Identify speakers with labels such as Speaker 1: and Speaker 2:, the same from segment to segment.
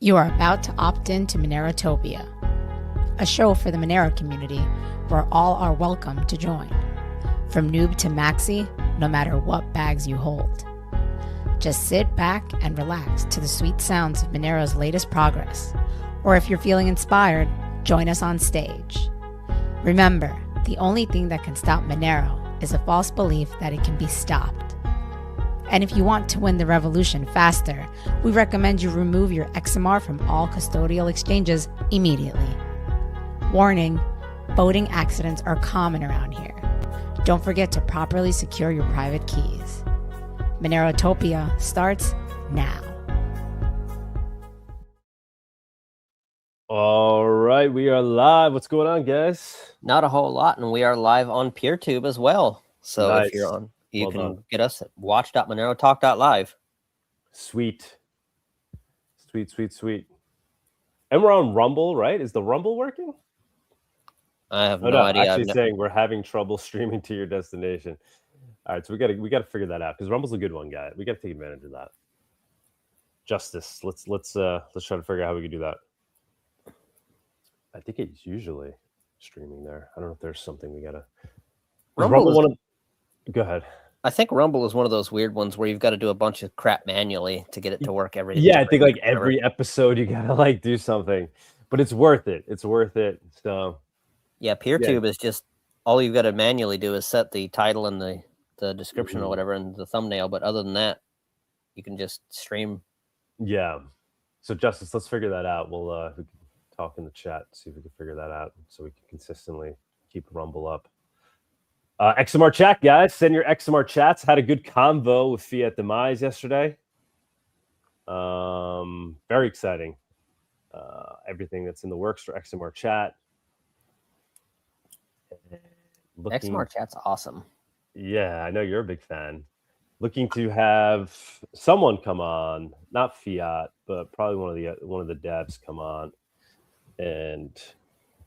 Speaker 1: You are about to opt in to Monerotopia, a show for the Monero community where all are welcome to join. From noob to maxi, no matter what bags you hold. Just sit back and relax to the sweet sounds of Monero's latest progress. Or if you're feeling inspired, join us on stage. Remember, the only thing that can stop Monero is a false belief that it can be stopped. And if you want to win the revolution faster, we recommend you remove your XMR from all custodial exchanges immediately. Warning, voting accidents are common around here. Don't forget to properly secure your private keys. Monerotopia starts now.
Speaker 2: All right, we are live. What's going on, guys?
Speaker 3: Not a whole lot, and we are live on PeerTube as well. So
Speaker 2: Nice.
Speaker 3: if you're on, you
Speaker 2: Well
Speaker 3: can
Speaker 2: done.
Speaker 3: get us at watch.monerotalk.live.
Speaker 2: Sweet. And we're on Rumble, right? Is the Rumble working?
Speaker 3: I have no idea.
Speaker 2: Actually saying we're having trouble streaming to your destination. All right, so we gotta figure that out because Rumble's a good one, guy. We gotta take advantage of that. Justice. Let's try to figure out how we can do that. I think it's usually streaming there. I don't know if there's something we gotta. Go ahead.
Speaker 3: I think Rumble is one of those weird ones where you've got to do a bunch of crap manually to get it to work every.
Speaker 2: Yeah, I think like every episode you gotta like do something, but it's worth it. It's worth it. So
Speaker 3: yeah, PeerTube is just all you've got to manually do is set the title and the description or whatever and the thumbnail. But other than that, you can just stream.
Speaker 2: Yeah. So Justice, let's figure that out. We'll we can talk in the chat, see if we can figure that out, so we can consistently keep Rumble up. XMR chat, guys. Send your XMR chats. Had a good convo with Fiat Demise yesterday. Very exciting. Everything that's in the works for XMR chat.
Speaker 3: XMR chat's awesome.
Speaker 2: Yeah, I know you're a big fan. Looking to have someone come on, not Fiat, but probably one of the devs come on and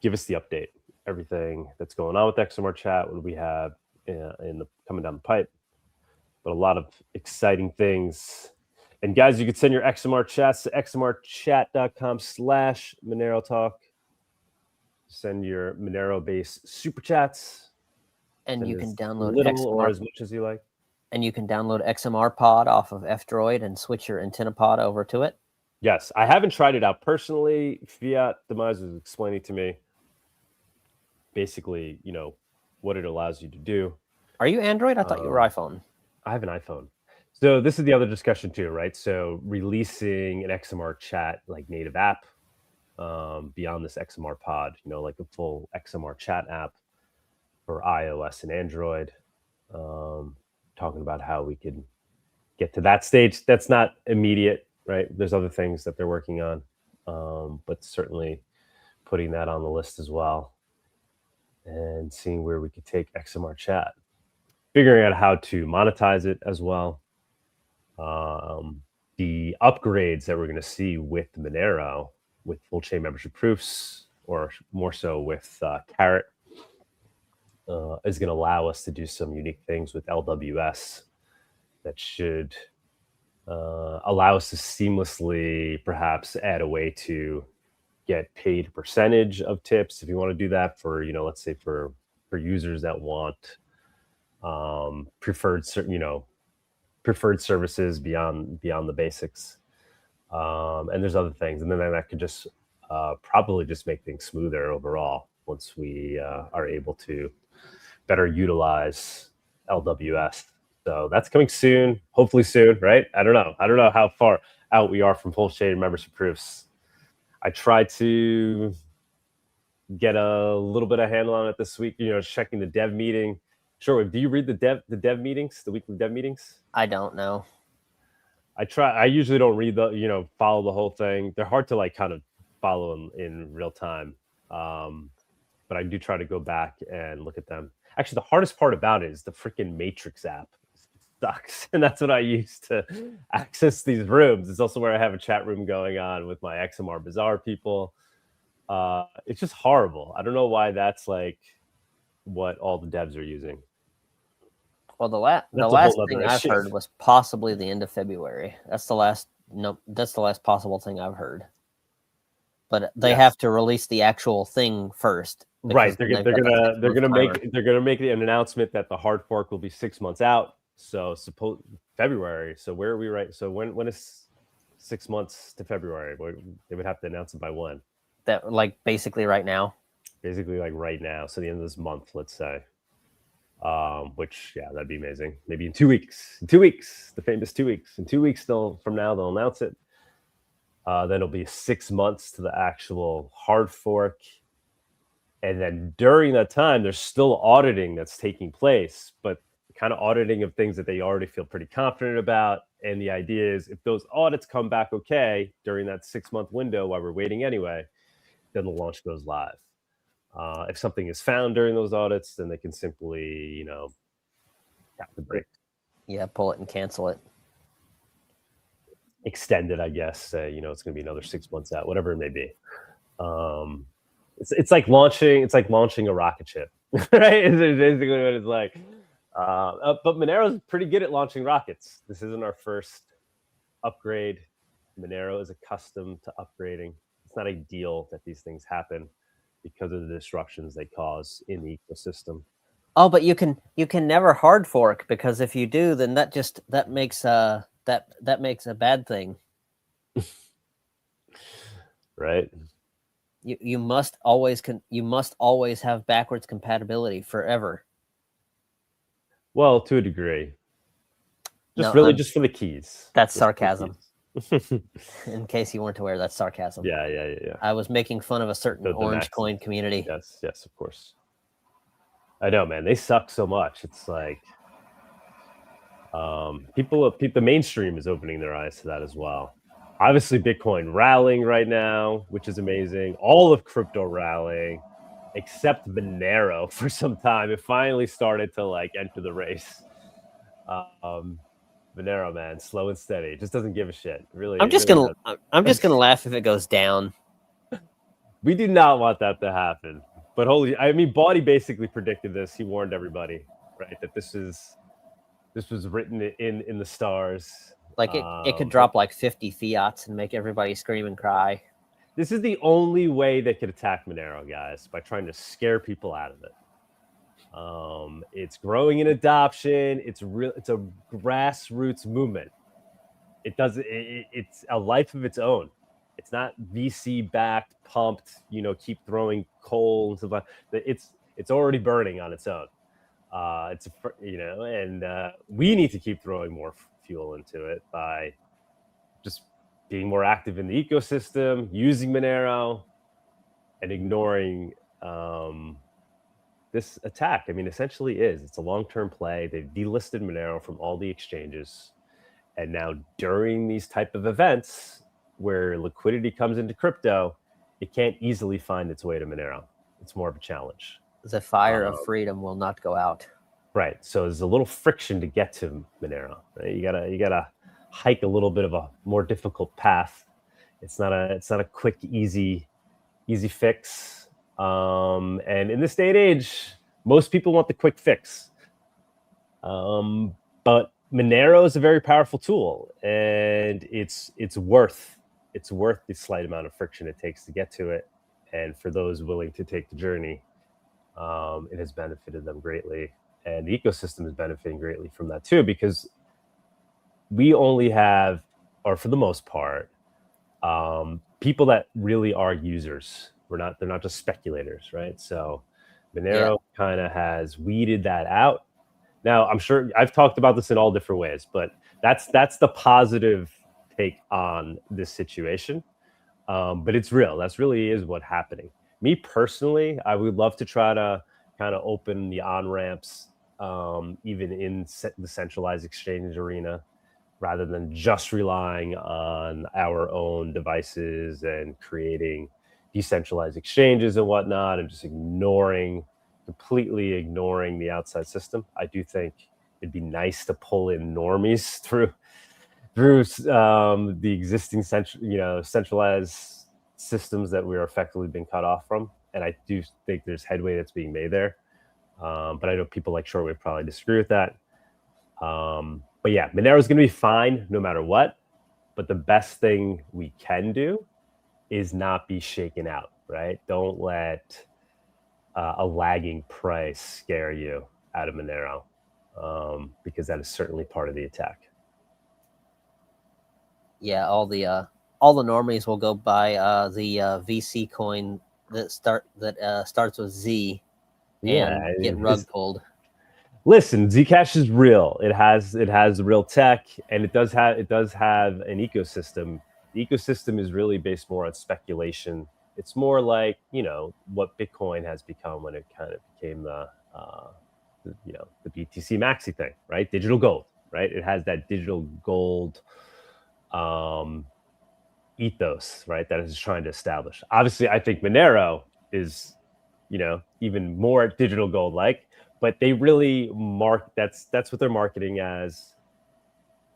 Speaker 2: give us the update. Everything that's going on with XMR chat, what do we have coming down the pipe? But a lot of exciting things. And guys, you can send your XMR chats to xmrchat.com/MoneroTalk. Send your Monero-based super chats.
Speaker 3: And you can download
Speaker 2: little
Speaker 3: XMR,
Speaker 2: or as much as you like.
Speaker 3: And you can download XMR Pod off of F-Droid and switch your antenna pod over to it.
Speaker 2: Yes, I haven't tried it out personally. Fiat Demise was explaining to me basically, what it allows you to do.
Speaker 3: Are you Android? I thought you were iPhone.
Speaker 2: I have an iPhone. So this is the other discussion too, right? So releasing an XMR chat like native app beyond this XMR pod, like a full XMR chat app for iOS and Android. Talking about how we could get to that stage. That's not immediate, right? There's other things that they're working on, but certainly putting that on the list as well and seeing where we could take XMR chat, figuring out how to monetize it as well. The upgrades that we're going to see with Monero, with full chain membership proofs, or more so with Carrot, is going to allow us to do some unique things with LWS that should allow us to seamlessly perhaps add a way to get paid percentage of tips if you want to do that for, let's say for users that want preferred services beyond the basics. And there's other things. And then that could just probably just make things smoother overall once we are able to better utilize LWS. So that's coming soon, hopefully soon, right? I don't know how far out we are from full chain membership proofs. I tried to get a little bit of handle on it this week, checking the dev meeting. Sure, do you read the dev meetings, the weekly dev meetings?
Speaker 3: I don't know.
Speaker 2: I usually don't read follow the whole thing. They're hard to kind of follow in real time. But I do try to go back and look at them. Actually, the hardest part about it is the freaking Matrix app. It sucks. And that's what I use to access these rooms. It's also where I have a chat room going on with my XMR Bazaar people. It's just horrible. I don't know why that's like what all the devs are using.
Speaker 3: Well, the last thing I've heard was possibly the end of February. That's the last possible thing I've heard. But they have to release the actual thing first.
Speaker 2: Right. They're gonna make an announcement that the hard fork will be 6 months out. So suppose February. So where are we right? So when is 6 months to February? They would have to announce it by when?
Speaker 3: That like basically right now.
Speaker 2: Basically like right now. So the end of this month, let's say. Which that'd be amazing. Maybe in 2 weeks. In 2 weeks, the famous 2 weeks. In 2 weeks from now they'll announce it. Then it'll be 6 months to the actual hard fork. And then during that time, there's still auditing that's taking place, but kind of auditing of things that they already feel pretty confident about. And the idea is if those audits come back okay during that 6 month window while we're waiting anyway, then the launch goes live. If something is found during those audits, then they can simply, tap the brake.
Speaker 3: Yeah, pull it and cancel it.
Speaker 2: Extend it, I guess. It's going to be another 6 months out, whatever it may be. It's like launching a rocket ship, right? It's basically what it's like. But Monero's pretty good at launching rockets. This isn't our first upgrade. Monero is accustomed to upgrading. It's not ideal that these things happen because of the disruptions they cause in the ecosystem.
Speaker 3: Oh, but you can never hard fork, because if you do, then that makes a bad thing.
Speaker 2: Right.
Speaker 3: You must always have backwards compatibility forever.
Speaker 2: Well, to a degree. Just for the keys.
Speaker 3: That's sarcasm. In case you weren't aware, that's sarcasm.
Speaker 2: Yeah.
Speaker 3: I was making fun of a certain orange coin community.
Speaker 2: Yes, of course. I know, man. They suck so much. It's like the mainstream is opening their eyes to that as well. Obviously, Bitcoin rallying right now, which is amazing. All of crypto rallying, except Monero for some time. It finally started to enter the race. Monero, man, slow and steady. It just doesn't give a shit. Really,
Speaker 3: I'm just gonna laugh if it goes down.
Speaker 2: We do not want that to happen. But Bawdy basically predicted this. He warned everybody, right, that this was written in the stars.
Speaker 3: Like it could drop like 50 fiats and make everybody scream and cry.
Speaker 2: This is the only way they could attack Monero, guys, by trying to scare people out of it. It's growing in adoption. It's a grassroots movement. It's a life of its own. It's not VC backed, pumped, keep throwing coal and stuff like that. It's already burning on its own. We need to keep throwing more fuel into it by just being more active in the ecosystem, using Monero, and ignoring this attack. Essentially it's a long-term play. They've delisted Monero from all the exchanges. And now during these type of events where liquidity comes into crypto, it can't easily find its way to Monero. It's more of a challenge.
Speaker 3: The fire of freedom will not go out.
Speaker 2: Right. So there's a little friction to get to Monero. Right? You gotta hike a little bit of a more difficult path. It's not a quick, easy fix. And in this day and age, most people want the quick fix. But Monero is a very powerful tool, and it's worth the slight amount of friction it takes to get to it. And for those willing to take the journey, it has benefited them greatly. And the ecosystem is benefiting greatly from that too, because we only have, or for the most part, people that really are users. They're not just speculators, right? So Monero kind of has weeded that out. Now, I'm sure I've talked about this in all different ways, but that's the positive take on this situation. But it's real. That's really is what's happening. Me personally, I would love to try to kind of open the on-ramps, even in the centralized exchange arena, rather than just relying on our own devices and creating decentralized exchanges and whatnot, and just completely ignoring the outside system. I do think it'd be nice to pull in normies through the existing centralized systems that we're effectively being cut off from. And I do think there's headway that's being made there. But I know people like Shortwave probably disagree with that. But yeah, Monero is going to be fine no matter what. But the best thing we can do is not be shaken out, right? Don't let a lagging price scare you out of Monero, because that is certainly part of the attack.
Speaker 3: Yeah, all the normies will go buy the VC coin that starts with Z and get rug pulled.
Speaker 2: Listen, Zcash is real. It has real tech, and it does have an ecosystem. The ecosystem is really based more on speculation. It's more like, you know, what Bitcoin has become when it kind of became the BTC Maxi thing, right? Digital gold, right? It has that digital gold ethos, right? That it's trying to establish. Obviously, I think Monero is, you know, even more digital gold like, but they really that's what they're marketing as.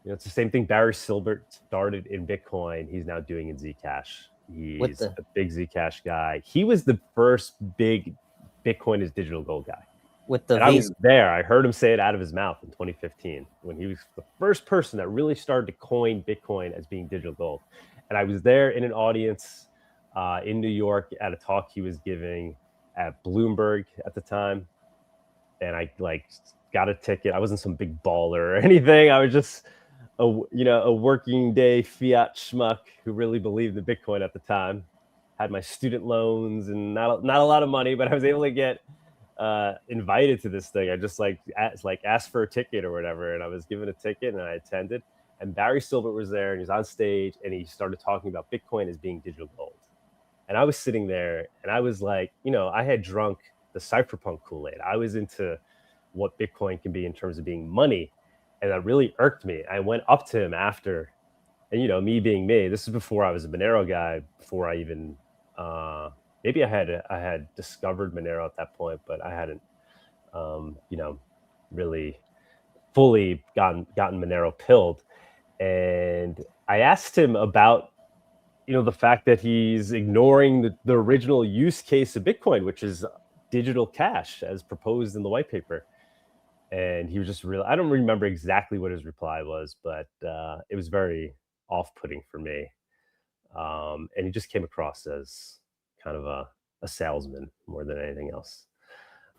Speaker 2: You know, it's the same thing Barry Silbert started in Bitcoin. He's now doing in Zcash. He's a big Zcash guy. He was the first big Bitcoin is digital gold guy. I was there. I heard him say it out of his mouth in 2015 when he was the first person that really started to coin Bitcoin as being digital gold. And I was there in an audience in New York at a talk he was giving at Bloomberg at the time. And I got a ticket. I wasn't some big baller or anything. I was just a working day fiat schmuck who really believed in Bitcoin at the time. Had my student loans and not a lot of money, but I was able to get invited to this thing. I just asked for a ticket or whatever, and I was given a ticket and I attended. And Barry Silbert was there, and he was on stage, and he started talking about Bitcoin as being digital gold. And I was sitting there, and I was like, you know, I had drunk the cypherpunk Kool-Aid. I was into what Bitcoin can be in terms of being money, and that really irked me. I went up to him after, and you know, me being me, this is before I was a Monero guy, before I even maybe I had discovered Monero at that point, but I hadn't you know, really fully gotten Monero pilled. And I asked him about, you know, the fact that he's ignoring the original use case of Bitcoin, which is digital cash as proposed in the white paper. And he was just really, I don't remember exactly what his reply was, but it was very off-putting for me. And he just came across as kind of a salesman more than anything else.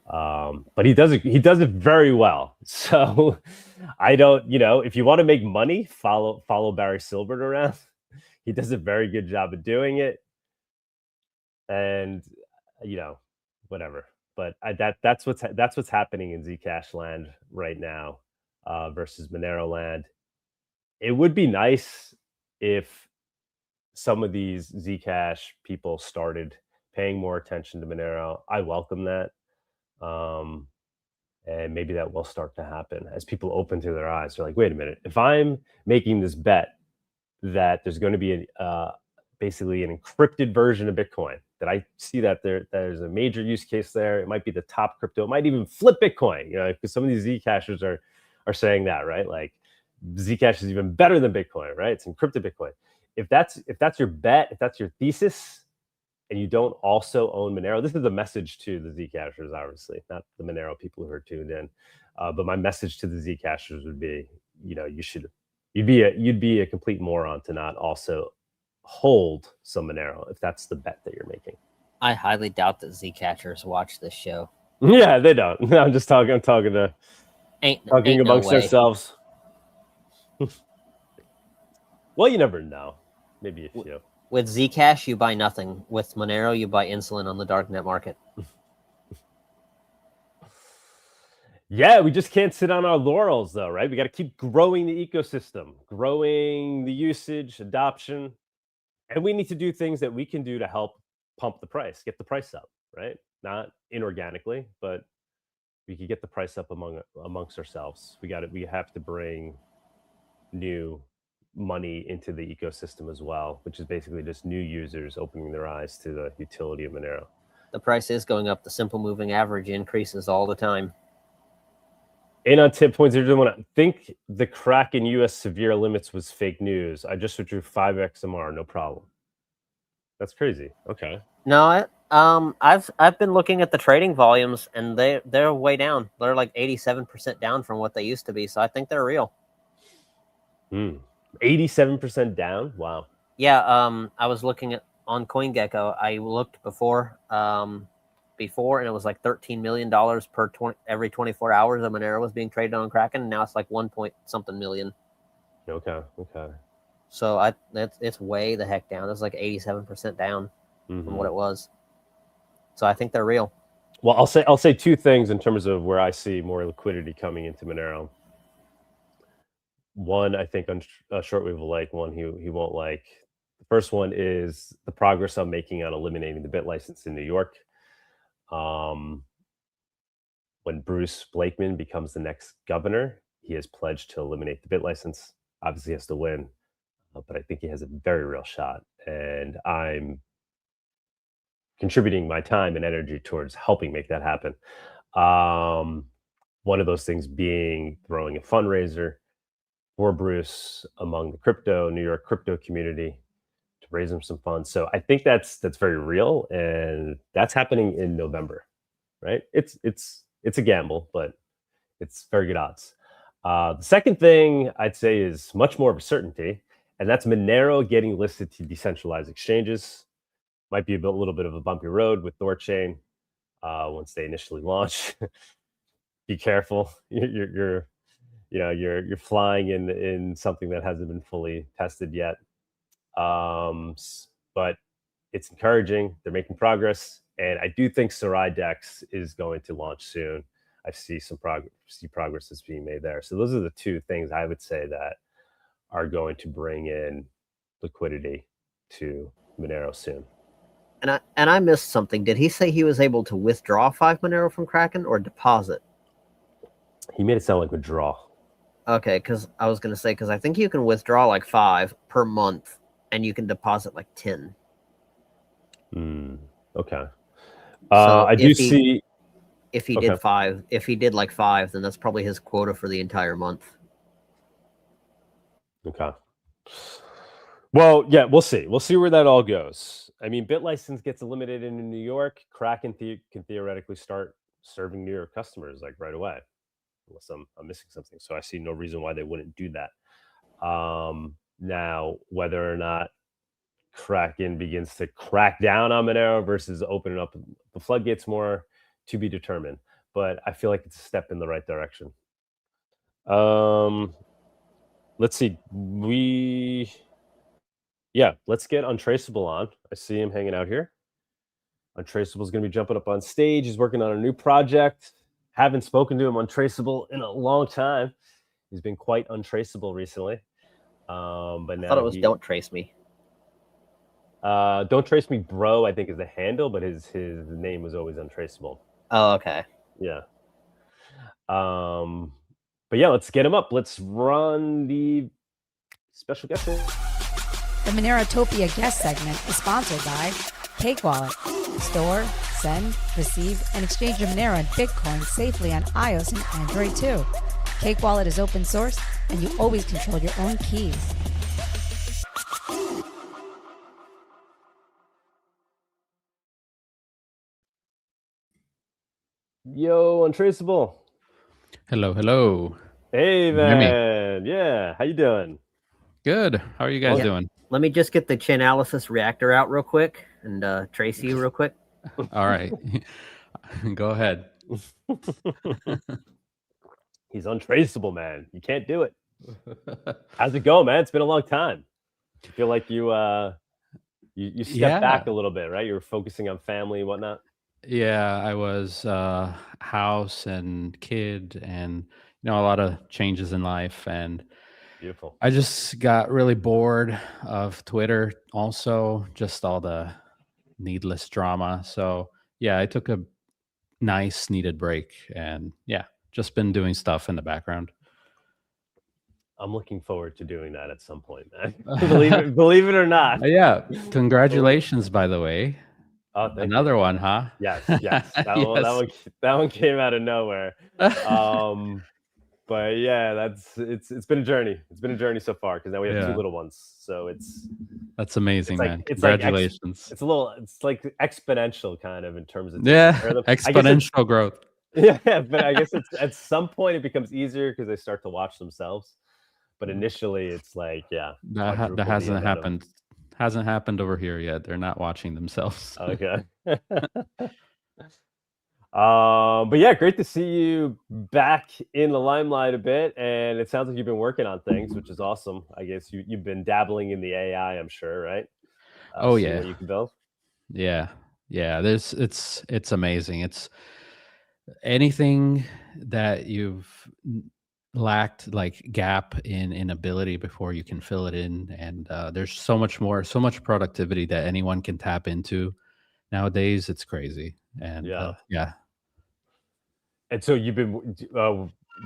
Speaker 2: But he does it very well. So I don't, you know, if you want to make money, follow Barry Silbert around. He does a very good job of doing it. And, you know, whatever. But that's what's happening in Zcash land right now versus Monero land. It would be nice if some of these Zcash people started paying more attention to Monero. I welcome that. And maybe that will start to happen as people open to their eyes. They're like, wait a minute, if I'm making this bet that there's going to be basically an encrypted version of Bitcoin, that I see that there's a major use case there. It might be the top crypto. It might even flip Bitcoin, you know, because some of these Zcashers are saying that, right? Like Zcash is even better than Bitcoin, right? It's encrypted Bitcoin. If that's your bet, if that's your thesis, and you don't also own Monero, this is a message to the Zcashers, obviously, not the Monero people who are tuned in. But my message to the Zcashers would be, you know, you'd be a complete moron to not also hold some Monero if that's the bet that you're making.
Speaker 3: I highly doubt that Zcashers watch this show.
Speaker 2: Yeah, they don't. I'm talking amongst ourselves. Well, you never know. Maybe a few.
Speaker 3: With Zcash, you buy nothing. With Monero, you buy insulin on the darknet market.
Speaker 2: Yeah, we just can't sit on our laurels, though, right? We got to keep growing the ecosystem, growing the usage, adoption, and we need to do things that we can do to help pump the price, get the price up, right? Not inorganically, but we could get the price up amongst ourselves. We have to bring new money into the ecosystem as well, which is basically just new users opening their eyes to the utility of Monero.
Speaker 3: The price is going up. The simple moving average increases all the time.
Speaker 2: And on tip points, I think the crack in U.S. severe limits was fake news. I just withdrew 5 XMR, no problem. That's crazy. Okay.
Speaker 3: No, I've been looking at the trading volumes, and they're way down. They're like 87% down from what they used to be. So I think they're real.
Speaker 2: 87% down. Wow.
Speaker 3: Yeah. I was looking at on CoinGecko, I looked before, and it was like $13 million every 24 hours of Monero was being traded on Kraken. And now it's like 1-point-something million.
Speaker 2: Okay.
Speaker 3: So it's way the heck down. It's like 87% down from what it was. So I think they're real.
Speaker 2: Well, I'll say two things in terms of where I see more liquidity coming into Monero. One, I think Shortwave will like. One, he won't like. The first one is the progress I'm making on eliminating the bit license in New York. When Bruce Blakeman becomes the next governor, he has pledged to eliminate the bit license. Obviously, he has to win, but I think he has a very real shot. And I'm contributing my time and energy towards helping make that happen. One of those things being throwing a fundraiser for Bruce among the New York crypto community to raise him some funds. So I think that's very real, and that's happening in November, right? It's a gamble, but it's very good odds. The second thing I'd say is much more of a certainty, and that's Monero getting listed to decentralized exchanges. Might be a little bit of a bumpy road with THORChain once they initially launch. Be careful. You're flying in something that hasn't been fully tested yet. But it's encouraging. They're making progress, and I do think Serai DEX is going to launch soon. I see progress that's being made there. So those are the two things I would say that are going to bring in liquidity to Monero soon.
Speaker 3: And I missed something. Did he say he was able to withdraw 5 Monero from Kraken or deposit?
Speaker 2: He made it sound like withdraw. Okay,
Speaker 3: because I was going to say, because I think you can withdraw like 5 per month, and you can deposit like 10.
Speaker 2: Okay.
Speaker 3: So
Speaker 2: I do see.
Speaker 3: If he did 5, if he did like 5, then that's probably his quota for the entire month.
Speaker 2: Okay. Well, yeah, we'll see. We'll see where that all goes. I mean, bit license gets eliminated in New York. Kraken can theoretically start serving New York customers like right away, unless I'm missing something. So I see no reason why they wouldn't do that. Now, whether or not Kraken begins to crack down on Monero versus opening up the floodgates more, to be determined. But I feel like it's a step in the right direction. Let's see. Let's get Untraceable on. I see him hanging out here. Untraceable is going to be jumping up on stage. He's working on a new project. Haven't spoken to him Untraceable in a long time. He's been quite untraceable recently. But now
Speaker 3: I thought it was Don't Trace Me.
Speaker 2: DontTraceMeBruh, I think, is the handle, but his name was always Untraceable.
Speaker 3: Oh, okay.
Speaker 2: Yeah. But yeah, let's get him up. Let's run the special guest.
Speaker 1: The Monerotopia guest segment is sponsored by Cake Wallet. Store, send, receive, and exchange your Monero and Bitcoin safely on iOS and Android too. Cake Wallet is open source, and you always control your own keys.
Speaker 2: Yo, Untraceable.
Speaker 4: Hello.
Speaker 2: Hey, man. Yeah, how you doing?
Speaker 4: Good. How are you guys doing?
Speaker 3: Let me just get the Chainalysis reactor out real quick and trace you real quick.
Speaker 4: All right. Go ahead.
Speaker 2: He's untraceable, man. You can't do it. How's it going, man? It's been a long time. I feel like you stepped back a little bit, right? You were focusing on family and whatnot.
Speaker 4: Yeah, I was house and kid and a lot of changes in life, and
Speaker 2: beautiful.
Speaker 4: I just got really bored of Twitter, also just all the needless drama. So yeah, I took a nice needed break, and just been doing stuff in the background.
Speaker 2: I'm looking forward to doing that at some point, man. believe it or not.
Speaker 4: Yeah, congratulations, by the way.
Speaker 2: Oh,
Speaker 4: another one, huh?
Speaker 2: Yes. That one came out of nowhere. But yeah, it's been a journey. It's been a journey so far, because now we have 2 little ones. So
Speaker 4: that's amazing, man.
Speaker 2: It's
Speaker 4: Congratulations.
Speaker 2: it's like exponential kind of in terms of
Speaker 4: exponential growth.
Speaker 2: Yeah, but I guess it's at some point it becomes easier because they start to watch themselves. But initially, it's like
Speaker 4: that hasn't happened Hasn't happened over here yet. They're not watching themselves.
Speaker 2: Okay. But yeah, great to see you back in the limelight a bit, and it sounds like you've been working on things, which is awesome. I guess you've been dabbling in the AI, I'm sure, right?
Speaker 4: Oh
Speaker 2: See
Speaker 4: yeah,
Speaker 2: what you can build.
Speaker 4: yeah. There's it's amazing. It's anything that you've lacked like gap in ability before you can fill it in, and there's so much more, so much productivity that anyone can tap into nowadays. It's crazy, and
Speaker 2: Yeah.
Speaker 4: yeah.
Speaker 2: And so you've been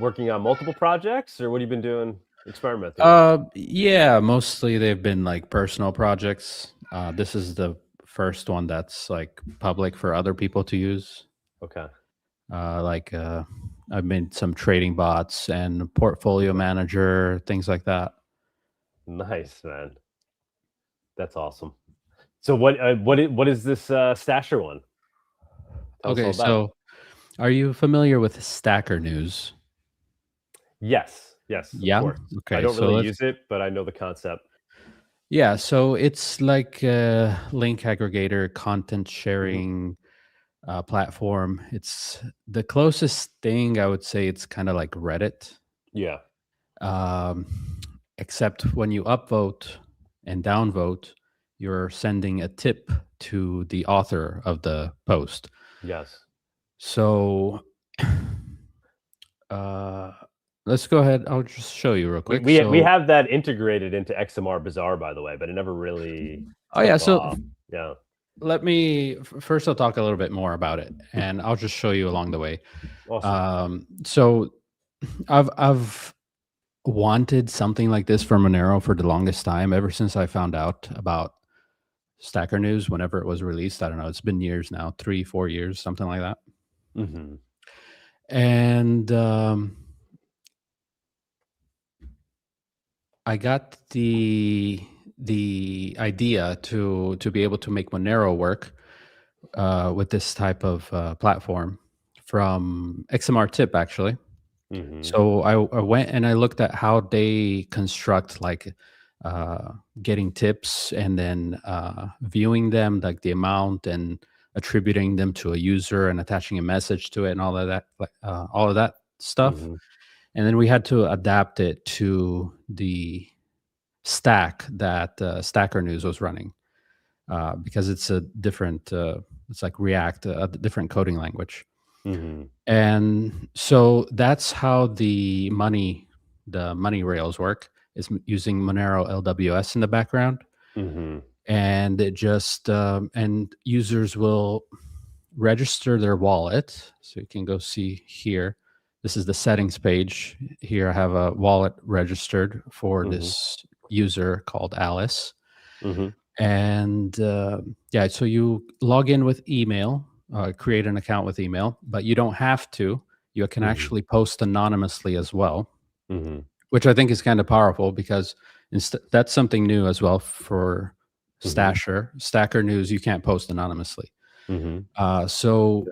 Speaker 2: working on multiple projects, or what have you been doing, experimenting with?
Speaker 4: Yeah, mostly they've been like personal projects. This is the first one that's like public for other people to use.
Speaker 2: Okay.
Speaker 4: I've made some trading bots and portfolio manager, things like that.
Speaker 2: Nice, man. That's awesome. So what is this stasher one? Tell us all
Speaker 4: Okay,
Speaker 2: about it.
Speaker 4: so are you familiar with Stacker News?
Speaker 2: Yes,
Speaker 4: Yeah.
Speaker 2: of course.
Speaker 4: Okay,
Speaker 2: I don't
Speaker 4: so
Speaker 2: really
Speaker 4: let's-
Speaker 2: use it, but I know the concept.
Speaker 4: Yeah, so it's like a link aggregator, content sharing platform. It's the closest thing I would say. It's kind of like Reddit,
Speaker 2: Yeah.
Speaker 4: except when you upvote and downvote, you're sending a tip to the author of the post.
Speaker 2: Yes.
Speaker 4: So let's go ahead. I'll just show you real quick.
Speaker 2: We
Speaker 4: So,
Speaker 2: have that integrated into XMR Bazaar, by the way, but it never really.
Speaker 4: oh yeah,
Speaker 2: took
Speaker 4: so
Speaker 2: off. Yeah.
Speaker 4: let me first. I'll talk a little bit more about it, and I'll just show you along the way.
Speaker 2: Awesome.
Speaker 4: So I've wanted something like this for Monero for the longest time, ever since I found out about Stacker News whenever it was released. I don't know, it's been years now, 3-4 years, something like that.
Speaker 2: Mm-hmm.
Speaker 4: And I got the idea to be able to make Monero work with this type of platform from XMR Tip, actually.
Speaker 2: Mm-hmm.
Speaker 4: So I went and I looked at how they construct like getting tips and then viewing them, like the amount, and attributing them to a user and attaching a message to it and all of that stuff.
Speaker 2: Mm-hmm.
Speaker 4: And then we had to adapt it to the stack that Stacker News was running because it's a different, it's like React, a different coding language.
Speaker 2: Mm-hmm.
Speaker 4: And so that's how the money rails work, is using Monero LWS in the background.
Speaker 2: Mm-hmm.
Speaker 4: And it just and users will register their wallet. So you can go see here. This is the settings page. Here I have a wallet registered for this user called Alice.
Speaker 2: Mm-hmm.
Speaker 4: And yeah, so you log in with email, create an account with email, but you don't have to. You can actually post anonymously as well, which I think is kind of powerful, because that's something new as well for Stacker News. You can't post anonymously. So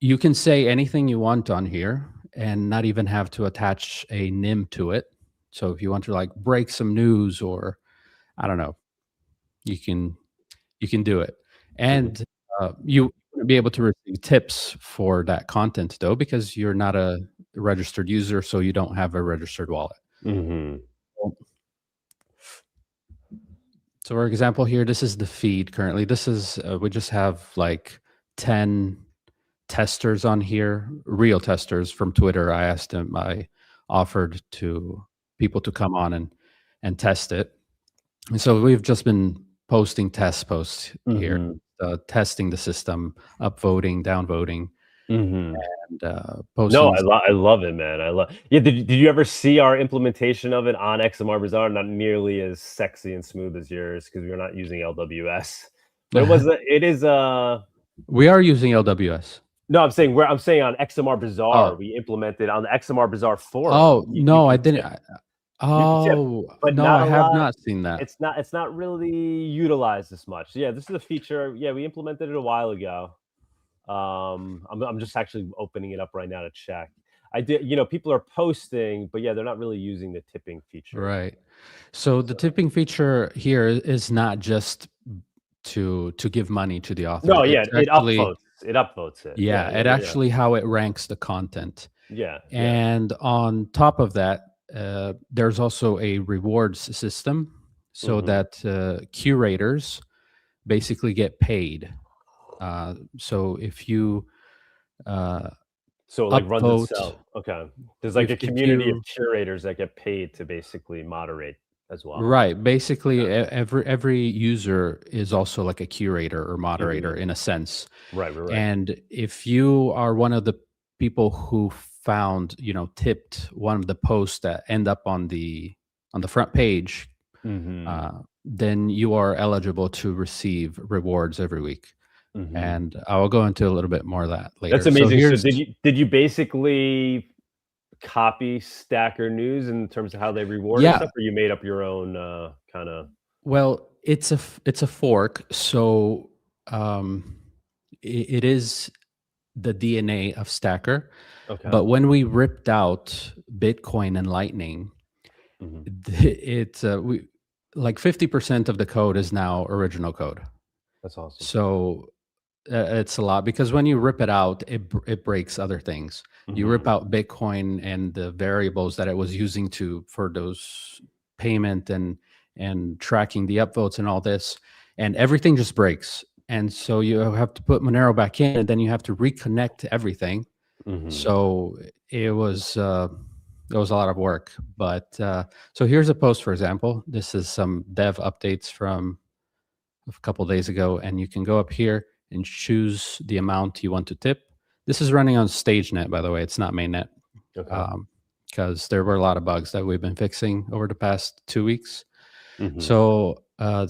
Speaker 4: you can say anything you want on here and not even have to attach a NIM to it. So if you want to like break some news, or I don't know, you can do it. And you wouldn't be able to receive tips for that content though, because you're not a registered user, so you don't have a registered wallet. So for example, here, this is the feed currently. This is we just have like 10 testers on here, real testers from Twitter. I offered to people to come on and test it. And so we've just been posting test posts here, testing the system, upvoting, downvoting, and posting.
Speaker 2: No, I love it, man. Yeah. Did you ever see our implementation of it on XMR Bazaar? Not nearly as sexy and smooth as yours, because we're not using LWS. But it is.
Speaker 4: We are using LWS.
Speaker 2: No, I'm saying on XMR Bazaar. We implemented on the XMR Bazaar forum.
Speaker 4: Oh no, I didn't. But no, I have not seen that.
Speaker 2: It's not really utilized as much. Yeah, this is a feature. Yeah, we implemented it a while ago. I'm just actually opening it up right now to check. I did, you know, people are posting, but yeah, they're not really using the tipping feature.
Speaker 4: Right. So the tipping feature here is not just to give money to the author.
Speaker 2: No, yeah,
Speaker 4: It's actually,
Speaker 2: it upvotes it.
Speaker 4: yeah, it actually how it ranks the content.
Speaker 2: Yeah.
Speaker 4: And on top of that, there's also a rewards system so that curators basically get paid. So if you
Speaker 2: so like runs
Speaker 4: upvote,
Speaker 2: itself. Okay. There's like a
Speaker 4: if
Speaker 2: community of
Speaker 4: you,
Speaker 2: curators that get paid to basically moderate as well.
Speaker 4: right, basically every user is also like a curator or moderator in a sense.
Speaker 2: Right.
Speaker 4: And if you are one of the people who found, you know, tipped one of the posts that end up on the front page, then you are eligible to receive rewards every week. And I will go into a little bit more of that later.
Speaker 2: That's amazing. So did you basically copy Stacker News in terms of how they reward stuff, or you made up your own kind of?
Speaker 4: Well, it's a fork, so it is the DNA of Stacker.
Speaker 2: Okay.
Speaker 4: But when we ripped out Bitcoin and Lightning, it's we like 50% of the code is now original code.
Speaker 2: That's awesome.
Speaker 4: So it's a lot, because when you rip it out, it breaks other things. You rip out Bitcoin and the variables that it was using for those payment and tracking the upvotes and all this, and everything just breaks. And so you have to put Monero back in, and then you have to reconnect everything. So it was a lot of work. But so here's a post, for example. This is some dev updates from a couple days ago, and you can go up here and choose the amount you want to tip. This is running on StageNet, by the way. It's not mainnet, because there were a lot of bugs that we've been fixing over the past 2 weeks. So I'll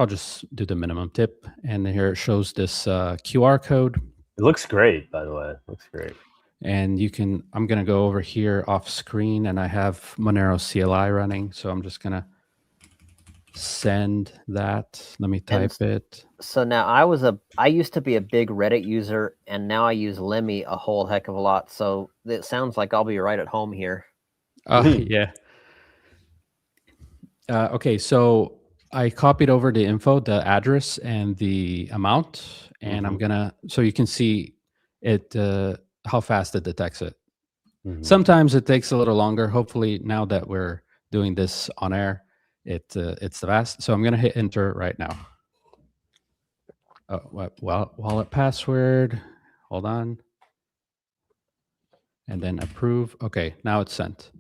Speaker 4: just do the minimum tip, and here it shows this QR code.
Speaker 2: It looks great, by the way. It looks great.
Speaker 4: And you can, I'm going to go over here off screen, and I have Monero CLI running. So I'm just going to send that. Let me type it.
Speaker 3: So now I used to be a big Reddit user, and now I use Lemmy a whole heck of a lot. So it sounds like I'll be right at home here.
Speaker 4: Yeah. Okay, so I copied over the info, the address and the amount, and I'm gonna, so you can see it, how fast it detects it. Sometimes it takes a little longer. Hopefully now that we're doing this on air, it's fast. So I'm gonna hit enter right now. Wallet password, hold on. And then approve. Okay, now it's sent.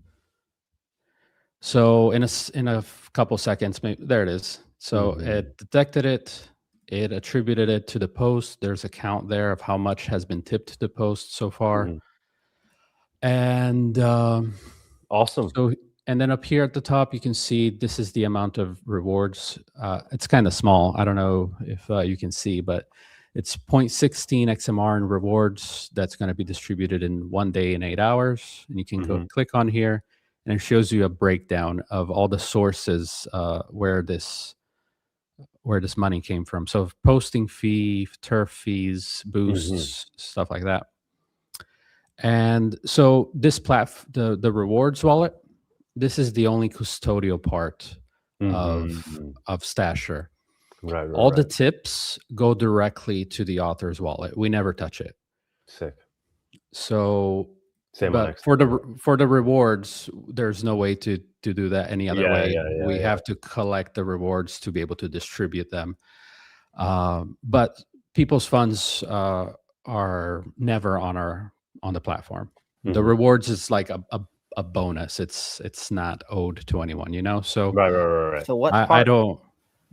Speaker 4: So in a couple seconds, maybe, there it is. So it detected it. It attributed it to the post. There's a count there of how much has been tipped to the post so far. And
Speaker 2: awesome.
Speaker 4: So, and then up here at the top, you can see this is the amount of rewards. It's kind of small. I don't know if you can see, but it's 0.16 XMR in rewards that's going to be distributed in 1 day and 8 hours. And you can go click on here, and it shows you a breakdown of all the sources where this money came from. So posting fee, turf fees, boosts, stuff like that. And so this the rewards wallet, this is the only custodial part of Stasher.
Speaker 2: Right.
Speaker 4: All the tips go directly to the author's wallet. We never touch it.
Speaker 2: Sick.
Speaker 4: So,
Speaker 2: same
Speaker 4: but for the rewards, there's no way to do that any other way. We have to collect the rewards to be able to distribute them. But people's funds are never on the platform. The rewards is like a bonus. It's not owed to anyone, you know. So
Speaker 2: right.
Speaker 3: So what
Speaker 4: I don't.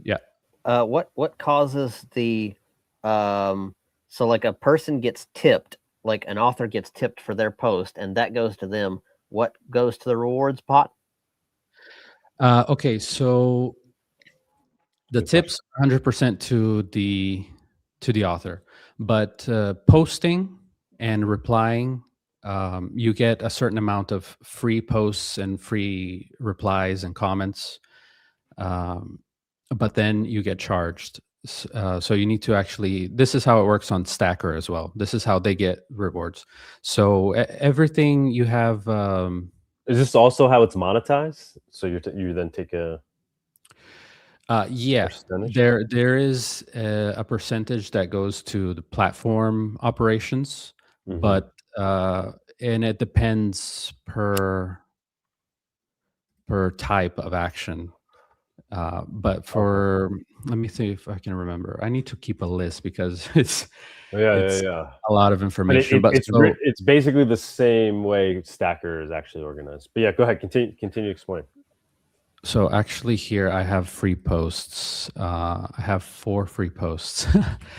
Speaker 4: Yeah.
Speaker 3: What causes the so like a person gets tipped, like an author gets tipped for their post, and that goes to them. What goes to the rewards pot?
Speaker 4: Okay, so the tips 100% to the author, but posting and replying, you get a certain amount of free posts and free replies and comments, but then you get charged. So you need to actually, this is how it works on Stacker as well. This is how they get rewards. So everything you have.
Speaker 2: Is this also how it's monetized? So you then take a
Speaker 4: Yeah,
Speaker 2: percentage?
Speaker 4: there is a percentage that goes to the platform operations,
Speaker 2: Mhm.
Speaker 4: but and it depends per type of action. But for let me see if I can remember. I need to keep a list because it's
Speaker 2: Yeah.
Speaker 4: a lot of
Speaker 2: But
Speaker 4: information. But
Speaker 2: it's basically the same way Stacker is actually organized. But yeah, go ahead. Continue explaining.
Speaker 4: So actually here I have free posts. I have 4 free posts.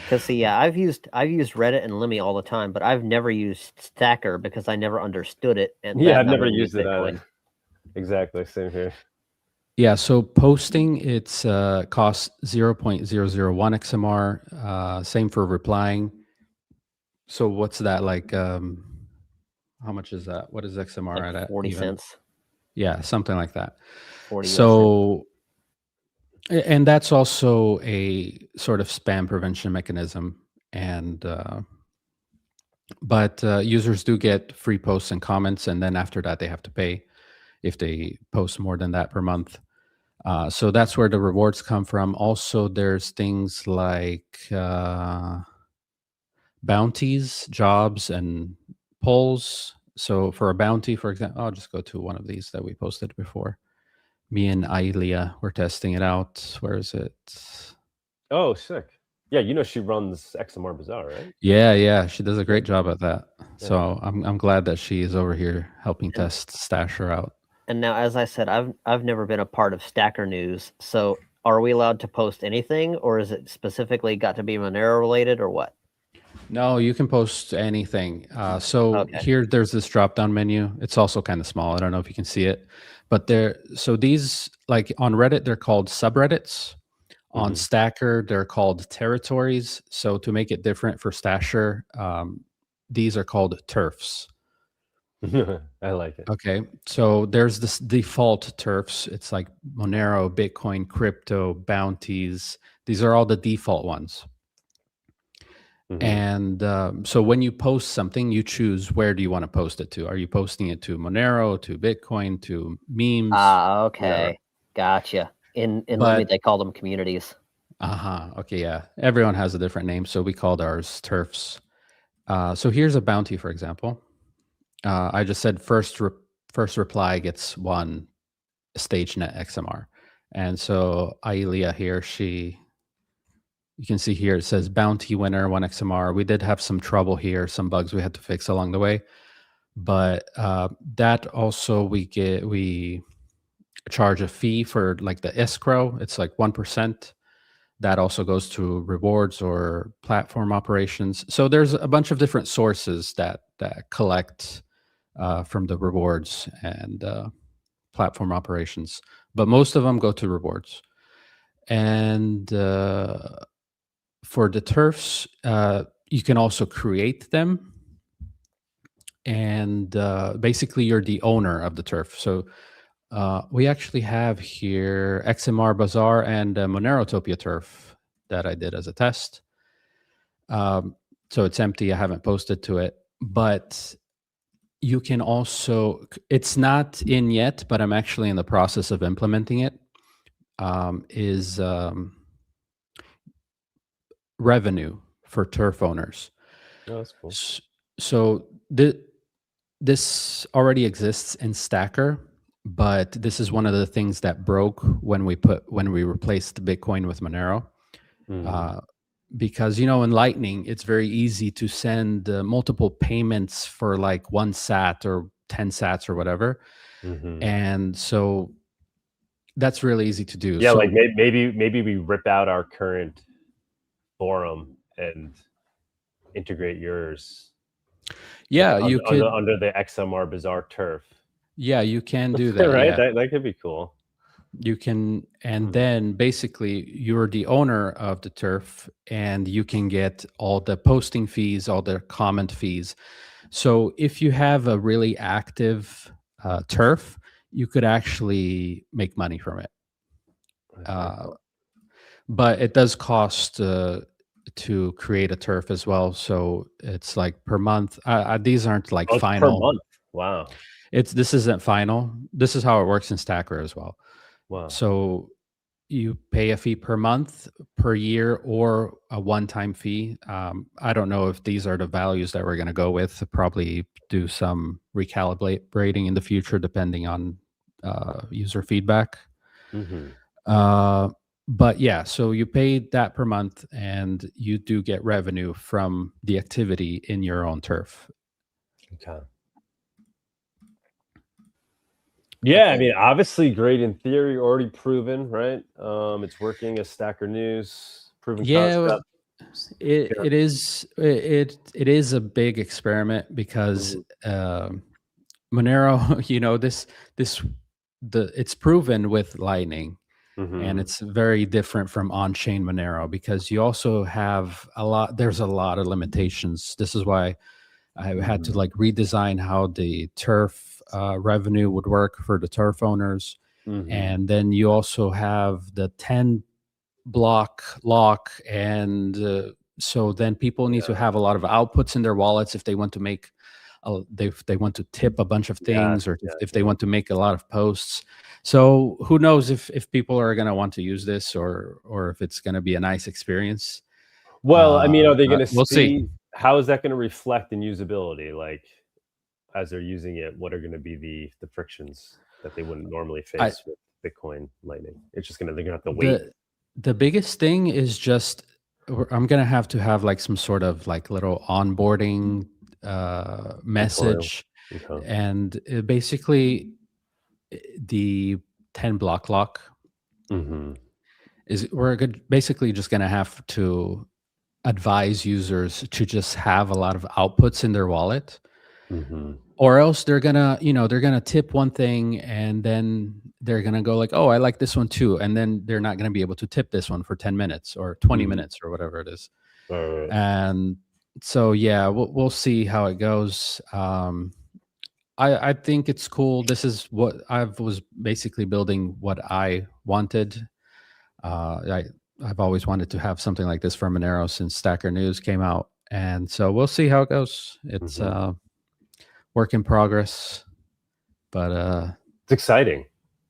Speaker 3: Because see, yeah, I've used Reddit and Lemmy all the time, but I've never used Stacker because I never understood it. And
Speaker 2: Yeah,
Speaker 3: that
Speaker 2: I've never
Speaker 3: only
Speaker 2: used it
Speaker 3: Bitcoin.
Speaker 2: either. Exactly, same here.
Speaker 4: Yeah, so posting, it's costs 0.001 XMR. Same for replying. So what's that like? How much is that? What is XMR
Speaker 3: Like
Speaker 4: at
Speaker 3: 40
Speaker 4: even?
Speaker 3: cents.
Speaker 4: Yeah, something like that.
Speaker 3: 40 US cents.
Speaker 4: So, and that's also a sort of spam prevention mechanism. And but users do get free posts and comments, and then after that they have to pay if they post more than that per month. So that's where the rewards come from. Also, there's things like bounties, jobs, and polls. So for a bounty, for example, I'll just go to one of these that we posted before. Me and Ailia were testing it out. Where is it?
Speaker 2: Oh, sick. Yeah, she runs XMR Bazaar, right?
Speaker 4: Yeah, she does a great
Speaker 2: Yeah.
Speaker 4: job at that. So I'm glad that she is over here helping test Stasher out.
Speaker 3: And now, as I said, I've never been a part of Stacker News. So are we allowed to post anything, or is it specifically got to be Monero related, or what?
Speaker 4: No, you can post anything. So
Speaker 3: Okay.
Speaker 4: here, there's this drop-down menu. It's also kind of small. I don't know if you can see it, but so these, like on Reddit, they're called subreddits. On Stacker, they're called territories. So to make it different for Stasher, these are called turfs.
Speaker 2: I like it.
Speaker 4: Okay, so there's this default turfs. It's like Monero, Bitcoin, crypto, bounties. These are all the default ones. And so when you post something, you choose where do you want to post it to. Are you posting it to Monero, to Bitcoin, to memes?
Speaker 3: Okay.
Speaker 4: Whatever.
Speaker 3: Gotcha. In Lemmy, they call them communities.
Speaker 4: Okay, yeah. Everyone has a different name, so we called ours turfs. So here's a bounty, for example. I just said first reply gets 1 StageNet XMR. And so Ailia here, you can see here, it says bounty winner 1 XMR. We did have some trouble here, some bugs we had to fix along the way. But that also we charge a fee for like the escrow. It's like 1%. That also goes to rewards or platform operations. So there's a bunch of different sources that collect from the rewards and platform operations. But most of them go to rewards. And for the turfs, you can also create them. And basically, you're the owner of the turf. So we actually have here XMR Bazaar and Monerotopia turf that I did as a test. So it's empty. I haven't posted to it. But you can also, it's not in yet, but I'm actually in the process of implementing it, is revenue for turf owners.
Speaker 2: Oh, that's cool.
Speaker 4: So this already exists in Stacker, but this is one of the things that broke when we replaced Bitcoin with Monero. Because in Lightning, it's very easy to send multiple payments for like 1 sat or 10 sats or whatever. And so that's really easy to do.
Speaker 2: Yeah,
Speaker 4: so,
Speaker 2: like maybe we rip out our current forum and integrate yours.
Speaker 4: Yeah, you could
Speaker 2: under the XMR Bazaar turf.
Speaker 4: Yeah, you can do that.
Speaker 2: Right?
Speaker 4: Yeah.
Speaker 2: That could be cool.
Speaker 4: You can, and then basically you're the owner of the turf and you can get all the posting fees, all the comment fees. So if you have a really active turf, you could actually make money from it. but it does cost to create a turf as well. So it's like per month. These aren't like
Speaker 2: Oh, it's per
Speaker 4: final.
Speaker 2: month. Wow.
Speaker 4: This isn't final. This is how it works in Stacker as well.
Speaker 2: Wow.
Speaker 4: So you pay a fee per month, per year, or a one-time fee. I don't know if these are the values that we're going to go with. Probably do some recalibrating in the future depending on user feedback.
Speaker 2: Mm-hmm.
Speaker 4: But yeah, so you pay that per month, and you do get revenue from the activity in your own turf.
Speaker 2: Okay. Yeah, I mean, obviously great in theory, already proven, right? It's working as Stacker News, proven concept.
Speaker 4: It is a big experiment because Monero, you know, it's proven with Lightning, and it's very different from on-chain Monero because you also have there's a lot of limitations. This is why I had to like redesign how the turf revenue would work for the turf owners. And then you also have the 10 block lock. And so then people need to have a lot of outputs in their wallets if they want to make, if they want to tip a bunch of things, or if they want to make a lot of posts. So who knows if people are going to want to use this, or if it's going to be a nice experience.
Speaker 2: Well, I mean, are they going to
Speaker 4: we'll see.
Speaker 2: How is that going to reflect in usability? Like, as they're using it, what are going to be the frictions that they wouldn't normally face with Bitcoin Lightning? It's just they're going to have to wait.
Speaker 4: The biggest thing is just, I'm going to have like some sort of like little onboarding message.
Speaker 2: Okay.
Speaker 4: And basically the 10 block lock is, basically just going to have to advise users to just have a lot of outputs in their wallet, or else they're gonna tip one thing and then they're gonna go like, oh, I like this one too, and then they're not gonna be able to tip this one for 10 minutes or 20 minutes or whatever it is. And so yeah, we'll see how it goes. I think it's cool. This is what I was basically building, what I wanted. I've always wanted to have something like this for Monero since Stacker News came out. And so we'll see how it goes. It's work in progress, but
Speaker 2: it's exciting.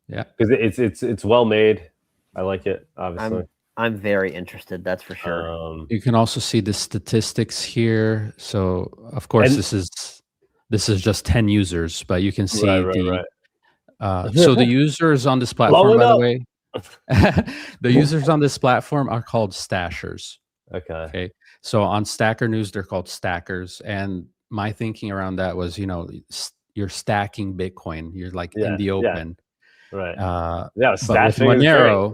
Speaker 4: Yeah,
Speaker 2: because it's well made. I like it, obviously.
Speaker 3: I'm very interested, that's for sure.
Speaker 4: You can also see the statistics here. So of course this is just 10 users, but you can see so the users on this platform, by the way, the users on this platform are called stashers. Okay. So on Stacker News, they're called stackers. And my thinking around that was, you're stacking Bitcoin. You're like in the open.
Speaker 2: Right.
Speaker 4: But with Monero,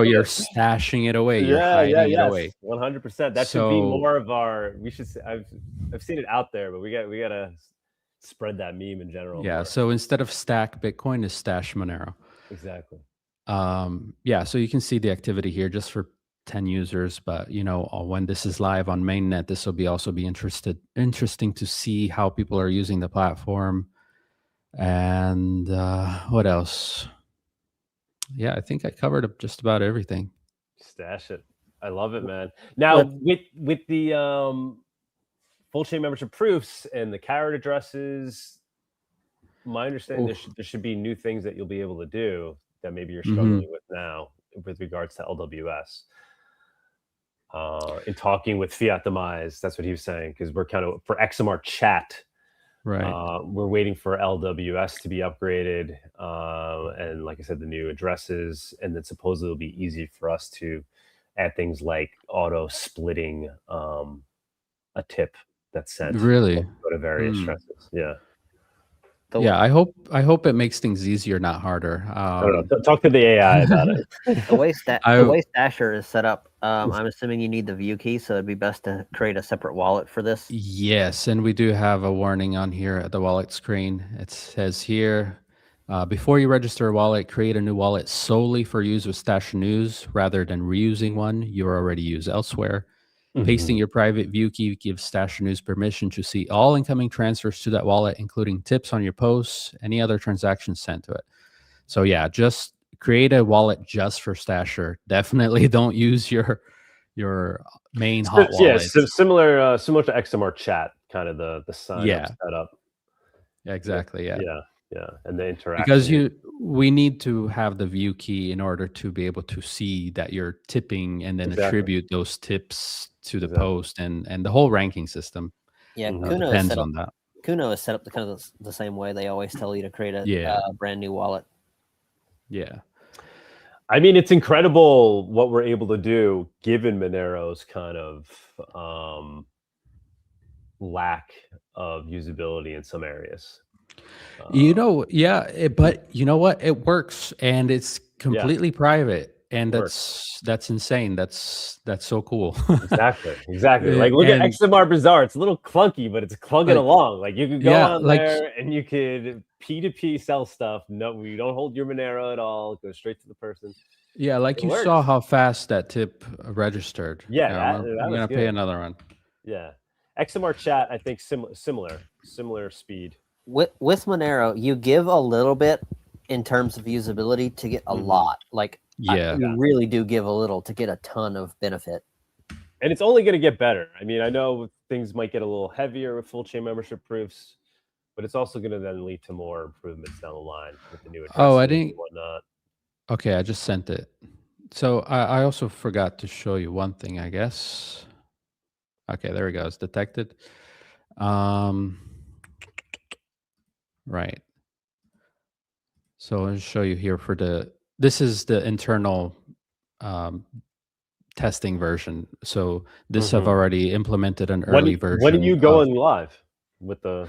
Speaker 4: you're stashing it away. You're hiding it away.
Speaker 2: 100%. That should be more of our. We should. I've seen it out there, but we gotta spread that meme in general.
Speaker 4: Yeah. So instead of stack Bitcoin, is stash Monero.
Speaker 2: Exactly.
Speaker 4: Yeah. So you can see the activity here just for 10 users, but when this is live on mainnet, this will also be interesting to see how people are using the platform. And what else? Yeah, I think I covered just about everything.
Speaker 2: Stash it. I love it, man. Now with the full chain membership proofs and the carrot addresses, my understanding there should be new things that you'll be able to do that maybe you're struggling with now with regards to LWS. In talking with Fiat Demise, that's what he was saying, because we're kind of for XMR chat. Right. We're waiting for LWS to be upgraded, and like I said, the new addresses, and then supposedly it'll be easy for us to add things like auto splitting a tip that's sent.
Speaker 4: Really?
Speaker 2: Go to various addresses. Yeah.
Speaker 4: Yeah, I hope it makes things easier, not harder.
Speaker 2: I don't know. Talk to the AI about it.
Speaker 3: The way Stasher is set up, I'm assuming you need the view key, so it'd be best to create a separate wallet for this.
Speaker 4: Yes, and we do have a warning on here at the wallet screen. It says here, before you register a wallet, create a new wallet solely for use with Stasher News rather than reusing one you already use elsewhere. Pasting your private view key gives Stasher News permission to see all incoming transfers to that wallet, including tips on your posts, any other transactions sent to it. So yeah, just create a wallet just for Stasher. Definitely don't use your main hot wallet.
Speaker 2: Similar to XMR chat, kind of the sign up setup.
Speaker 4: Yeah, exactly. Yeah.
Speaker 2: And the interaction.
Speaker 4: Because we need to have the view key in order to be able to see that you're tipping and then attribute those tips to the post and the whole ranking system.
Speaker 3: Yeah,
Speaker 4: depends on that.
Speaker 3: Kuno is set up kind of the same way. They always tell you to create a brand new wallet.
Speaker 4: Yeah.
Speaker 2: I mean, it's incredible what we're able to do given Monero's kind of lack of usability in some areas.
Speaker 4: But you know what? It works, and it's completely private, and that's insane. That's so cool.
Speaker 2: Exactly. Like, look at XMR Bazaar. It's a little clunky, but it's clunking along. Like, you could go on there and you could P2P sell stuff. No, we don't hold your Monero at all. Go straight to the person.
Speaker 4: Yeah, like you saw how fast that tip registered.
Speaker 2: Yeah,
Speaker 4: I'm gonna pay another one.
Speaker 2: Yeah, XMR chat, I think similar speed.
Speaker 3: With Monero, you give a little bit in terms of usability to get a lot. Like, you really do give a little to get a ton of benefit.
Speaker 2: And it's only going to get better. I mean, I know things might get a little heavier with full chain membership proofs, but it's also going to then lead to more improvements down the line with the new addresses and whatnot.
Speaker 4: Okay, I just sent it. So I also forgot to show you one thing, I guess. Okay, there we go. It's detected. Right. So I'll show you here for this is the internal testing version. So this I've already implemented an early version.
Speaker 2: When are you going live with the?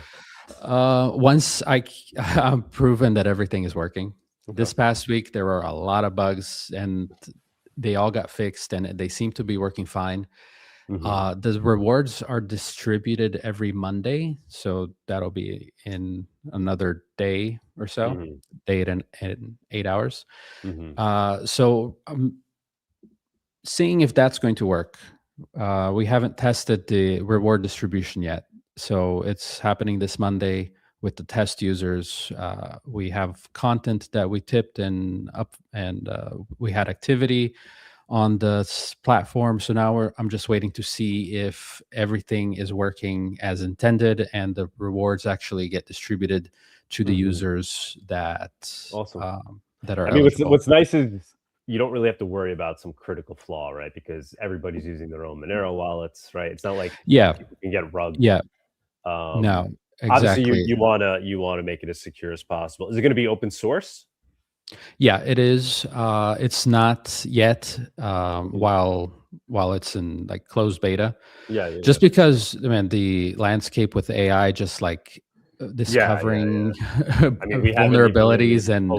Speaker 4: Once I've proven that everything is working. This past week, there were a lot of bugs and they all got fixed and they seem to be working fine. The rewards are distributed every Monday. So that'll be in another day or so, day in 8 hours. So I'm seeing if that's going to work. We haven't tested the reward distribution yet. So it's happening this Monday with the test users. We have content that we tipped and we had activity on the platform. So now I'm just waiting to see if everything is working as intended and the rewards actually get distributed to the users that that are eligible.
Speaker 2: What's nice is you don't really have to worry about some critical flaw, right? Because everybody's using their own Monero wallets, right? It's not like people can get rugged.
Speaker 4: No, exactly.
Speaker 2: Obviously, you want to make it as secure as possible. Is it going to be open source?
Speaker 4: Yeah, it is. It's not yet while it's in like closed beta. Just because, man, the landscape with AI just like discovering vulnerabilities and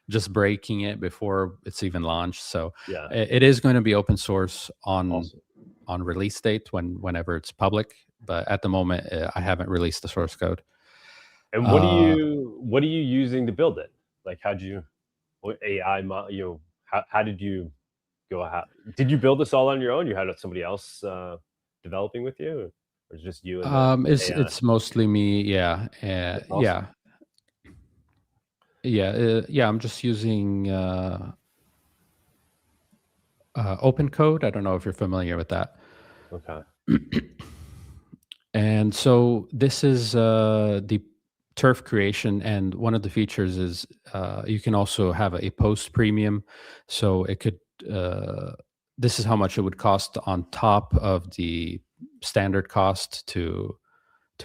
Speaker 4: just breaking it before it's even launched. So it is going to be open source on release date whenever it's public. But at the moment, I haven't released the source code.
Speaker 2: And what are you using to build it? Like, how did you go? Did you build this all on your own? You had somebody else developing with you, or is it just you? And
Speaker 4: it's mostly me. Yeah.
Speaker 2: Awesome.
Speaker 4: I'm just using open code. I don't know if you're familiar with that.
Speaker 2: Okay.
Speaker 4: And so this is the turf creation, and one of the features is you can also have a post premium. So it could this is how much it would cost on top of the standard cost to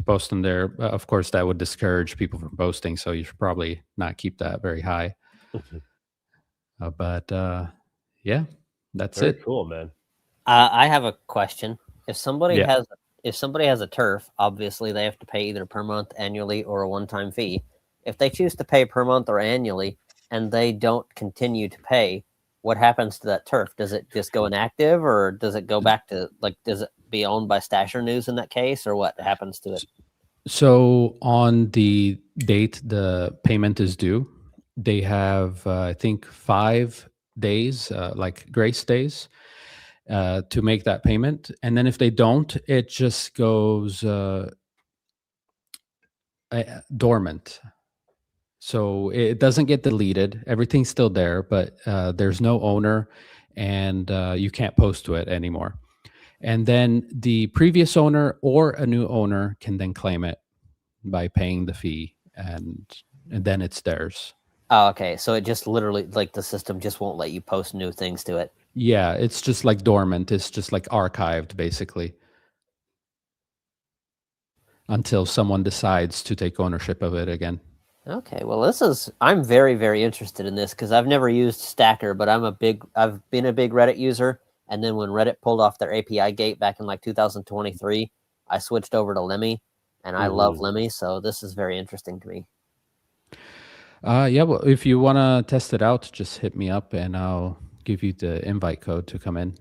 Speaker 4: post them there. Of course, that would discourage people from posting, so you should probably not keep that very high. But that's
Speaker 2: Very
Speaker 4: it.
Speaker 2: Cool, man.
Speaker 3: I have a question. If somebody has a turf, obviously they have to pay either per month, annually, or a one-time fee. If they choose to pay per month or annually and they don't continue to pay, what happens to that turf? Does it just go inactive, or does it go back to, like, does it be owned by Stasher News in that case, or what happens to it?
Speaker 4: So on the date the payment is due, they have, I think, 5 days, like grace days, to make that payment. And then if they don't, it just goes dormant. So it doesn't get deleted. Everything's still there, but there's no owner, and you can't post to it anymore. And then the previous owner or a new owner can then claim it by paying the fee, and then it's theirs.
Speaker 3: Oh, okay. So it just literally, like, the system just won't let you post new things to it.
Speaker 4: Yeah, it's just like dormant. It's just like archived, basically, until someone decides to take ownership of it again.
Speaker 3: Okay, well, I'm very, very interested in this because I've never used Stacker, but I've been a big Reddit user. And then when Reddit pulled off their API gate back in like 2023, I switched over to Lemmy, and I love Lemmy. So this is very interesting to me.
Speaker 4: Yeah, well, if you want to test it out, just hit me up and I'll give you the invite code to come in.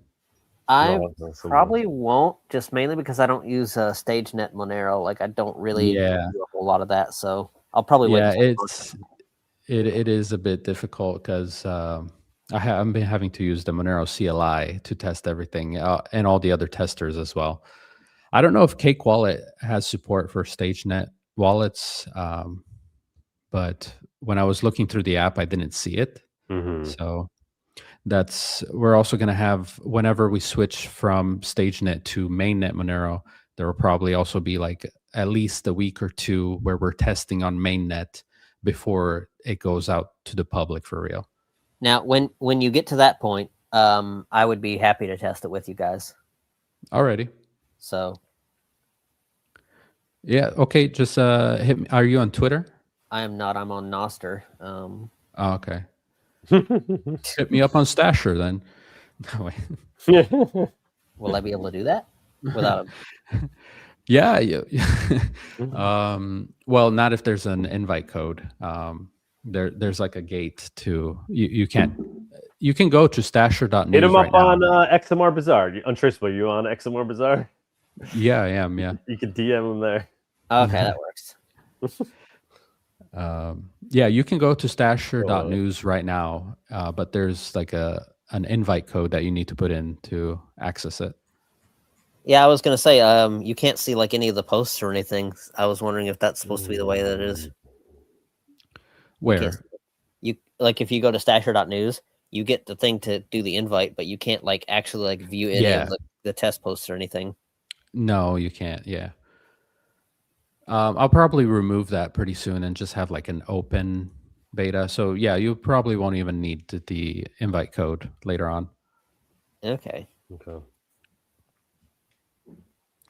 Speaker 3: I probably won't, just mainly because I don't use StageNet Monero. Like, I don't really do a whole lot of that. So I'll probably wait.
Speaker 4: Yeah, it is a bit difficult because I've been having to use the Monero CLI to test everything and all the other testers as well. I don't know if Cake Wallet has support for StageNet wallets, but when I was looking through the app, I didn't see it. So we're also going to have, whenever we switch from StageNet to mainnet Monero, there will probably also be like at least a week or two where we're testing on mainnet before it goes out to the public for real.
Speaker 3: Now, when you get to that point, I would be happy to test it with you guys.
Speaker 4: Alrighty.
Speaker 3: So.
Speaker 4: Yeah. Okay. Just hit me. Are you on Twitter?
Speaker 3: I am not. I'm on Noster.
Speaker 4: Oh, okay. Hit me up on Stasher then.
Speaker 3: Will I be able to do that without?
Speaker 4: Yeah. Well, not if there's an invite code. There's like a gate to you can't. You can go to stasher.news.
Speaker 2: Hit him up on XMR Bazaar. Untraceable. You on XMR Bazaar?
Speaker 4: Yeah, I am. Yeah.
Speaker 2: You can DM him there.
Speaker 3: Okay, that works.
Speaker 4: Yeah, you can go to stasher.news right now, but there's like an invite code that you need to put in to access it.
Speaker 3: Yeah, I was gonna say, you can't see like any of the posts or anything. I was wondering if that's supposed to be the way that it is.
Speaker 4: Where?
Speaker 3: You like if you go to stasher.news, you get the thing to do the invite, but you can't like actually like view any of the test posts or anything.
Speaker 4: No, you can't. Yeah. I'll probably remove that pretty soon and just have like an open beta. So yeah, you probably won't even need the invite code later on.
Speaker 3: Okay.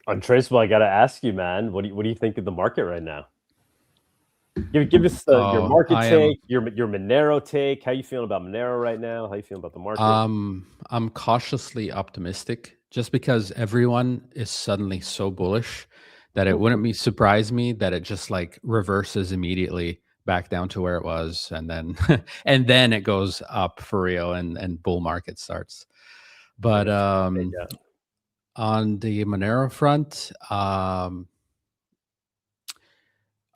Speaker 2: Untraceable, I gotta ask you, man. What do you think of the market right now? Give us your market take, your Monero take. How you feeling about Monero right now? How you feeling about the market?
Speaker 4: I'm cautiously optimistic, just because everyone is suddenly so bullish that it wouldn't surprise me that it just like reverses immediately back down to where it was, and then and then it goes up for real, and bull market starts. But on the Monero front,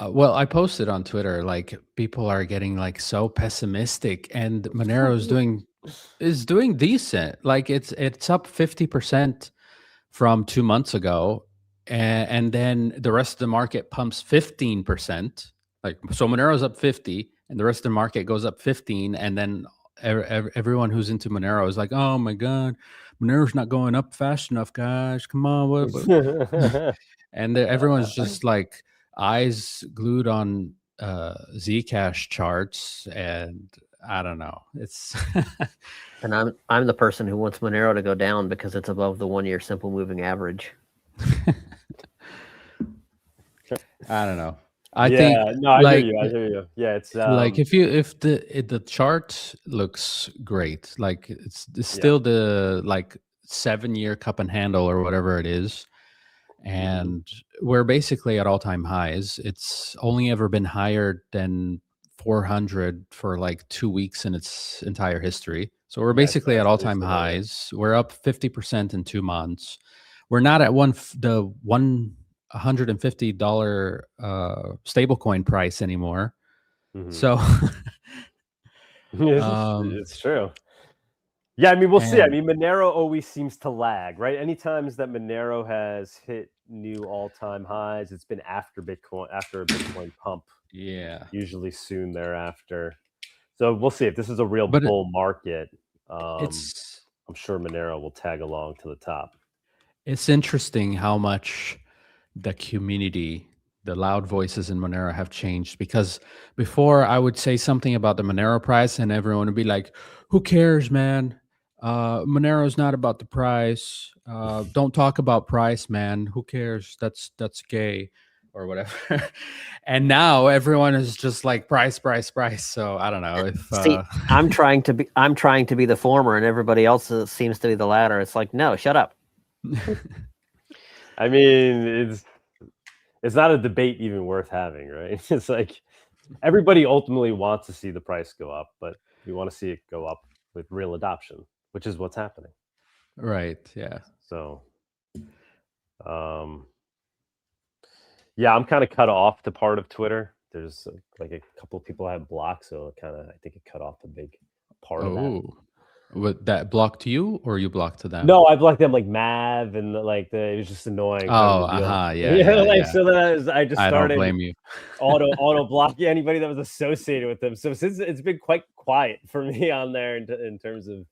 Speaker 4: well, I posted on Twitter, like people are getting like so pessimistic, and Monero is doing decent. Like it's up 50% from 2 months ago, and then the rest of the market pumps 15%. Like, so Monero's up 50, and the rest of the market goes up 15, and then everyone who's into Monero is like, "Oh my God, Monero's not going up fast enough, guys! Come on!" What? And everyone's just like eyes glued on Zcash charts, and I don't know. It's
Speaker 3: and I'm the person who wants Monero to go down because it's above the 1 year simple moving average.
Speaker 4: I don't know. I think
Speaker 2: I hear you. Yeah, it's
Speaker 4: like if the chart looks great, like it's still the like 7 year cup and handle or whatever it is. And we're basically at all-time highs. It's only ever been higher than 400 for like 2 weeks in its entire history. So we're basically at all-time highs. We're up 50% in 2 months. We're not at the $150 stablecoin price anymore. So
Speaker 2: it's true. Yeah, I mean, we'll see. I mean, Monero always seems to lag, right? Any times that Monero has hit new all-time highs, it's been after a Bitcoin pump
Speaker 4: Yeah.
Speaker 2: Usually soon thereafter. So we'll see if this is a real
Speaker 4: But
Speaker 2: bull market.
Speaker 4: it's
Speaker 2: I'm sure Monero will tag along to the top.
Speaker 4: it's interesting how much the community, the loud voices in Monero have changed, because before I would say something about the Monero price and everyone would be like, who cares, man? Monero's not about the price. Don't talk about price, man. Who cares? That's gay or whatever. And now everyone is just like price, price, price. So I don't know if
Speaker 3: See, I'm trying to be the former, and everybody else seems to be the latter. It's like, no, shut up.
Speaker 2: I mean, it's not a debate even worth having, right? It's like everybody ultimately wants to see the price go up, but we want to see it go up with real adoption, which is what's happening.
Speaker 4: right, yeah.
Speaker 2: So, yeah, I'm kind of cut off to part of Twitter. There's like a couple of people I have blocked, so I think it cut off a big part of that.
Speaker 4: Oh, would that blocked you or you blocked them?
Speaker 2: No, I blocked them like Mav and like it was just annoying.
Speaker 4: Oh, yeah.
Speaker 2: So then I just
Speaker 4: I
Speaker 2: started
Speaker 4: don't blame you.
Speaker 2: auto blocking anybody that was associated with them. So since it's been quite quiet for me on there in terms of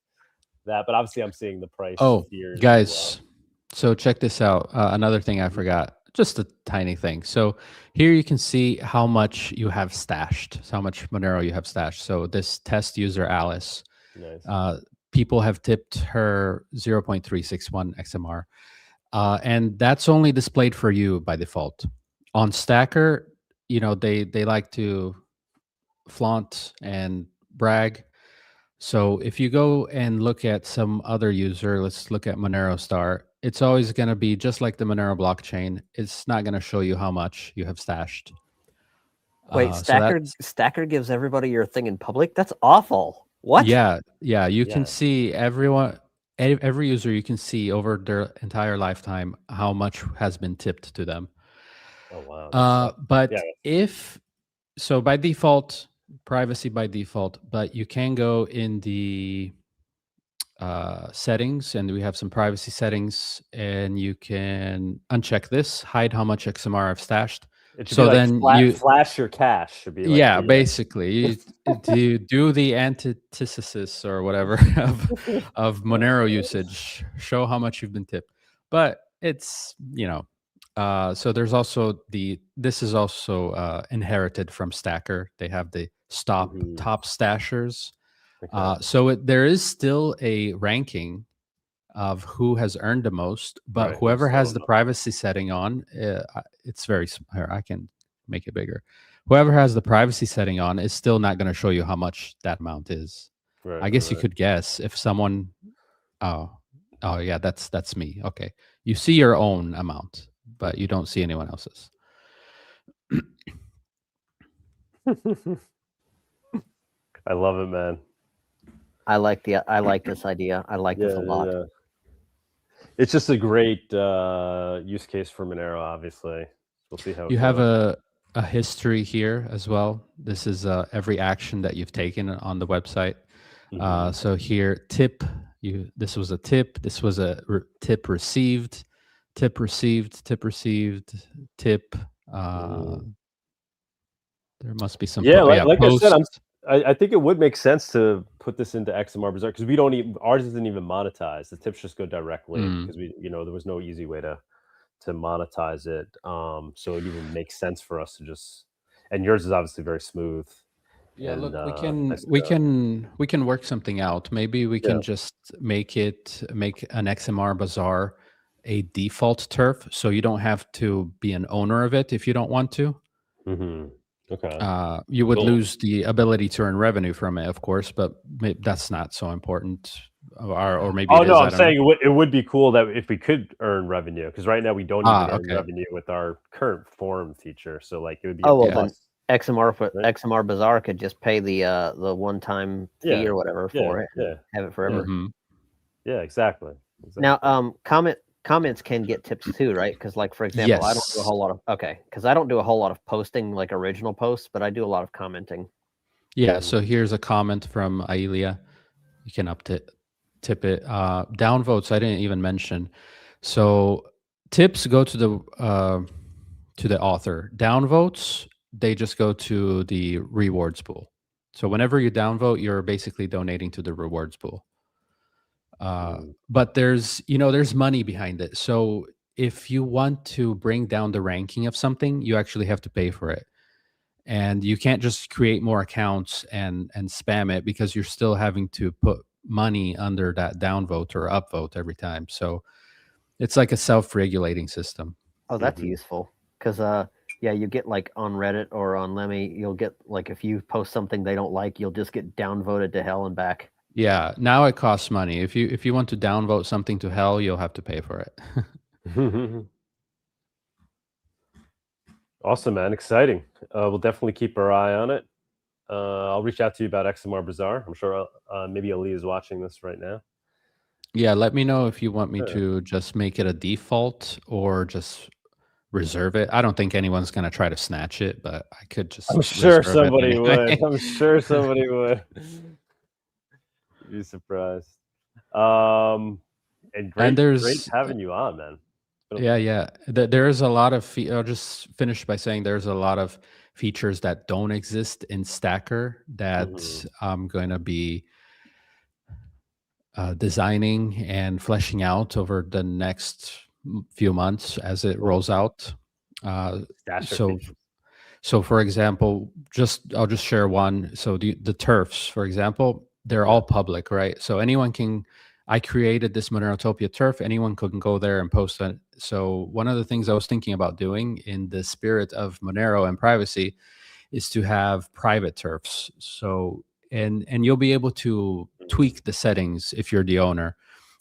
Speaker 2: that, but obviously I'm seeing the price.
Speaker 4: Oh,
Speaker 2: fears
Speaker 4: guys,
Speaker 2: as well.
Speaker 4: so check this out. Another thing I forgot, just a tiny thing. So here you can see how much you have stashed, so how much Monero you have stashed. So this test user, Alice,
Speaker 2: Nice.
Speaker 4: People have tipped her 0.361 XMR. And that's only displayed for you by default. On Stacker, you know, they like to flaunt and brag. So if you go and look at some other user, let's look at Monero Star, it's always going to be just like the Monero blockchain. It's not going to show you how much you have stashed.
Speaker 3: Wait, Stacker gives everybody your thing in public? That's awful. What?
Speaker 4: Yeah. You can see every user, you can see over their entire lifetime how much has been tipped to them.
Speaker 2: Oh, wow.
Speaker 4: But if so, by default, privacy by default, but you can go in the settings, and we have some privacy settings, and you can uncheck this, hide how much XMR I've stashed.
Speaker 2: It should
Speaker 4: so
Speaker 2: be like
Speaker 4: then you
Speaker 2: flash your cache should be like
Speaker 4: yeah, basically you do the antithesis or whatever of Monero usage, show how much you've been tipped. But it's, you know, so there's also this is also inherited from Stacker. They have the top stashers.
Speaker 2: Okay.
Speaker 4: So there is still a ranking of who has earned the most, but whoever has the privacy setting on, it's very, I can make it bigger. Whoever has the privacy setting on is still not going to show you how much that amount is. I guess you could guess if someone, oh yeah, that's me. Okay. You see your own amount, but you don't see anyone else's.
Speaker 2: I love it, man.
Speaker 3: I like this idea. I like this a lot.
Speaker 2: Yeah. It's just a great use case for Monero, obviously. We'll see how
Speaker 4: you have a history here as well. This is every action that you've taken on the website. So here, tip, this was a tip. This was a tip received, tip received, tip received, tip. There must be some.
Speaker 2: Yeah, like I said, I think it would make sense to put this into XMR Bazaar because we don't even, ours isn't even monetized. The tips just go directly because there was no easy way to monetize it. So it even makes sense for us to just, and yours is obviously very smooth.
Speaker 4: Yeah, look, we can work something out. Maybe we can just make an XMR Bazaar a default turf, so you don't have to be an owner of it if you don't want to.
Speaker 2: Okay.
Speaker 4: You would lose the ability to earn revenue from it, of course, but that's not so important. Or maybe.
Speaker 2: Oh, no, I'm saying it would be cool that if we could earn revenue, because right now we don't even earn revenue with our current forum feature. So like it would be.
Speaker 3: Then XMR Bazaar could just pay the one-time fee or whatever for it. And have it forever.
Speaker 2: Yeah, exactly.
Speaker 3: Now, comments can get tips too, right? Because, like, for example, I don't do a whole lot of I don't do a whole lot of posting like original posts, but I do a lot of commenting.
Speaker 4: Yeah. So here's a comment from Ailia. You can tip it. Downvotes I didn't even mention. So tips go to the author. Downvotes they just go to the rewards pool. So whenever you downvote, you're basically donating to the rewards pool. But there's money behind it. So if you want to bring down the ranking of something, you actually have to pay for it. And you can't just create more accounts and spam it, because you're still having to put money under that downvote or upvote every time. So it's like a self-regulating system.
Speaker 3: Oh, that's useful. Because yeah, you get like on Reddit or on Lemmy, you'll get like, if you post something they don't like, you'll just get downvoted to hell and back.
Speaker 4: Yeah, now it costs money. If you want to downvote something to hell, you'll have to pay for it.
Speaker 2: Awesome, man. Exciting. We'll definitely keep our eye on it. I'll reach out to you about XMR Bazaar. I'm sure maybe Ali is watching this right now.
Speaker 4: Yeah, let me know if you want me to just make it a default or just reserve it. I don't think anyone's going to try to snatch it, but I could just.
Speaker 2: I'm sure somebody would. I'm sure somebody would. You'd be surprised. And great having you on, man.
Speaker 4: Yeah. There's a lot of. I'll just finish by saying there's a lot of features that don't exist in Stacker that I'm going to be designing and fleshing out over the next few months as it rolls out. So for example, I'll just share one. So the turfs, for example, they're all public, right? So I created this Monerotopia turf. Anyone can go there and post it. So one of the things I was thinking about doing in the spirit of Monero and privacy is to have private turfs. So, and you'll be able to tweak the settings if you're the owner.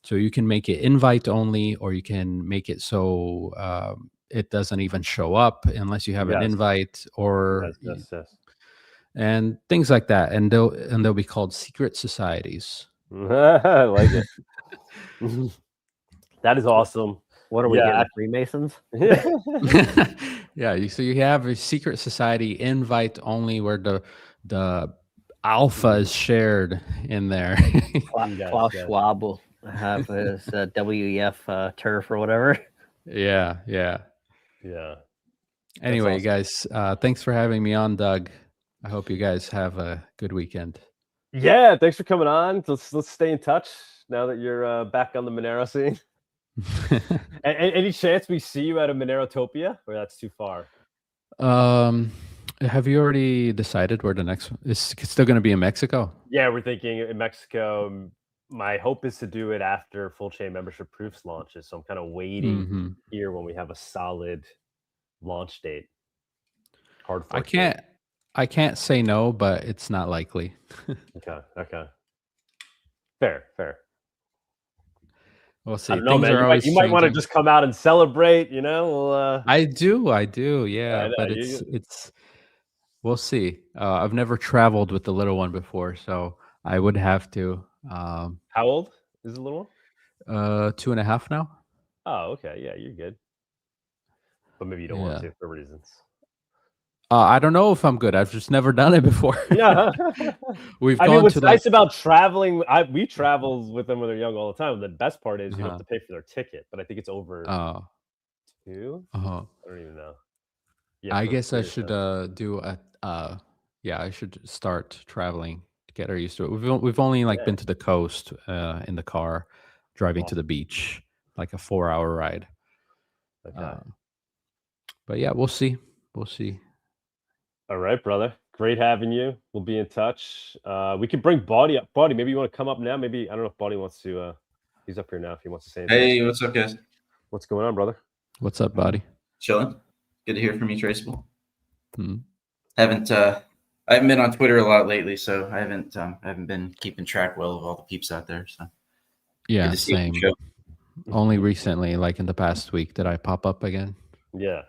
Speaker 4: So you can make it invite only, or you can make it so it doesn't even show up unless you have an invite, or and things like that. And they'll be called secret societies.
Speaker 2: I like it. That is awesome.
Speaker 3: What are we getting, Freemasons?
Speaker 4: Yeah, so you have a secret society invite only, where the alpha is shared in there.
Speaker 3: Klaus Schwab will have his WEF turf or whatever.
Speaker 4: Yeah. Anyway, awesome. Guys, thanks for having me on, Doug. I hope you guys have a good weekend.
Speaker 2: Yeah, thanks for coming on. Let's stay in touch now that you're back on the Monero scene. Any chance we see you at a Monerotopia, or that's too far?
Speaker 4: Have you already decided where the next one is? Still going to be in Mexico?
Speaker 2: Yeah, we're thinking in Mexico. My hope is to do it after full chain membership proofs launches. So I'm kind of waiting here when we have a solid launch date.
Speaker 4: I can't say no, but it's not likely.
Speaker 2: Okay. Fair.
Speaker 4: We'll see.
Speaker 2: I don't know, man. You might want to just come out and celebrate, you know?
Speaker 4: I do. Yeah, but it's we'll see. I've never traveled with the little one before, so I would have to.
Speaker 2: How old is the little one?
Speaker 4: 2.5 now.
Speaker 2: Oh, okay. Yeah, you're good. But maybe you don't want to for reasons.
Speaker 4: I don't know if I'm good. I've just never done it before.
Speaker 2: Yeah. What's nice about traveling, we travel with them when they're young all the time. The best part is you don't have to pay for their ticket, but I think it's over 2. I don't even know. Yeah,
Speaker 4: I guess I should do I should start traveling to get her used to it. We've only been to the coast in the car, driving to the beach, like a 4-hour ride. Okay. But yeah, we'll see.
Speaker 2: All right, brother. Great having you. We'll be in touch. We can bring Bawdy up. Bawdy, maybe you want to come up now? Maybe, I don't know if Bawdy wants to. He's up here now if he wants to say anything.
Speaker 5: Hey, what's up, guys?
Speaker 2: What's going on, brother?
Speaker 4: What's up, Bawdy?
Speaker 5: Chilling. Good to hear from you, Traceable. I haven't been on Twitter a lot lately, so I haven't been keeping track well of all the peeps out there. So
Speaker 4: yeah, same. Only recently, like in the past week, did I pop up again?
Speaker 2: Yeah.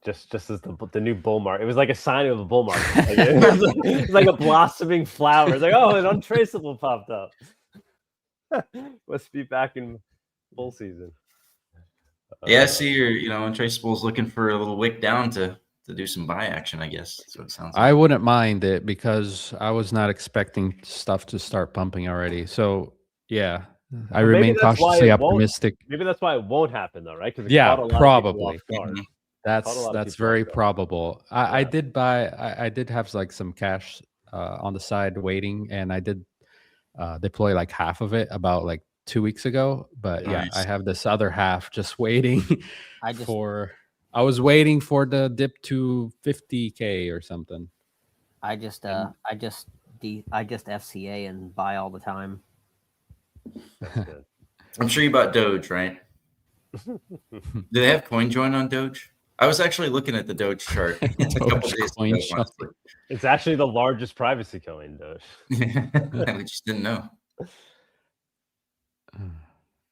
Speaker 2: Just as the new bull market. It was like a sign of a bull market. It was like a blossoming flower. It's like, oh, an Untraceable popped up. Must be back in bull season.
Speaker 5: Yeah, I see you're, Untraceable's looking for a little wick down to do some buy action, I guess. That's what it sounds like.
Speaker 4: I wouldn't mind it because I was not expecting stuff to start pumping already. So yeah, I remain cautiously optimistic.
Speaker 2: Maybe that's why it won't happen though, right?
Speaker 4: Yeah, probably. That's very probable. I did I did have like some cash on the side waiting, and I did deploy like half of it about like 2 weeks ago. But yeah, I have this other half just waiting I was waiting for the dip to 50K or something.
Speaker 3: I just FCA and buy all the time.
Speaker 2: That's good.
Speaker 5: I'm sure you bought Doge, right? Do they have CoinJoin on Doge? I was actually looking at the Doge chart a couple days ago.
Speaker 2: It's actually the largest privacy coin, Doge.
Speaker 5: I just didn't know.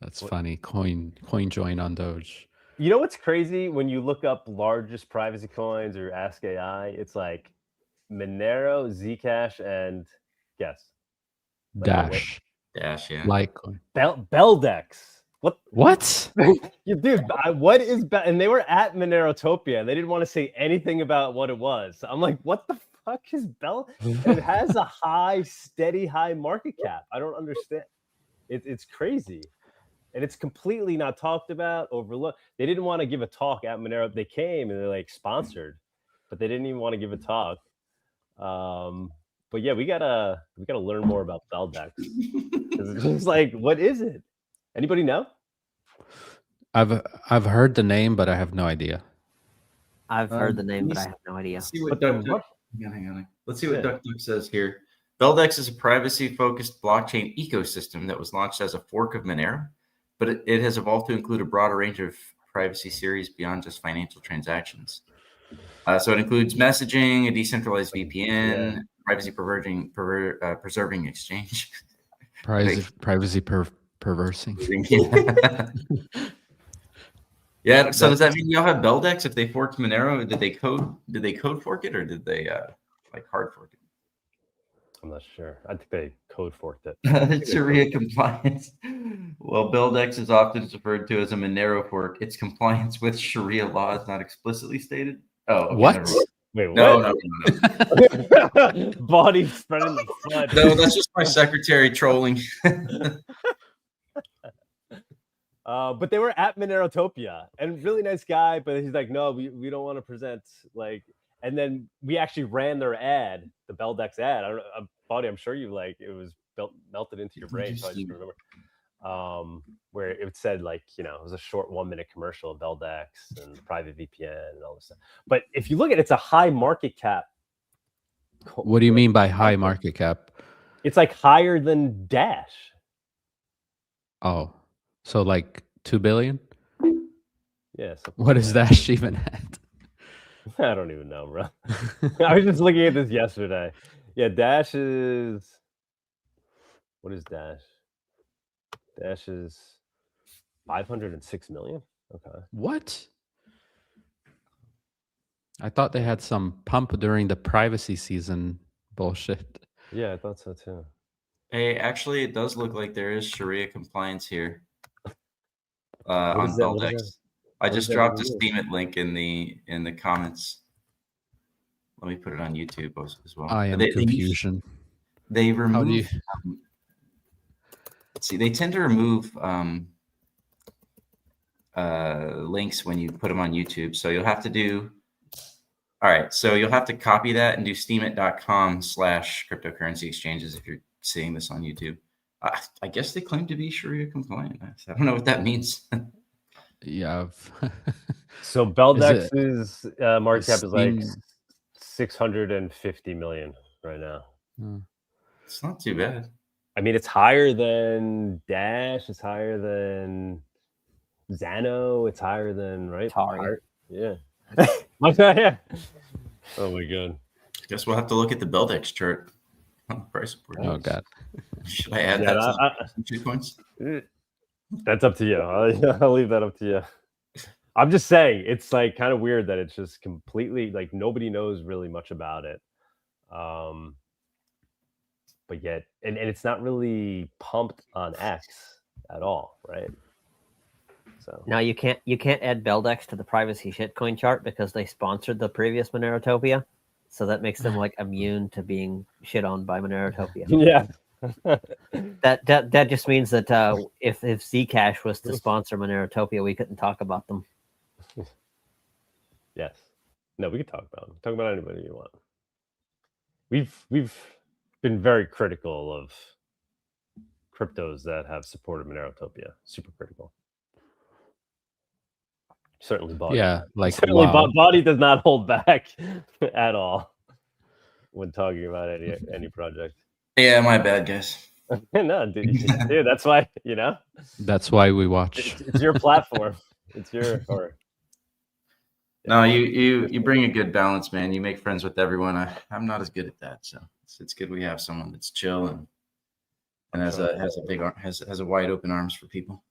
Speaker 4: That's funny. CoinJoin on Doge.
Speaker 2: You know what's crazy? When you look up largest privacy coins or Ask AI, it's like Monero, Zcash, and guess.
Speaker 4: Dash,
Speaker 5: yeah.
Speaker 4: Litecoin.
Speaker 2: Beldex.
Speaker 4: What?
Speaker 2: Dude, what is and they were at Monerotopia and they didn't want to say anything about what it was. I'm like, what the fuck is It has a steady high market cap. I don't understand. It's crazy. And it's completely not talked about, overlooked. They didn't want to give a talk at Monero. They came and they're like sponsored, but they didn't even want to give a talk. But yeah, we gotta learn more about Beldex. It's just like, what is it? Anybody know?
Speaker 4: I've heard the name, but I have no idea.
Speaker 3: I've heard the name, but I have no idea.
Speaker 5: Let's see what Hang on. Let's see what Duck says here. Beldex is a privacy-focused blockchain ecosystem that was launched as a fork of Monero, but it has evolved to include a broader range of privacy series beyond just financial transactions. So it includes messaging, a decentralized VPN, privacy preserving exchange.
Speaker 4: Privacy perversing.
Speaker 5: Yeah. So does that mean y'all have Beldex? If they forked Monero, did they code fork it, or did they like hard fork it?
Speaker 2: I'm not sure. I think they code forked it.
Speaker 5: Sharia compliance. Well, Beldex is often referred to as a Monero fork. Its compliance with Sharia law is not explicitly stated. Oh, okay,
Speaker 4: what?
Speaker 2: Wait, what?
Speaker 5: No.
Speaker 2: Body spreading the flood.
Speaker 5: No, that's just my secretary trolling.
Speaker 2: But they were at Monerotopia, and really nice guy. But he's like, no, we don't want to present like. And then we actually ran their ad, the Beldex ad. I don't know, Body. I'm sure you like it was melted into your brain. So I just remember. Where it said like, it was a short 1-minute commercial of Beldex and private VPN and all this stuff. But if you look at it, it's a high market cap.
Speaker 4: What do you mean by high market cap?
Speaker 2: It's like higher than Dash.
Speaker 4: Oh, so like 2 billion?
Speaker 2: Yeah.
Speaker 4: What is Dash even at?
Speaker 2: I don't even know, bro. I was just looking at this yesterday. Yeah, Dash is. What is Dash? Dash is 506 million. Okay.
Speaker 4: What? I thought they had some pump during the privacy season bullshit.
Speaker 2: Yeah, I thought so too.
Speaker 5: Hey, actually, it does look like there is Sharia compliance here on Beldex. I just dropped a Steam It link in the comments. Let me put it on YouTube as well.
Speaker 4: I am confusion.
Speaker 5: They remove. Let's see. They tend to remove links when you put them on YouTube. So you'll have to do. All right. So you'll have to copy that and do steemit.com/cryptocurrency exchanges if you're seeing this on YouTube. I guess they claim to be Sharia compliant. I don't know what that means.
Speaker 4: Yeah.
Speaker 2: So Beldex's market cap is like 650 million right now.
Speaker 5: It's not too bad.
Speaker 2: I mean, it's higher than Dash. It's higher than Xano. It's higher than Yeah. Yeah. Oh my god.
Speaker 5: I guess we'll have to look at the Beldex chart on the price report.
Speaker 4: Oh god.
Speaker 5: Should I add that to the 2 points?
Speaker 2: That's up to you. I'll leave that up to you. I'm just saying, it's like kind of weird that it's just completely like nobody knows really much about it. But yet, and it's not really pumped on X at all, right? So
Speaker 3: now you can't add Beldex to the privacy shitcoin chart because they sponsored the previous Monerotopia, so that makes them like immune to being shit on by Monerotopia.
Speaker 2: Yeah.
Speaker 3: that just means that if Zcash was to sponsor Monerotopia, we couldn't talk about them.
Speaker 2: Yes. No, we can talk about them. Talk about anybody you want. We've been very critical of cryptos that have supported Monerotopia. Super critical. Certainly Body.
Speaker 4: Yeah, like
Speaker 2: certainly
Speaker 4: wow.
Speaker 2: Body does not hold back at all when talking about any project.
Speaker 5: Yeah, my bad, guys.
Speaker 2: No, dude, that's why,
Speaker 4: That's why we watch.
Speaker 2: it's your platform. It's your or
Speaker 5: No, you bring a good balance, man. You make friends with everyone. I'm not as good at that, so it's good we have someone that's chill and has a wide open arms for people.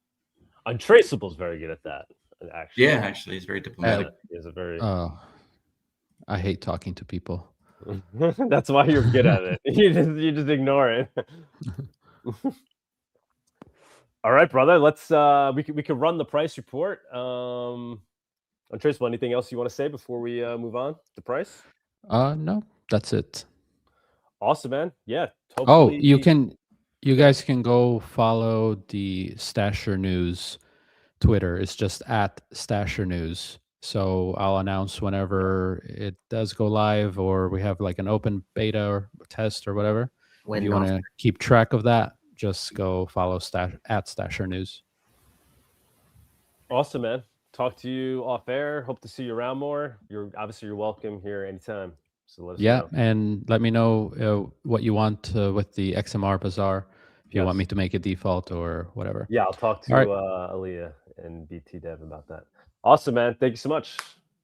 Speaker 2: Untraceable is very good at that. Actually,
Speaker 5: Yeah, actually, he's very diplomatic.
Speaker 2: He's a very.
Speaker 4: I hate talking to people.
Speaker 2: That's why you're good at it. You just ignore it. All right, brother. Let's we could run the price report. Untraceable, anything else you want to say before we move on to price?
Speaker 4: No, that's it.
Speaker 2: Awesome, man. Yeah.
Speaker 4: Oh, you guys can go follow the Stasher News Twitter. It's just at Stasher News. So I'll announce whenever it does go live, or we have like an open beta or test or whatever. If you want to keep track of that, just go follow at Stasher News.
Speaker 2: Awesome, man. Talk to you off air. Hope to see you around more. You're welcome here anytime. So let us know.
Speaker 4: And let me know what you want with the XMR Bazaar. If you want me to make a default or whatever.
Speaker 2: Yeah, I'll talk to Aaliyah and BT Dev about that. Awesome, man. Thank you so much.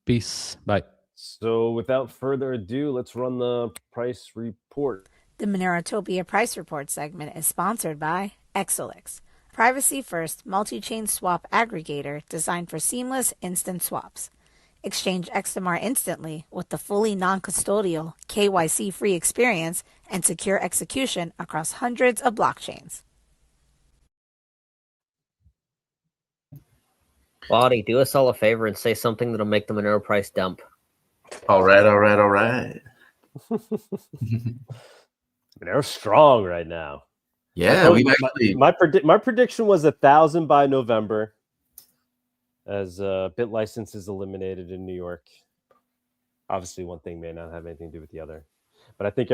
Speaker 4: Peace. Bye.
Speaker 2: So without further ado, let's run the price report.
Speaker 1: The Monerotopia Price Report segment is sponsored by Exolix, privacy-first multi-chain swap aggregator designed for seamless instant swaps. Exchange XMR instantly with the fully non-custodial, KYC-free experience and secure execution across hundreds of blockchains.
Speaker 3: Body, do us all a favor and say something that'll make the Monero price dump.
Speaker 5: All right.
Speaker 2: Monero's strong right now.
Speaker 5: Yeah,
Speaker 2: my prediction was 1,000 by November, as bit license is eliminated in New York. Obviously, one thing may not have anything to do with the other, but I think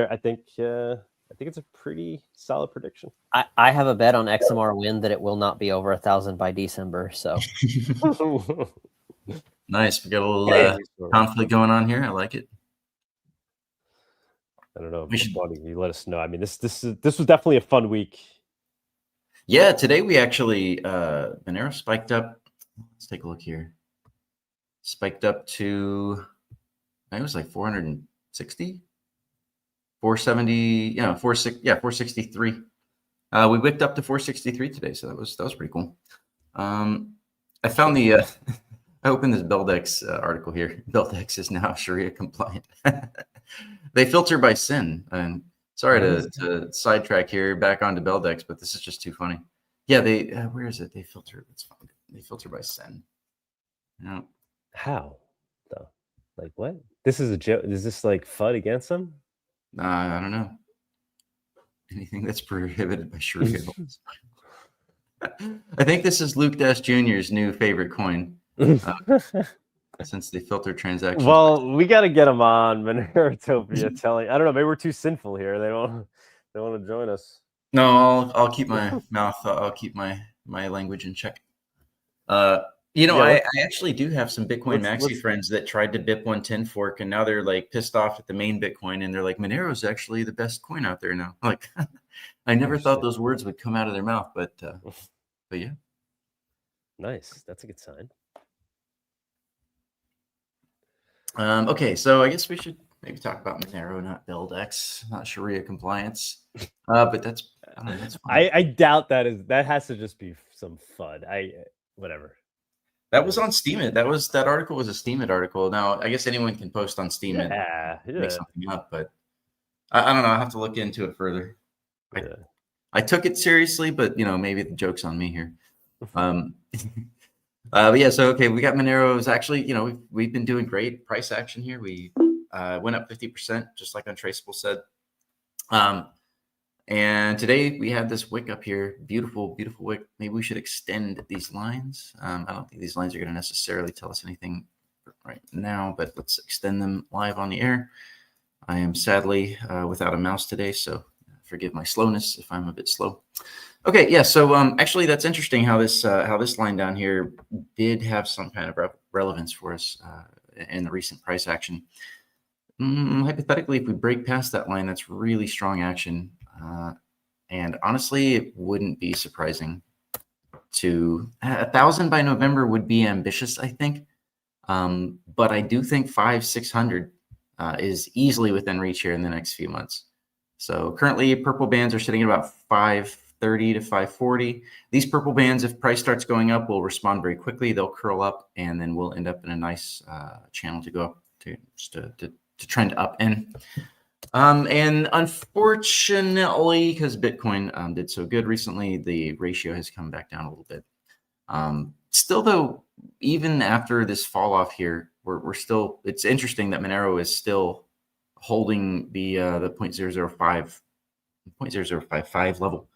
Speaker 2: it's a pretty solid prediction.
Speaker 3: I have a bet on XMR win that it will not be over 1,000 by December. So
Speaker 5: nice. We got a little conflict going on here. I like it.
Speaker 2: I don't know. You let us know. I mean, this was definitely a fun week.
Speaker 5: Yeah, today we actually Monero spiked up. Let's take a look here. Spiked up to, I think it was like 460, 470, 463. We wicked up to 463 today, so that was pretty cool. I found the I opened this BuildX article here. BuildX is now Sharia compliant. They filter by SIN. And sorry to sidetrack here back onto BuildX, but this is just too funny. Yeah, they where is it? They filter. It's fine. They filter by SIN. No.
Speaker 2: How though? Like what? This is a joke. Is this like FUD against them?
Speaker 5: I don't know. Anything that's prohibited by Sharia. I think this is Luke Dash Jr.'s new favorite coin. Since they filter transactions.
Speaker 2: Well, we got to get them on Monerotopia telling. I don't know. Maybe we're too sinful here. They want to join us.
Speaker 5: No, I'll keep my mouth. I'll keep my language in check. I actually do have some Bitcoin Maxi friends that tried to BIP 110 fork, and now they're like pissed off at the main Bitcoin, and they're like, Monero is actually the best coin out there now. Like, I never thought those words would come out of their mouth, but yeah.
Speaker 2: Nice. That's a good sign.
Speaker 5: Okay, so I guess we should maybe talk about Monero, not BuildX, not Sharia compliance. But that's
Speaker 2: I doubt that has to just be some FUD. Whatever.
Speaker 5: That was on Steemit. That article was a Steemit article. Now I guess anyone can post on Steemit, make something up, but I don't know. I have to look into it further. I took it seriously, but maybe the joke's on me here. But yeah, so okay, we got Monero's actually, we've been doing great price action here. We went up 50%, just like Untraceable said. And today we had this wick up here, beautiful, beautiful wick. Maybe we should extend these lines. I don't think these lines are going to necessarily tell us anything right now, but let's extend them live on the air. I am sadly without a mouse today, so forgive my slowness if I'm a bit slow. Okay, yeah. So actually, that's interesting how this line down here did have some kind of relevance for us in the recent price action. Hypothetically, if we break past that line, that's really strong action. And honestly, it wouldn't be surprising to 1,000 by November would be ambitious, I think. But I do think 500-600 is easily within reach here in the next few months. So currently, purple bands are sitting at about 530 to 540. These purple bands, if price starts going up, will respond very quickly. They'll curl up, and then we'll end up in a nice channel to go up to trend up in. And unfortunately, because Bitcoin did so good recently, the ratio has come back down a little bit. Still, though, even after this fall off here, we're still. It's interesting that Monero is still holding the 0.0055 level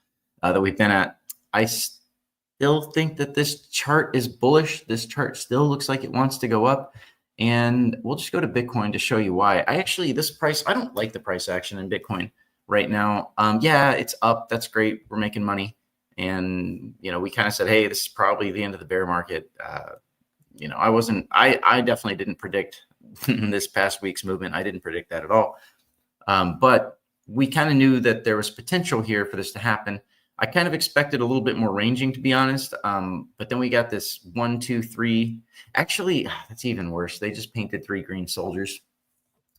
Speaker 5: that we've been at. I still think that this chart is bullish. This chart still looks like it wants to go up. And we'll just go to Bitcoin to show you why. I don't like the price action in Bitcoin right now. Yeah, it's up. That's great. We're making money. And, we kind of said, hey, this is probably the end of the bear market. I definitely didn't predict this past week's movement. I didn't predict that at all. But we kind of knew that there was potential here for this to happen. I kind of expected a little bit more ranging, to be honest. But then we got this 1, 2, 3. Actually, that's even worse. They just painted 3 green soldiers.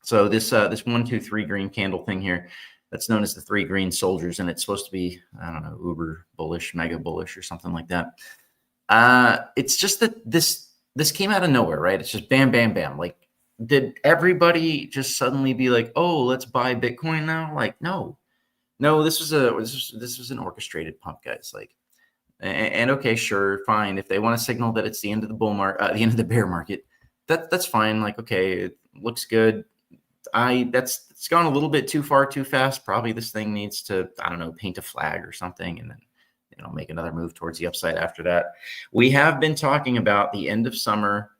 Speaker 5: So this 1, 2, 3 green candle thing here, that's known as the 3 green soldiers, and it's supposed to be, I don't know, uber bullish, mega bullish, or something like that. It's just that this came out of nowhere, right? It's just bam, bam, bam. Like, did everybody just suddenly be like, oh, let's buy Bitcoin now? Like, no. No, this was an orchestrated pump, guys. Like, and okay, sure, fine. If they want to signal that it's the end of the bull market, the end of the bear market, that's fine. Like, okay, it looks good. It's gone a little bit too far, too fast. Probably this thing needs to, I don't know, paint a flag or something, and then make another move towards the upside after that. We have been talking about the end of summer.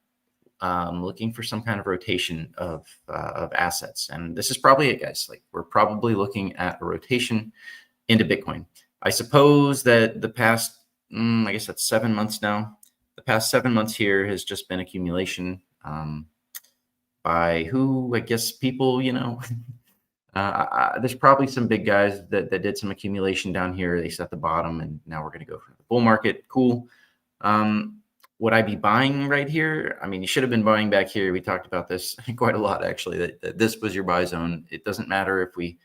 Speaker 5: Looking for some kind of rotation of assets. And this is probably it, guys. Like, we're probably looking at a rotation into Bitcoin. I suppose that the past, I guess that's 7 months now. The past 7 months here has just been accumulation by who, I guess, people, there's probably some big guys that did some accumulation down here. They set the bottom, and now we're going to go for the bull market. Cool. Would I be buying right here? I mean, you should have been buying back here. We talked about this quite a lot, actually, that this was your buy zone. It doesn't matter if we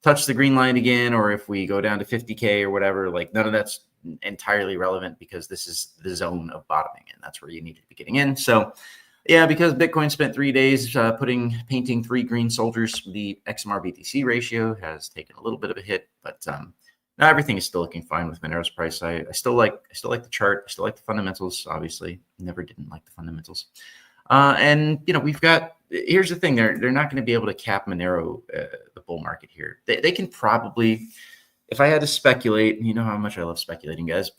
Speaker 5: touch the green line again or if we go down to 50K or whatever. Like, none of that's entirely relevant because this is the zone of bottoming, and that's where you need to be getting in. So, yeah, because Bitcoin spent 3 days painting 3 green soldiers, the XMR BTC ratio has taken a little bit of a hit, but now everything is still looking fine with Monero's price. I still like the chart. I still like the fundamentals. Obviously, never didn't like the fundamentals. And here's the thing: they're not going to be able to cap Monero the bull market here. They can probably, if I had to speculate, you know how much I love speculating, guys.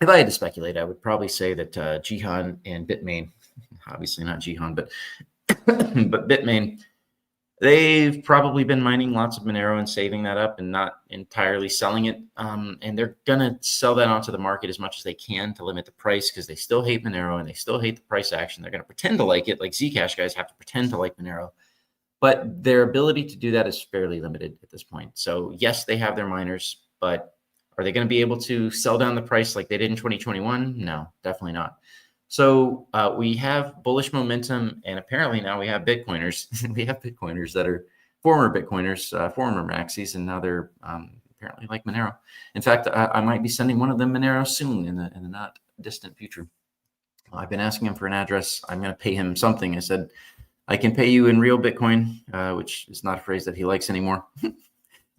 Speaker 5: If I had to speculate, I would probably say that Jihan and Bitmain, obviously not Jihan, but Bitmain. They've probably been mining lots of Monero and saving that up and not entirely selling it. And they're going to sell that onto the market as much as they can to limit the price because they still hate Monero and they still hate the price action. They're going to pretend to like it. Like Zcash guys have to pretend to like Monero. But their ability to do that is fairly limited at this point. So, yes, they have their miners, but are they going to be able to sell down the price like they did in 2021? No, definitely not. So we have bullish momentum, and apparently now we have Bitcoiners. We have Bitcoiners that are former Bitcoiners, former maxis, and now they're apparently like Monero. In fact, I might be sending one of them Monero soon in the not distant future. I've been asking him for an address. I'm going to pay him something. I said, I can pay you in real Bitcoin, which is not a phrase that he likes anymore.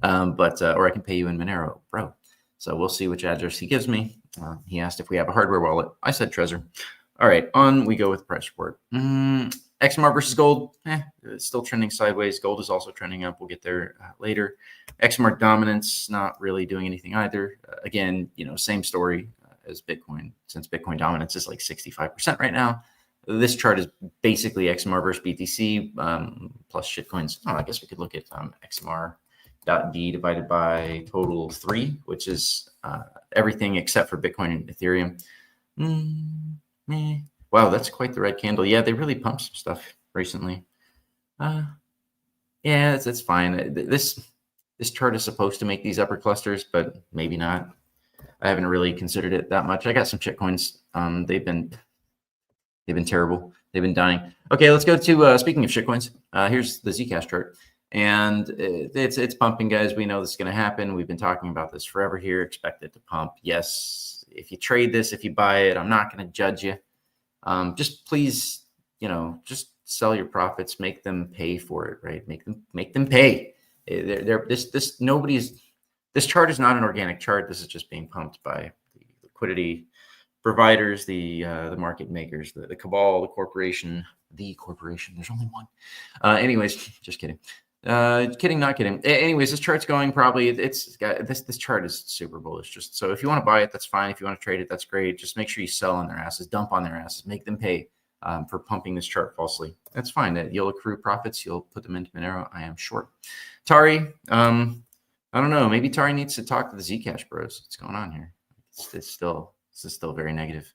Speaker 5: Or I can pay you in Monero, bro. So we'll see which address he gives me. He asked if we have a hardware wallet. I said Trezor. All right, on we go with the price report. XMR versus gold, it's still trending sideways. Gold is also trending up. We'll get there later. XMR dominance, not really doing anything either. Again, same story as Bitcoin, since Bitcoin dominance is like 65% right now. This chart is basically XMR versus BTC plus shitcoins. Oh, I guess we could look at XMR.D divided by total 3, which is everything except for Bitcoin and Ethereum. Wow, that's quite the red candle. Yeah, they really pumped some stuff recently. Yeah, it's fine. This chart is supposed to make these upper clusters, but maybe not. I haven't really considered it that much. I got some shitcoins. They've been terrible. They've been dying. Okay, let's go to speaking of shitcoins. Here's the Zcash chart, and it's pumping, guys. We know this is going to happen. We've been talking about this forever here. Expect it to pump. Yes, if you trade this, if you buy it, I'm not going to judge you. Just please, just sell your profits, make them pay for it, right? Make them pay. This chart is not an organic chart. This is just being pumped by the liquidity providers, the market makers, the cabal, the corporation. There's only one. Anyways, just kidding. Kidding, not kidding. Anyways, this chart's going probably. This chart is super bullish. Just so if you want to buy it, that's fine. If you want to trade it, that's great. Just make sure you sell on their asses, dump on their asses, make them pay for pumping this chart falsely. That's fine. You'll accrue profits. You'll put them into Monero. I am short. Tari, I don't know. Maybe Tari needs to talk to the Zcash bros. What's going on here? This is still very negative.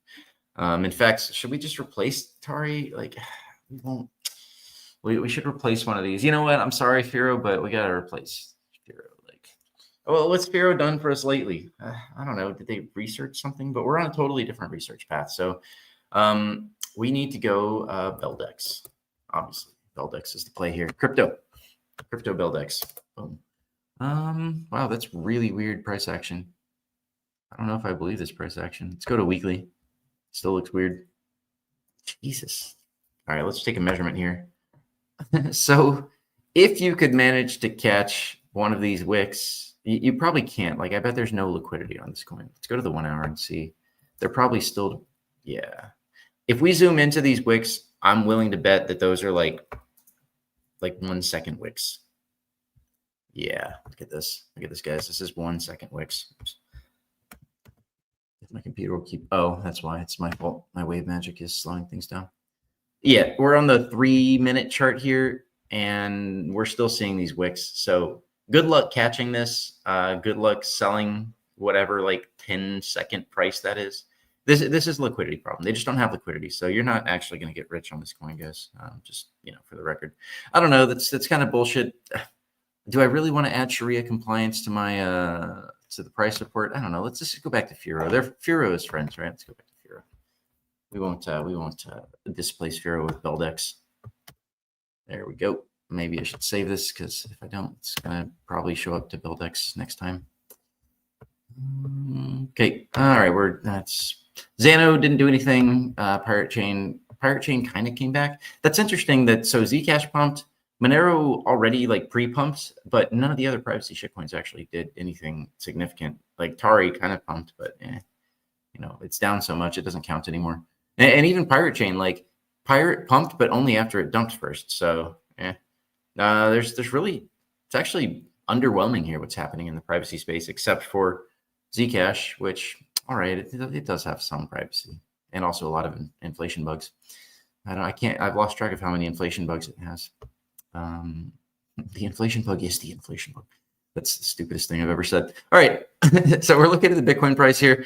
Speaker 5: In fact, should we just replace Tari? Like, we won't. We should replace one of these. You know what? I'm sorry, Firo, but we gotta replace Firo. Like, well, what's Firo done for us lately? I don't know. Did they research something? But we're on a totally different research path. So, we need to go BellDex. Obviously, BellDex is the play here. Crypto BellDex. Boom. Wow, that's really weird price action. I don't know if I believe this price action. Let's go to weekly. Still looks weird. Jesus. All right, let's take a measurement here. So if you could manage to catch one of these wicks, you probably can't. Like, I bet there's no liquidity on this coin. Let's go to the 1 hour and see. They're probably still, yeah. If we zoom into these wicks, I'm willing to bet that those are like 1 second wicks. Yeah, look at this. Look at this, guys. This is 1 second wicks. Oops. If my computer will keep, oh, that's why. It's my fault. My wave magic is slowing things down. Yeah, we're on the 3-minute chart here, and we're still seeing these wicks. So good luck catching this. Good luck selling whatever 10-second price that is. This is a liquidity problem. They just don't have liquidity, so you're not actually going to get rich on this coin, guys. Just for the record, I don't know. That's kind of bullshit. Do I really want to add Sharia compliance to my to the price report? I don't know. Let's just go back to Firo. Firo is friends, right? Let's go back to Firo. We won't displace Firo with BellDex. There we go. Maybe I should save this, because if I don't, it's gonna probably show up to BellDex next time. Okay. All right. That's Xano didn't do anything. Pirate Chain kind of came back. That's interesting. So Zcash pumped. Monero already pre-pumped, but none of the other privacy shitcoins actually did anything significant. Like Tari kind of pumped, but it's down so much it doesn't count anymore. And even Pirate Chain, Pirate pumped, but only after it dumped first. So there's really, it's actually underwhelming here what's happening in the privacy space, except for Zcash, which, all right, it does have some privacy and also a lot of inflation bugs. I've lost track of how many inflation bugs it has. The inflation bug is the inflation bug. That's the stupidest thing I've ever said. All right. So we're looking at the Bitcoin price here.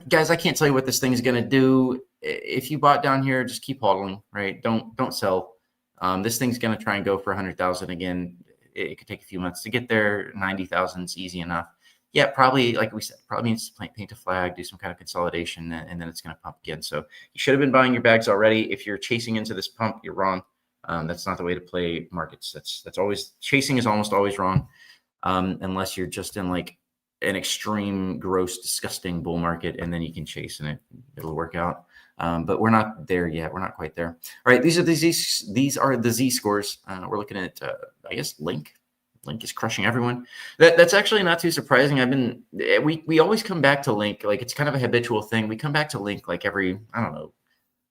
Speaker 5: Guys, I can't tell you what this thing is going to do. If you bought down here, just keep hodling, right? Don't sell. This thing's going to try and go for 100,000 again. It could take a few months to get there. 90,000 is easy enough. Yeah, probably, like we said, probably needs to paint a flag, do some kind of consolidation, and then it's going to pump again. So you should have been buying your bags already. If you're chasing into this pump, you're wrong. That's not the way to play markets. That's always, chasing is almost always wrong, unless you're just in an extreme, gross, disgusting bull market, and then you can chase and it'll work out. But we're not there yet. We're not quite there. All right, these are the Z scores. We're looking at I guess Link. Link is crushing everyone. That's actually not too surprising. We always come back to Link. It's kind of a habitual thing. We come back to Link every, I don't know,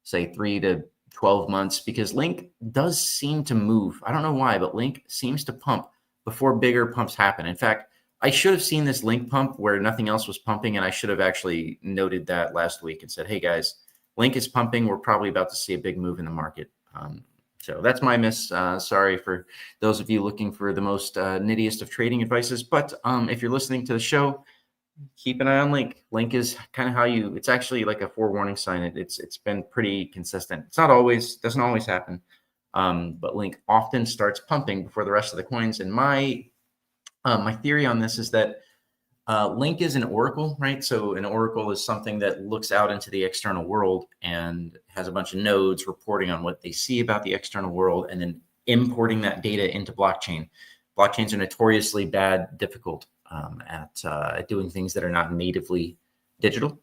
Speaker 5: say 3 to 12 months, because Link does seem to move. I don't know why, but Link seems to pump before bigger pumps happen. In fact, I should have seen this Link pump where nothing else was pumping, and I should have actually noted that last week and said, hey guys, Link is pumping. We're probably about to see a big move in the market. So that's my miss. Sorry for those of you looking for the most nittiest of trading advices. But if you're listening to the show, keep an eye on Link. Link is kind of how you, it's actually like a forewarning sign. It's been pretty consistent. It's not always, doesn't always happen. But Link often starts pumping before the rest of the coins. And my theory on this is that Link is an oracle, right? So an oracle is something that looks out into the external world and has a bunch of nodes reporting on what they see about the external world and then importing that data into blockchain. Blockchains are notoriously difficult at doing things that are not natively digital.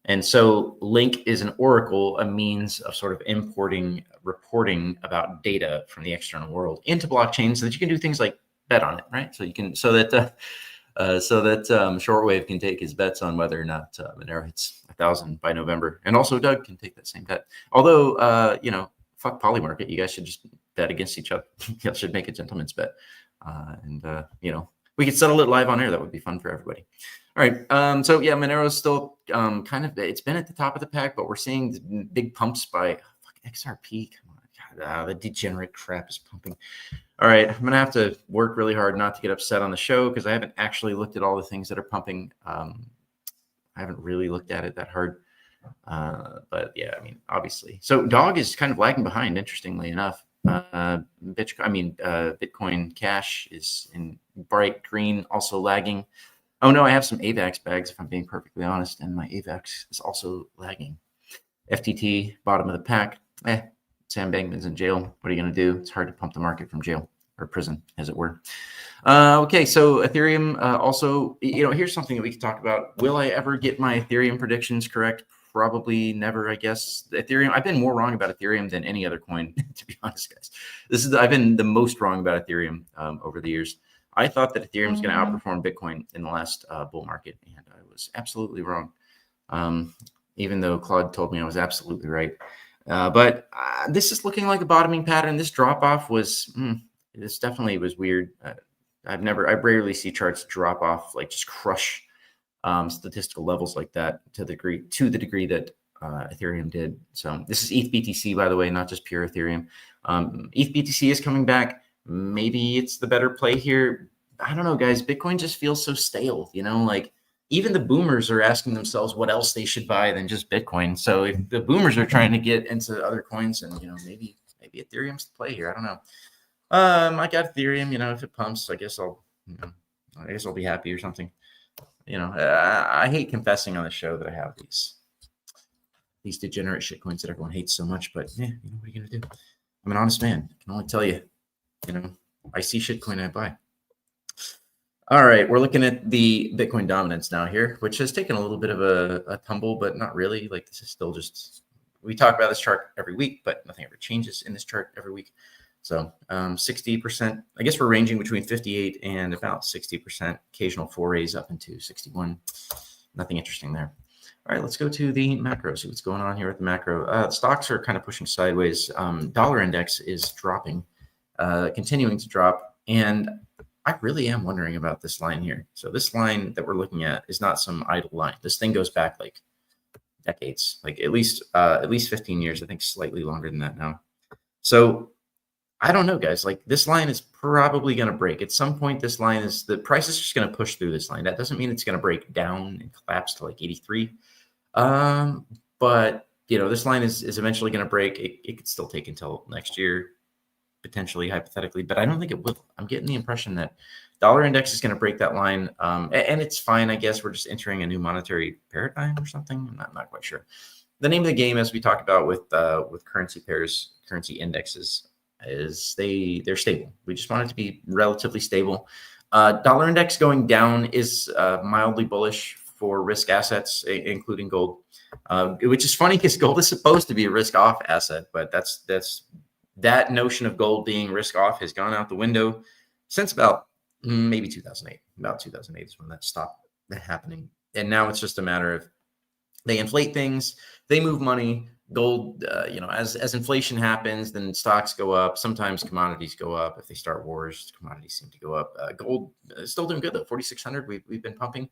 Speaker 5: And so Link is an oracle, a means of sort of importing reporting about data from the external world into blockchain so that you can do things like bet on it, right? So you can, so that Shortwave can take his bets on whether or not Monero hits 1,000 by November. And also Doug can take that same bet. Although, you know, fuck Polymarket. You guys should just bet against each other. You guys should make a gentleman's bet. You know, we could settle it live on air. That would be fun for everybody. All right. So yeah, Monero is still kind of, it's been at the top of the pack, but we're seeing big pumps by XRP. Come on. God, the degenerate crap is pumping. All right. I'm going to have to work really hard not to get upset on the show because I haven't actually looked at all the things that are pumping. I haven't really looked at it that hard. But yeah, I mean, obviously. So Dog is kind of lagging behind, interestingly enough. Bitcoin Cash is in bright green, also lagging. Oh no, I have some AVAX bags, if I'm being perfectly honest, and my AVAX is also lagging. FTT, bottom of the pack. Sam Bankman's in jail. What are you going to do? It's hard to pump the market from jail or prison, as it were. Okay, so Ethereum also, you know, here's something that we can talk about. Will I ever get my Ethereum predictions correct? Probably never, I guess. Ethereum, I've been more wrong about Ethereum than any other coin, to be honest, guys. I've been the most wrong about Ethereum over the years. I thought that Ethereum was going to outperform Bitcoin in the last bull market, and I was absolutely wrong. Even though Claude told me I was absolutely right. But this is looking like a bottoming pattern. This drop off was, this definitely was weird. I rarely see charts drop off, like just crush statistical levels like that to the degree that Ethereum did. So this is ETH BTC, by the way, not just pure Ethereum. ETH BTC is coming back. Maybe it's the better play here. I don't know, guys. Bitcoin just feels so stale, you know, like even the boomers are asking themselves what else they should buy than just Bitcoin. So if the boomers are trying to get into other coins, and you know, maybe Ethereum's the play here. I don't know. I got Ethereum. You know, if it pumps, I guess I'll be happy or something. You know, I hate confessing on the show that I have these degenerate shitcoins that everyone hates so much. But yeah, you know, what are you gonna do? I'm an honest man. I can only tell you, you know, I see shitcoin I buy. All right, we're looking at the Bitcoin dominance now here, which has taken a little bit of a tumble, but not really. Like this is still just, we talk about this chart every week, but nothing ever changes in this chart every week. So 60%, I guess we're ranging between 58 and about 60%, occasional forays up into 61. Nothing interesting there. All right, let's go to the macro, see what's going on here with the macro. Stocks are kind of pushing sideways. Dollar index is dropping, continuing to drop. And I really am wondering about this line here. So this line that we're looking at is not some idle line. This thing goes back like decades, like at least 15 years, I think slightly longer than that now. So I don't know, guys, like this line is probably going to break. At some point, this line is, the price is just going to push through this line. That doesn't mean it's going to break down and collapse to like 83. But, you know, this line is eventually going to break. It could still take until next year, potentially, hypothetically, but I don't think it will. I'm getting the impression that dollar index is going to break that line. And it's fine, I guess. We're just entering a new monetary paradigm or something. I'm not quite sure. The name of the game, as we talked about with currency pairs, currency indexes, is they're stable. We just want it to be relatively stable. Dollar index going down is mildly bullish for risk assets, including gold, which is funny because gold is supposed to be a risk off asset, but that notion of gold being risk off has gone out the window since about maybe 2008. About 2008 is when that stopped happening. And now it's just a matter of they inflate things, they move money. Gold, you know, as inflation happens, then stocks go up. Sometimes commodities go up. If they start wars, commodities seem to go up. Gold is still doing good though. 4,600. We've been pumping.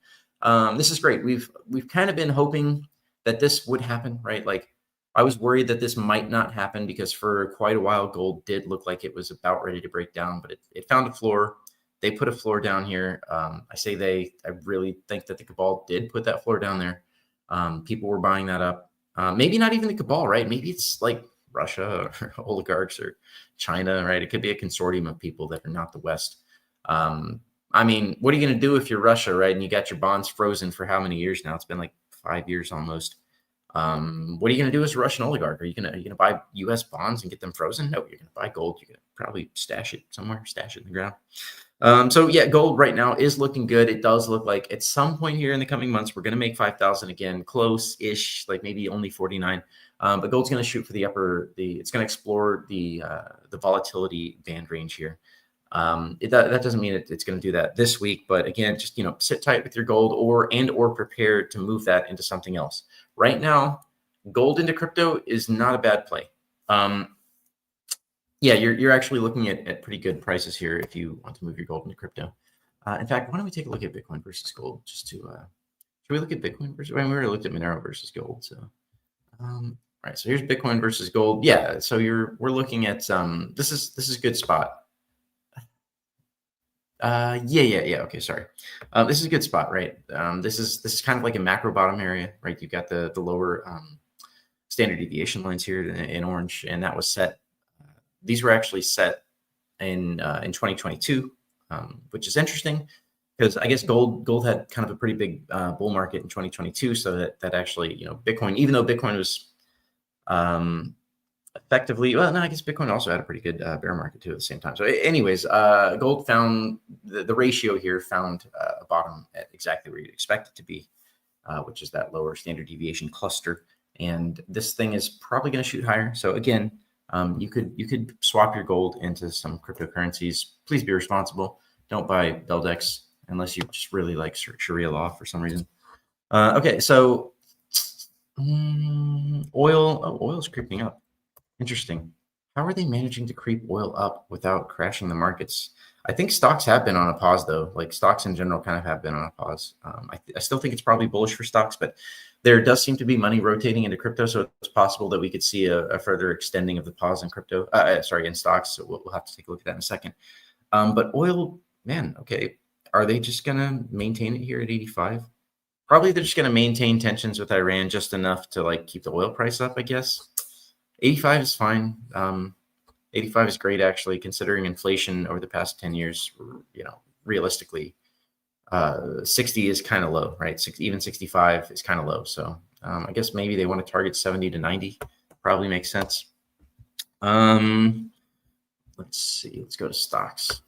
Speaker 5: This is great. We've kind of been hoping that this would happen, right? Like I was worried that this might not happen because for quite a while, gold did look like it was about ready to break down, but it found a floor. They put a floor down here. I say they, I really think that the cabal did put that floor down there. People were buying that up. Maybe not even the cabal, right? Maybe it's like Russia or oligarchs or China, right? It could be a consortium of people that are not the West. I mean, what are you going to do if you're Russia, right? And you got your bonds frozen for how many years now? It's been like 5 years almost. What are you going to do as a Russian oligarch? Are you going to buy U.S. bonds and get them frozen? No, you're going to buy gold. You're going to probably stash it somewhere, stash it in the ground. So yeah, gold right now is looking good. It does look like at some point here in the coming months, we're going to make 5,000 again, close-ish, like maybe only 49. But gold's going to shoot for it's going to explore the volatility band range here. That doesn't mean it's going to do that this week, but again, just, sit tight with your gold or prepare to move that into something else. Right now, gold into crypto is not a bad play. Yeah, you're actually looking at pretty good prices here if you want to move your gold into crypto. In fact, why don't we take a look at Bitcoin versus gold? Just to should we look at Bitcoin versus? We already looked at Monero versus gold. So, right. So here's Bitcoin versus gold. Yeah. So we're looking at this is a good spot. Yeah. Okay, sorry. This is a good spot, right? This is kind of like a macro bottom area, right? You've got the lower standard deviation lines here in orange, and that was set. These were actually set in 2022, which is interesting because I guess gold had kind of a pretty big bull market in 2022. So that actually, Bitcoin, even though Bitcoin was effectively, well, no, I guess Bitcoin also had a pretty good bear market too at the same time. So anyways, gold found the ratio here found a bottom at exactly where you'd expect it to be, which is that lower standard deviation cluster. And this thing is probably going to shoot higher. So again, you could swap your gold into some cryptocurrencies. Please be responsible. Don't buy DEX unless you just really like Sharia law for some reason. Okay, so oil's creeping up. Interesting. How are they managing to creep oil up without crashing the markets? I think stocks have been on a pause, though. Like stocks in general kind of have been on a pause. I still think it's probably bullish for stocks, but there does seem to be money rotating into crypto. So it's possible that we could see a further extending of the pause in crypto. In stocks. So we'll have to take a look at that in a second. But oil, man, okay. Are they just going to maintain it here at 85? Probably they're just going to maintain tensions with Iran just enough to like keep the oil price up, I guess. 85 is fine. 85 is great, actually, considering inflation over the past 10 years. Realistically, 60 is kind of low, right? Even 65 is kind of low. So I guess maybe they want to target 70 to 90. Probably makes sense. Let's see. Let's go to stocks.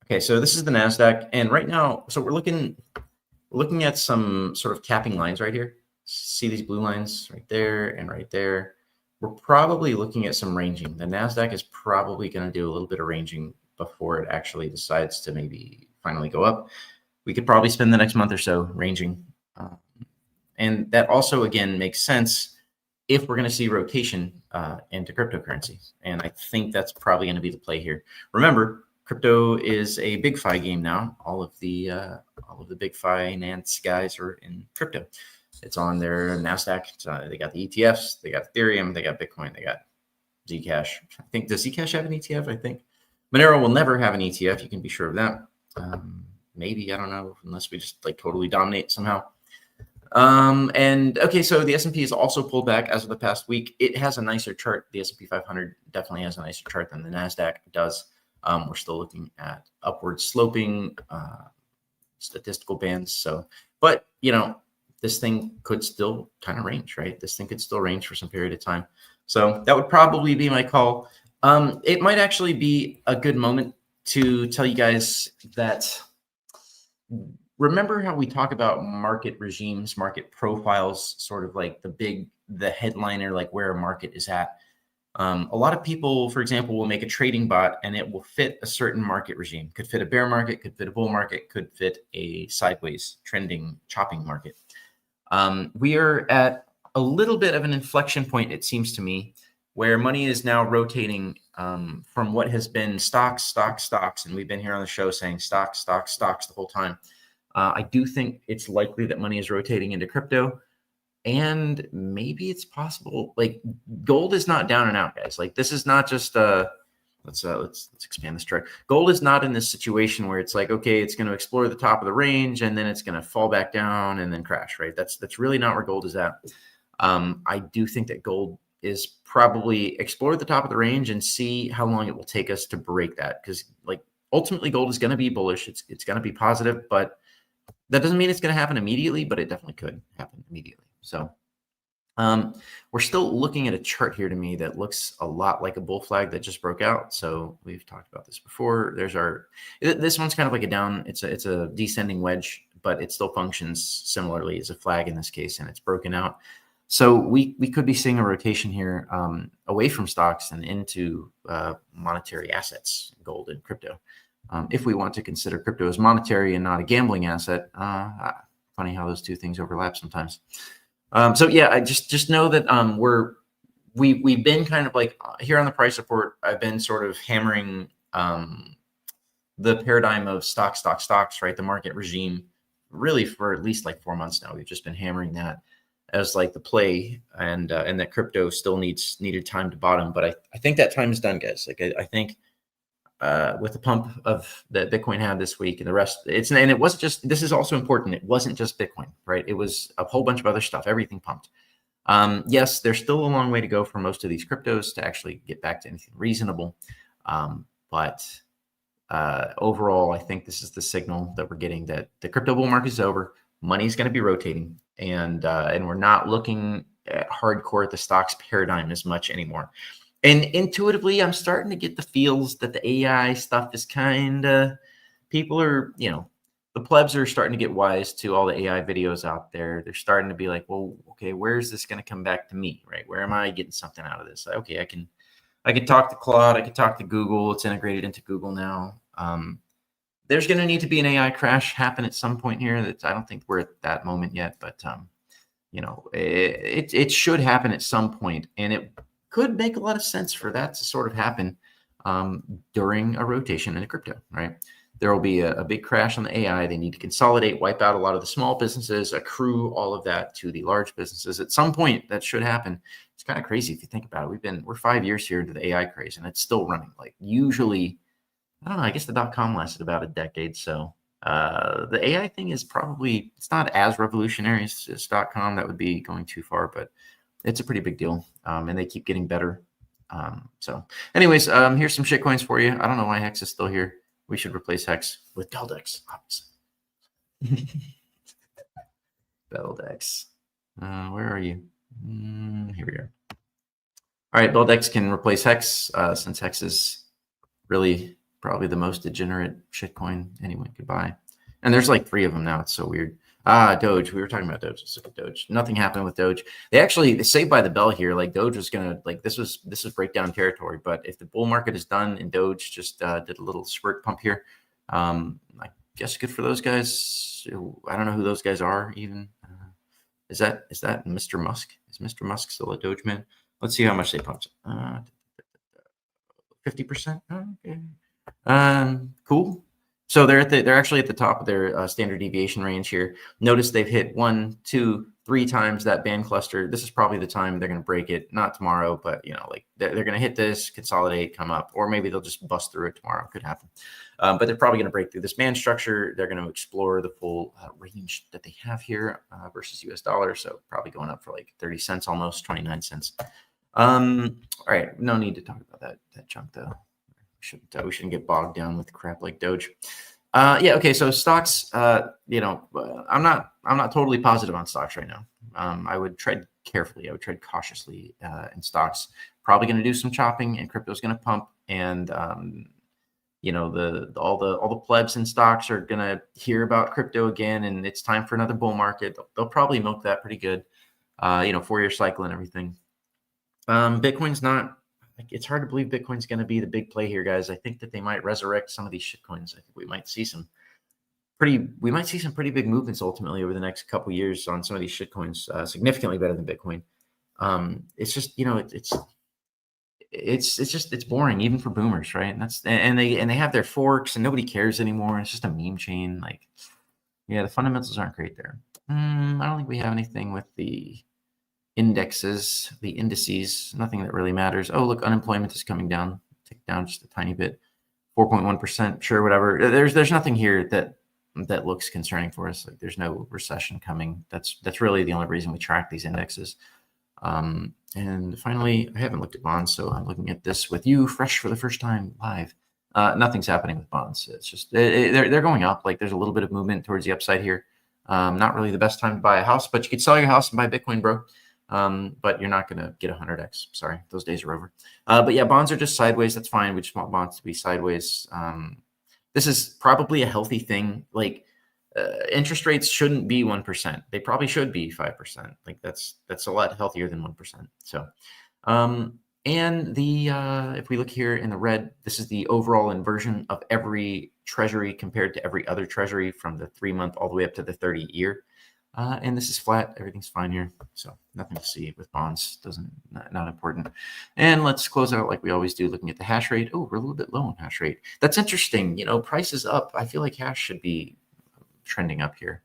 Speaker 5: Okay, so this is the NASDAQ, and right now, so we're looking at some sort of capping lines right here. See these blue lines right there and right there. We're probably looking at some ranging. The NASDAQ is probably going to do a little bit of ranging before it actually decides to maybe finally go up. We could probably spend the next month or so ranging. And that also, again, makes sense if we're going to see rotation into cryptocurrency. And I think that's probably going to be the play here. Remember, crypto is a big FI game now. All of the big finance guys are in crypto. It's on their NASDAQ. They got the ETFs, they got Ethereum, they got Bitcoin, they got Zcash. I think, does Zcash have an ETF? I think Monero will never have an ETF. You can be sure of that. Maybe, I don't know, unless we just like totally dominate somehow. And okay, so the S&P is also pulled back as of the past week. It has a nicer chart. The S&P 500 definitely has a nicer chart than the NASDAQ does. We're still looking at upward sloping statistical bands. So, but this thing could still kind of range, right? This thing could still range for some period of time. So that would probably be my call. It might actually be a good moment to tell you guys that, remember how we talk about market regimes, market profiles, sort of like the headliner, like where a market is at. A lot of people, for example, will make a trading bot and it will fit a certain market regime. Could fit a bear market, could fit a bull market, could fit a sideways trending chopping market. We are at a little bit of an inflection point, it seems to me, where money is now rotating from what has been stocks. And we've been here on the show saying stocks the whole time. I do think it's likely that money is rotating into crypto. And maybe it's possible, like gold is not down and out, guys. Like this is not just let's expand this chart. Gold is not in this situation where it's like, okay, it's going to explore the top of the range and then it's going to fall back down and then crash, right? That's really not where gold is at. I do think that gold is probably explore the top of the range and see how long it will take us to break that. Because like ultimately gold is going to be bullish. It's going to be positive, but that doesn't mean it's going to happen immediately, but it definitely could happen immediately. So we're still looking at a chart here to me that looks a lot like a bull flag that just broke out. So we've talked about this before. There's this one's kind of like a down. It's a descending wedge, but it still functions similarly as a flag in this case, and it's broken out. So we could be seeing a rotation here away from stocks and into monetary assets, gold and crypto. If we want to consider crypto as monetary and not a gambling asset, funny how those two things overlap sometimes. So yeah, I just know that we've been kind of like here on the price report. I've been sort of hammering the paradigm of stocks, right? The market regime, really for at least like 4 months now. We've just been hammering that as like the play, and that crypto still needed time to bottom. But I think that time is done, guys. Like I think with the pump of that Bitcoin had this week and the rest, and it wasn't just, this is also important. It wasn't just Bitcoin, right? It was a whole bunch of other stuff, everything pumped. Yes, there's still a long way to go for most of these cryptos to actually get back to anything reasonable. But overall, I think this is the signal that we're getting that the crypto bull market is over. Money's going to be rotating, and we're not looking at hardcore at the stocks paradigm as much anymore. And intuitively, I'm starting to get the feels that the AI stuff is kind of, people are, the plebs are starting to get wise to all the AI videos out there. They're starting to be like, well, okay, where's this going to come back to me, right? Where am I getting something out of this? Okay, I can talk to Claude. I can talk to Google. It's integrated into Google now. There's going to need to be an AI crash happen at some point here. That I don't think we're at that moment yet, but it should happen at some point, and it could make a lot of sense for that to sort of happen during a rotation in a crypto, right? There will be a big crash on the AI. They need to consolidate, wipe out a lot of the small businesses, accrue all of that to the large businesses. At some point, that should happen. It's kind of crazy if you think about it. We're 5 years here into the AI craze, and it's still running. Like usually, I don't know, I guess the .com lasted about a decade. So the AI thing is probably, it's not as revolutionary as .com. That would be going too far, but it's a pretty big deal. And they keep getting better. So anyways, here's some shit coins for you. I don't know why Hex is still here. We should replace Hex with DEX, obviously. DEX. Where are you? Here we are. All right, DEX can replace Hex since Hex is really probably the most degenerate shitcoin anyone could buy. And there's like 3 of them now. It's so weird. Doge. We were talking about Doge. Let's look at Doge. Nothing happened with Doge. They saved by the bell here. Like Doge was gonna, like this was breakdown territory. But if the bull market is done and Doge just did a little squirt pump here, I guess good for those guys. I don't know who those guys are even. Is that Mr. Musk? Is Mr. Musk still a Doge man? Let's see how much they pumped. 50%. Okay. Cool. So they're actually at the top of their standard deviation range here. Notice they've hit 1, 2, 3 times that band cluster. This is probably the time they're going to break it. Not tomorrow, but like they're going to hit this, consolidate, come up, or maybe they'll just bust through it tomorrow. Could happen. But they're probably going to break through this band structure. They're going to explore the full range that they have here versus US dollar. So probably going up for like 30 cents, almost 29 cents. All right, no need to talk about that chunk though. We shouldn't get bogged down with crap like Doge. Yeah, okay. So stocks, I'm not totally positive on stocks right now. I would tread carefully. I would tread cautiously in stocks. Probably going to do some chopping, and crypto's going to pump. And all the plebs in stocks are going to hear about crypto again, and it's time for another bull market. They'll probably milk that pretty good. 4-year cycle and everything. Bitcoin's not. It's hard to believe Bitcoin's going to be the big play here, guys. I think that they might resurrect some of these shitcoins. I think we might see some pretty big movements ultimately over the next couple of years on some of these shitcoins, significantly better than Bitcoin. It's just, it's boring even for boomers, right? And they have their forks and nobody cares anymore. It's just a meme chain. Like, yeah, the fundamentals aren't great there. I don't think we have anything with the indexes, the indices, nothing that really matters. Oh, look, unemployment is coming down, tick down just a tiny bit, 4.1%. Sure, whatever. There's nothing here that looks concerning for us. Like there's no recession coming. That's really the only reason we track these indexes. And finally, I haven't looked at bonds, so I'm looking at this with you fresh for the first time live. Nothing's happening with bonds. It's just they're going up. Like there's a little bit of movement towards the upside here. Not really the best time to buy a house, but you could sell your house and buy Bitcoin, bro. But you're not going to get 100x. Sorry, those days are over. But yeah, bonds are just sideways. That's fine. We just want bonds to be sideways. This is probably a healthy thing. Like interest rates shouldn't be 1%. They probably should be 5%. Like that's a lot healthier than 1%. So, and the if we look here in the red, this is the overall inversion of every treasury compared to every other treasury from the 3-month all the way up to the 30-year. And this is flat. Everything's fine here. So nothing to see with bonds. Not important. And let's close out like we always do, looking at the hash rate. Oh, we're a little bit low on hash rate. That's interesting. You know, price is up. I feel like hash should be trending up here.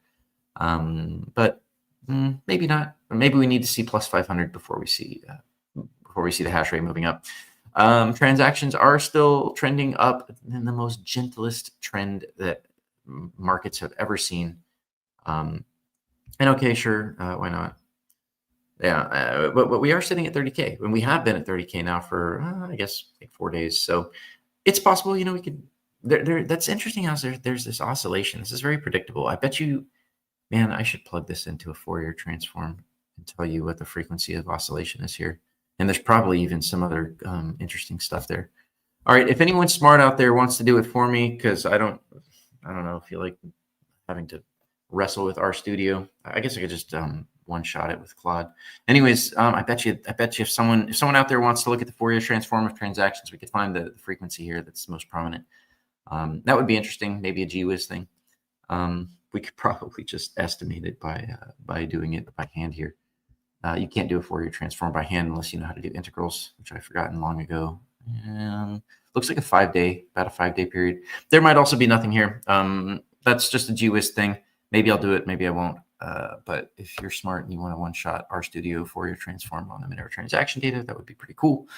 Speaker 5: But maybe not. Or maybe we need to see plus 500 before we see the hash rate moving up. Transactions are still trending up in the most gentlest trend that markets have ever seen. And okay, sure, why not? Yeah, but we are sitting at 30K, and we have been at 30K now for I guess like 4 days. So it's possible, you know, we could. That's interesting how there's this oscillation. This is very predictable. I bet you, man, I should plug this into a Fourier transform and tell you what the frequency of oscillation is here. And there's probably even some other interesting stuff there. All right, if anyone smart out there wants to do it for me, because I don't know, feel like having to wrestle with RStudio. I guess I could just one shot it with Claude. Anyways, I bet you if someone out there wants to look at the Fourier transform of transactions, we could find the frequency here that's most prominent. That would be interesting. Maybe a GWiz thing. We could probably just estimate it by doing it by hand here. You can't do a Fourier transform by hand unless you know how to do integrals, which I've forgotten long ago. Looks like about a 5-day period. There might also be nothing here. That's just a GWiz thing. Maybe I'll do it, maybe I won't. But if you're smart and you want a one-shot RStudio Fourier transform on the Monero transaction data, that would be pretty cool.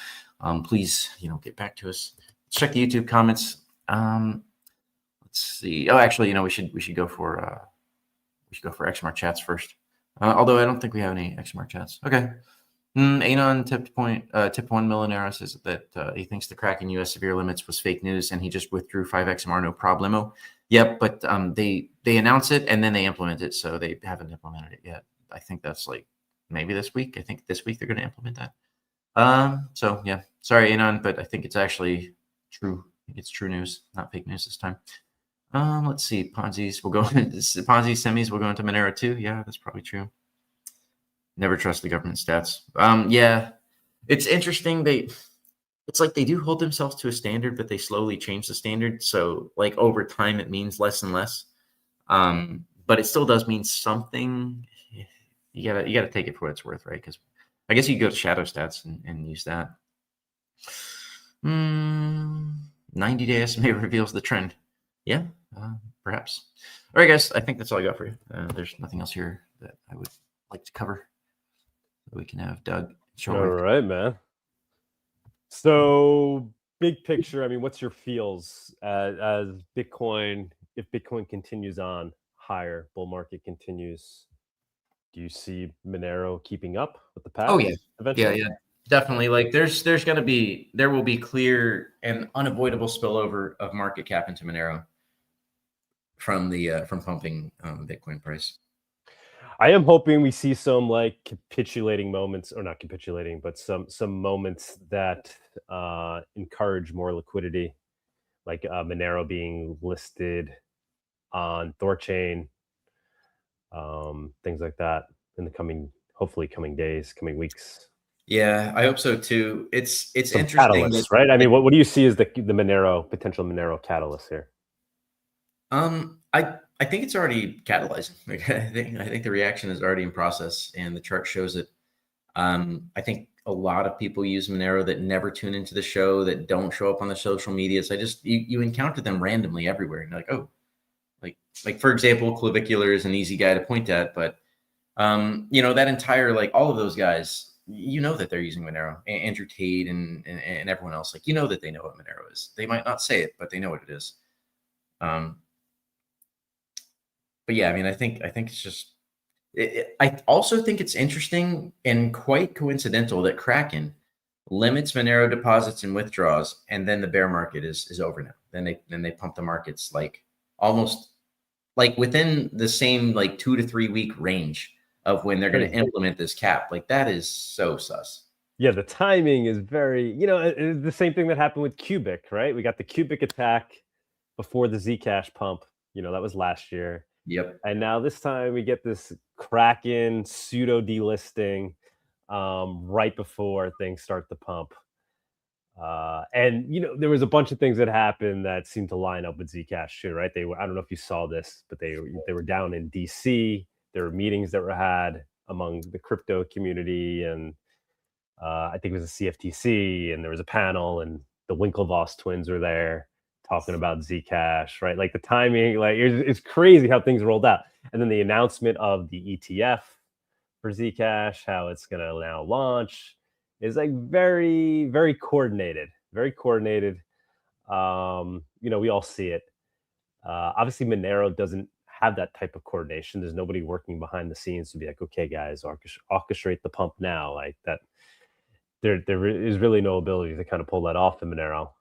Speaker 5: Please, get back to us. Let's check the YouTube comments. Let's see. Oh, actually, we should go for XMR chats first. Although I don't think we have any XMR chats. Okay. Anon tip 1 Millenaro says that he thinks the crack in U.S. severe limits was fake news and he just withdrew 5 XMR no problemo. Yep, but they announce it and then they implement it, so they haven't implemented it yet. I think that's like maybe this week. I think this week they're going to implement that. So yeah, sorry Anon, but I think it's actually true. I think it's true news, not fake news this time. Let's see. Ponzi's will go. Ponzi semis will go into Monero too. Yeah, that's probably true. Never trust the government stats. Yeah, it's interesting. It's like they do hold themselves to a standard, but they slowly change the standard. So like over time, it means less and less. But it still does mean something. You gotta take it for what it's worth, right? Because I guess you could go to Shadow Stats and use that. 90-day estimate reveals the trend. Yeah, perhaps. All right, guys. I think that's all I got for you. There's nothing else here that I would like to cover. We can have Doug.
Speaker 2: All right, man. So big picture, I mean, what's your feels as Bitcoin, if Bitcoin continues on higher, bull market continues, do you see Monero keeping up with the path?
Speaker 5: Oh yeah,
Speaker 2: eventually?
Speaker 5: Yeah, definitely. Like there will be clear and unavoidable spillover of market cap into Monero from pumping Bitcoin price.
Speaker 2: I am hoping we see some like capitulating moments, or not capitulating, but some moments that encourage more liquidity, like Monero being listed on THORChain, things like that in the hopefully coming days, coming weeks.
Speaker 5: Yeah, I hope so too. It's
Speaker 2: some
Speaker 5: interesting,
Speaker 2: catalysts, right? I mean, what do you see as the potential Monero catalyst here?
Speaker 5: I think it's already catalyzing. Like, I think the reaction is already in process, and the chart shows it. I think a lot of people use Monero that never tune into the show, that don't show up on the social medias. You encounter them randomly everywhere, and you're like, oh, like for example, Clavicular is an easy guy to point at, but You know, that entire, like, all of those guys, you know that they're using Monero. Andrew Tate and everyone else, like, you know that they know what Monero is. They might not say it, but they know what it is. But yeah, I mean, I think it's just. I also think it's interesting and quite coincidental that Kraken limits Monero deposits and withdraws, and then the bear market is over now. Then they pump the markets like almost like within the same like 2 to 3 week range of when they're going to implement this cap. Like, that is so sus.
Speaker 2: Yeah, the timing is very, you know, it's the same thing that happened with Cubic, right? We got the Cubic attack before the Zcash pump. You know, that was last year.
Speaker 5: Yep.
Speaker 2: And now this time we get this Kraken pseudo delisting right before things start to pump. And you know, there was a bunch of things that happened that seemed to line up with Zcash too, right? They were, I don't know if you saw this, but they were down in DC. There were meetings that were had among the crypto community, and I think it was a CFTC, and there was a panel, and the Winklevoss twins were there talking about Zcash, right? Like the timing, like it's crazy how things rolled out. And then the announcement of the ETF for Zcash, how it's going to now launch, is like very, very coordinated, very coordinated. You know, we all see it. Obviously, Monero doesn't have that type of coordination. There's nobody working behind the scenes to be like, okay, guys, orchestrate the pump now, like that. There is really no ability to kind of pull that off in Monero.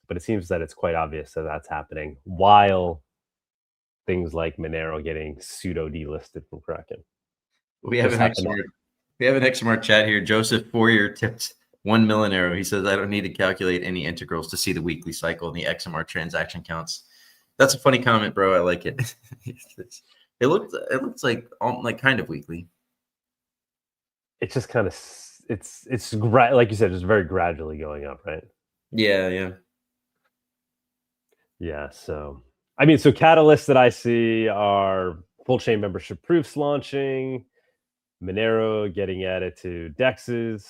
Speaker 2: But it seems that it's quite obvious that that's happening while things like Monero getting pseudo delisted from Kraken.
Speaker 5: We have an XMR chat here. Joseph Fourier tipped 1 Monero. He says, I don't need to calculate any integrals to see the weekly cycle and the XMR transaction counts. That's a funny comment, bro. I like it. It looks like kind of weekly.
Speaker 2: It's just kind of it's like you said, just very gradually going up, right?
Speaker 5: Yeah.
Speaker 2: So I mean, so catalysts that I see are full chain membership proofs launching, Monero getting added to DEXs,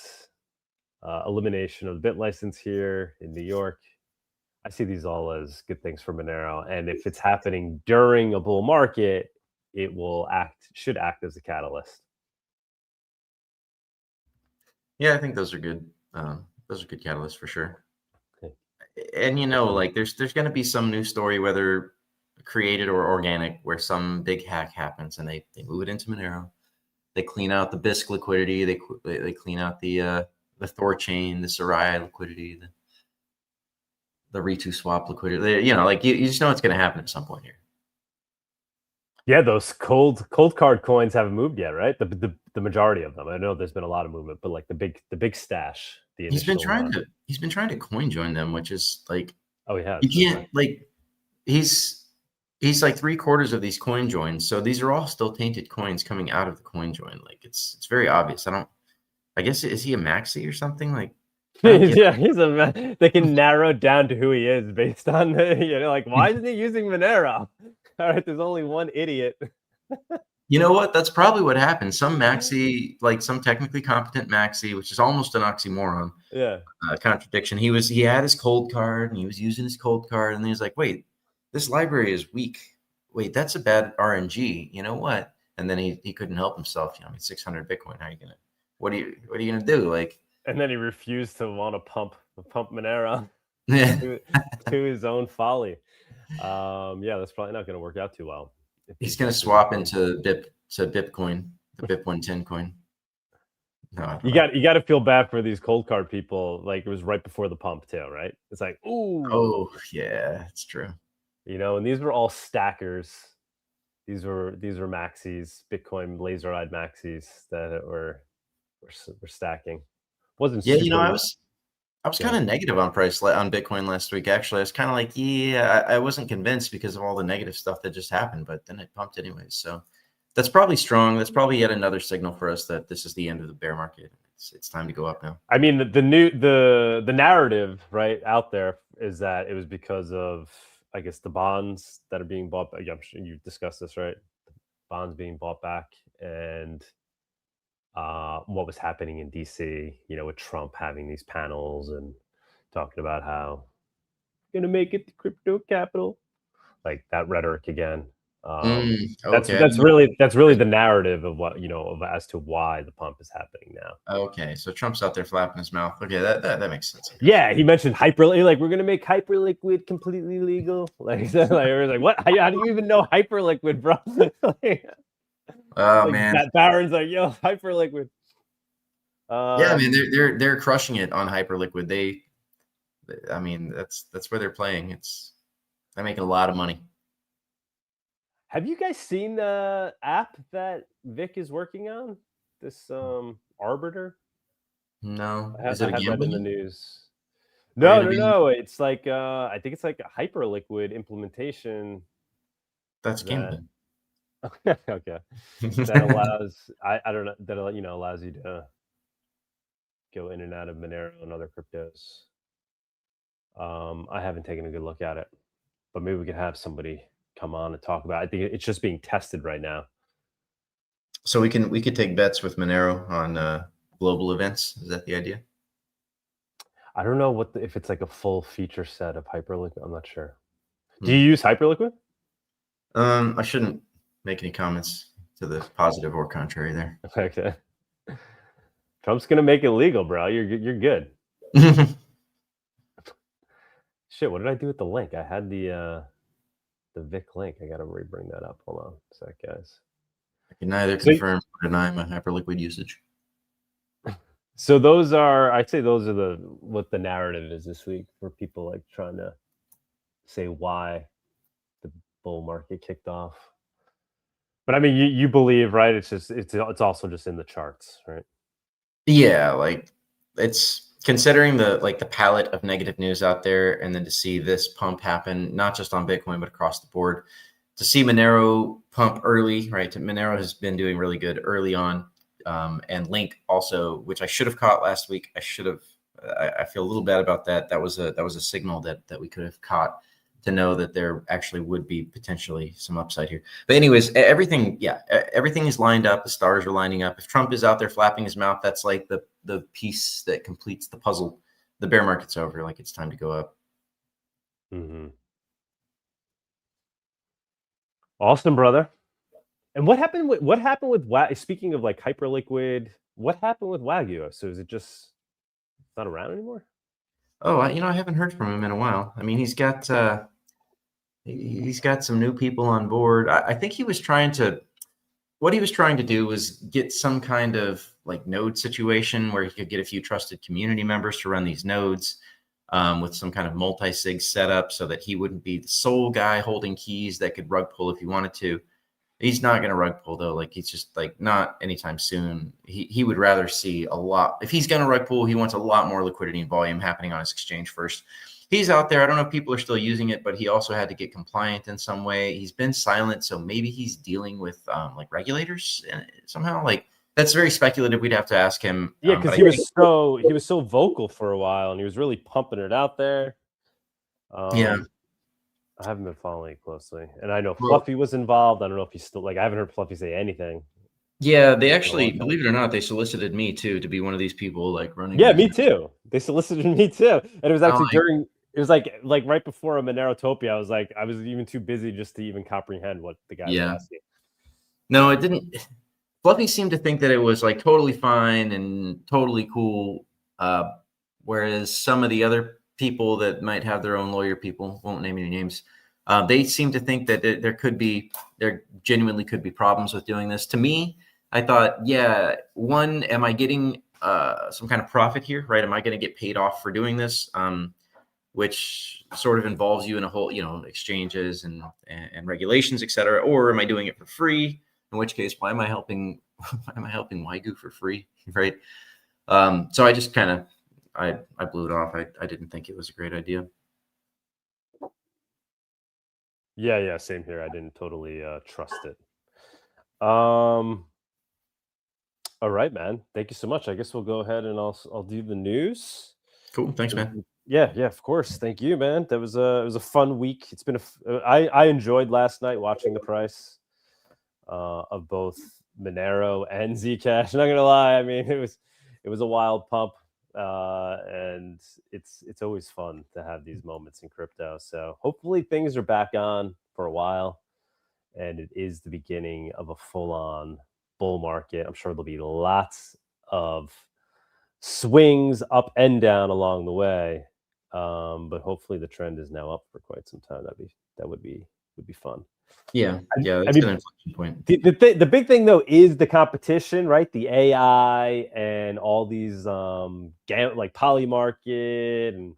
Speaker 2: elimination of the bit license here in New York. I see these all as good things for Monero, and if it's happening during a bull market, it should act as a catalyst.
Speaker 5: Yeah, I think those are good. Those are good catalysts for sure. Okay. And you know, like there's going to be some new story, whether created or organic, where some big hack happens and they move it into Monero. They clean out the BISC liquidity. They clean out the THORChain, the Serai liquidity, the Ritu swap liquidity. You know, like you just know it's going to happen at some point here.
Speaker 2: Yeah, those cold card coins haven't moved yet, right? The majority of them. I know there's been a lot of movement, but like the big stash.
Speaker 5: He's been trying to coin join them, which is like,
Speaker 2: oh yeah,
Speaker 5: you can't like he's like 3/4 of these coin joins, so these are all still tainted coins coming out of the coin join. Like it's very obvious. I guess, is he a maxi or something? Like
Speaker 2: yeah, they can narrow down to who he is based on like, why isn't he using Monero? All right, there's only one idiot.
Speaker 5: You know what? That's probably what happened. Some maxi, like some technically competent maxi, which is almost an oxymoron.
Speaker 2: Yeah.
Speaker 5: Contradiction. He had his cold card and he was using his cold card, and he was like, wait, this library is weak. Wait, that's a bad RNG. You know what? And then he couldn't help himself. You know, I mean, 600 Bitcoin. How are you gonna? What are you gonna do? Like.
Speaker 2: And then he refused to want to pump Monero
Speaker 5: to
Speaker 2: his own folly. Yeah, that's probably not going to work out too well.
Speaker 5: He's going to swap into Bitcoin, the BIP 110 coin. No,
Speaker 2: you got to feel bad for these cold card people. Like, it was right before the pump too, right? It's like, ooh.
Speaker 5: Oh yeah, it's true.
Speaker 2: You know, and these were all stackers. These were maxis, Bitcoin laser-eyed maxis that were stacking. Wasn't
Speaker 5: you know, I was kind of negative on price on Bitcoin last week. Actually, I was kind of like, yeah, I wasn't convinced because of all the negative stuff that just happened, but then it pumped anyways. So that's probably strong. That's probably yet another signal for us that this is the end of the bear market. It's time to go up now.
Speaker 2: I mean, the narrative right out there is that it was because of, I guess, the bonds that are being bought. I'm sure you've discussed this, right? The bonds being bought back, and what was happening in DC, you know, with Trump having these panels and talking about how we're going to make it the crypto capital, like that rhetoric again. That's
Speaker 5: Okay.
Speaker 2: that's really the narrative of what as to why the pump is happening now.
Speaker 5: Okay, so Trump's out there flapping his mouth. Okay, that makes sense.
Speaker 2: Yeah, he mentioned like we're gonna make hyperliquid completely legal. Like what? How do you even know hyperliquid, bro?
Speaker 5: Oh man,
Speaker 2: Barron's like, yo, hyperliquid.
Speaker 5: Yeah, I mean they're crushing it on hyperliquid. I mean that's where they're playing. They're making a lot of money.
Speaker 2: Have you guys seen the app that Vic is working on? This Arbiter?
Speaker 5: No,
Speaker 2: I
Speaker 5: is it a
Speaker 2: had that in the
Speaker 5: gambling?
Speaker 2: news. No. It's like I think it's like a hyperliquid implementation.
Speaker 5: That's gambling.
Speaker 2: Okay. That allows I don't know that allows you to go in and out of Monero and other cryptos. I haven't taken a good look at it, but maybe we could have somebody come on and talk about it. I think it's just being tested right now.
Speaker 5: So we could take bets with Monero on global events. Is that the idea?
Speaker 2: I don't know if it's like a full feature set of hyperliquid. I'm not sure. Do you use hyperliquid?
Speaker 5: I shouldn't make any comments to the positive or contrary there.
Speaker 2: Okay. Trump's gonna make it legal, bro. You're good. Shit, what did I do with the link? I had the Vic link. I gotta bring that up. Hold on a sec, guys.
Speaker 5: I can neither confirm or deny my hyperliquid usage.
Speaker 2: So I'd say those are what the narrative is this week for people like trying to say why the bull market kicked off. But I mean, you believe, right? It's also just in the charts, right?
Speaker 5: Yeah, like it's considering the palette of negative news out there, and then to see this pump happen, not just on Bitcoin but across the board. To see Monero pump early, right? Monero has been doing really good early on, and Link also, which I should have caught last week. I feel a little bad about that. That was a signal that we could have caught to know that there actually would be potentially some upside here. But anyways, everything is lined up. The stars are lining up. If Trump is out there flapping his mouth, that's like the piece that completes the puzzle. The bear market's over. Like it's time to go up.
Speaker 2: Mm-hmm. Awesome, brother. And what happened with speaking of like hyperliquid, what happened with Wagyu? So is it just not around anymore?
Speaker 5: Oh, I haven't heard from him in a while. I mean, he's got some new people on board. I think what he was trying to do was get some kind of like node situation where he could get a few trusted community members to run these nodes with some kind of multi-sig setup so that he wouldn't be the sole guy holding keys that could rug pull if he wanted to. He's not going to rug pull though. Like he's just like not anytime soon. He would rather see a lot. If he's going to rug pull, he wants a lot more liquidity and volume happening on his exchange first. He's out there. I don't know if people are still using it, but he also had to get compliant in some way. He's been silent, so maybe he's dealing with like regulators somehow. Like that's very speculative. We'd have to ask him.
Speaker 2: Yeah, because he was so vocal for a while, and he was really pumping it out there.
Speaker 5: Yeah.
Speaker 2: I haven't been following it closely, and I know Fluffy was involved. I don't know if he's still I haven't heard Fluffy say anything.
Speaker 5: Yeah, they actually, believe it or not, they solicited me too to be one of these people like running.
Speaker 2: Yeah, me too. They solicited me too, and it was actually during. It was like right before a Monerotopia. I was even too busy just to even comprehend what the guy was asking.
Speaker 5: No, it didn't. Fluffy seemed to think that it was like totally fine and totally cool, whereas some of the other people that might have their own lawyer people, won't name any names, they seem to think that there genuinely could be problems with doing this. To me, I thought, yeah, one, am I getting some kind of profit here, right? Am I going to get paid off for doing this? Which sort of involves you in a whole, exchanges and regulations, et cetera. Or am I doing it for free? In which case, why am I helping Wagyu for free, right? So I just kind of, I blew it off. I didn't think it was a great idea.
Speaker 2: Yeah, same here. I didn't totally trust it. All right, man. Thank you so much. I guess we'll go ahead and I'll do the news.
Speaker 5: Cool. Thanks, man.
Speaker 2: Yeah, of course. Thank you, man. It was a fun week. It's been I enjoyed last night watching the price of both Monero and Zcash. I'm not gonna lie. I mean, it was a wild pump, and it's always fun to have these moments in crypto. So hopefully things are back on for a while, and it is the beginning of a full-on bull market. I'm sure there'll be lots of swings up and down along the way, but hopefully the trend is now up for quite some time. That would be fun.
Speaker 5: Yeah,
Speaker 2: I
Speaker 5: that's
Speaker 2: mean,
Speaker 5: an inflection point.
Speaker 2: The big thing though is the competition, right? The AI and all these like Polymarket, and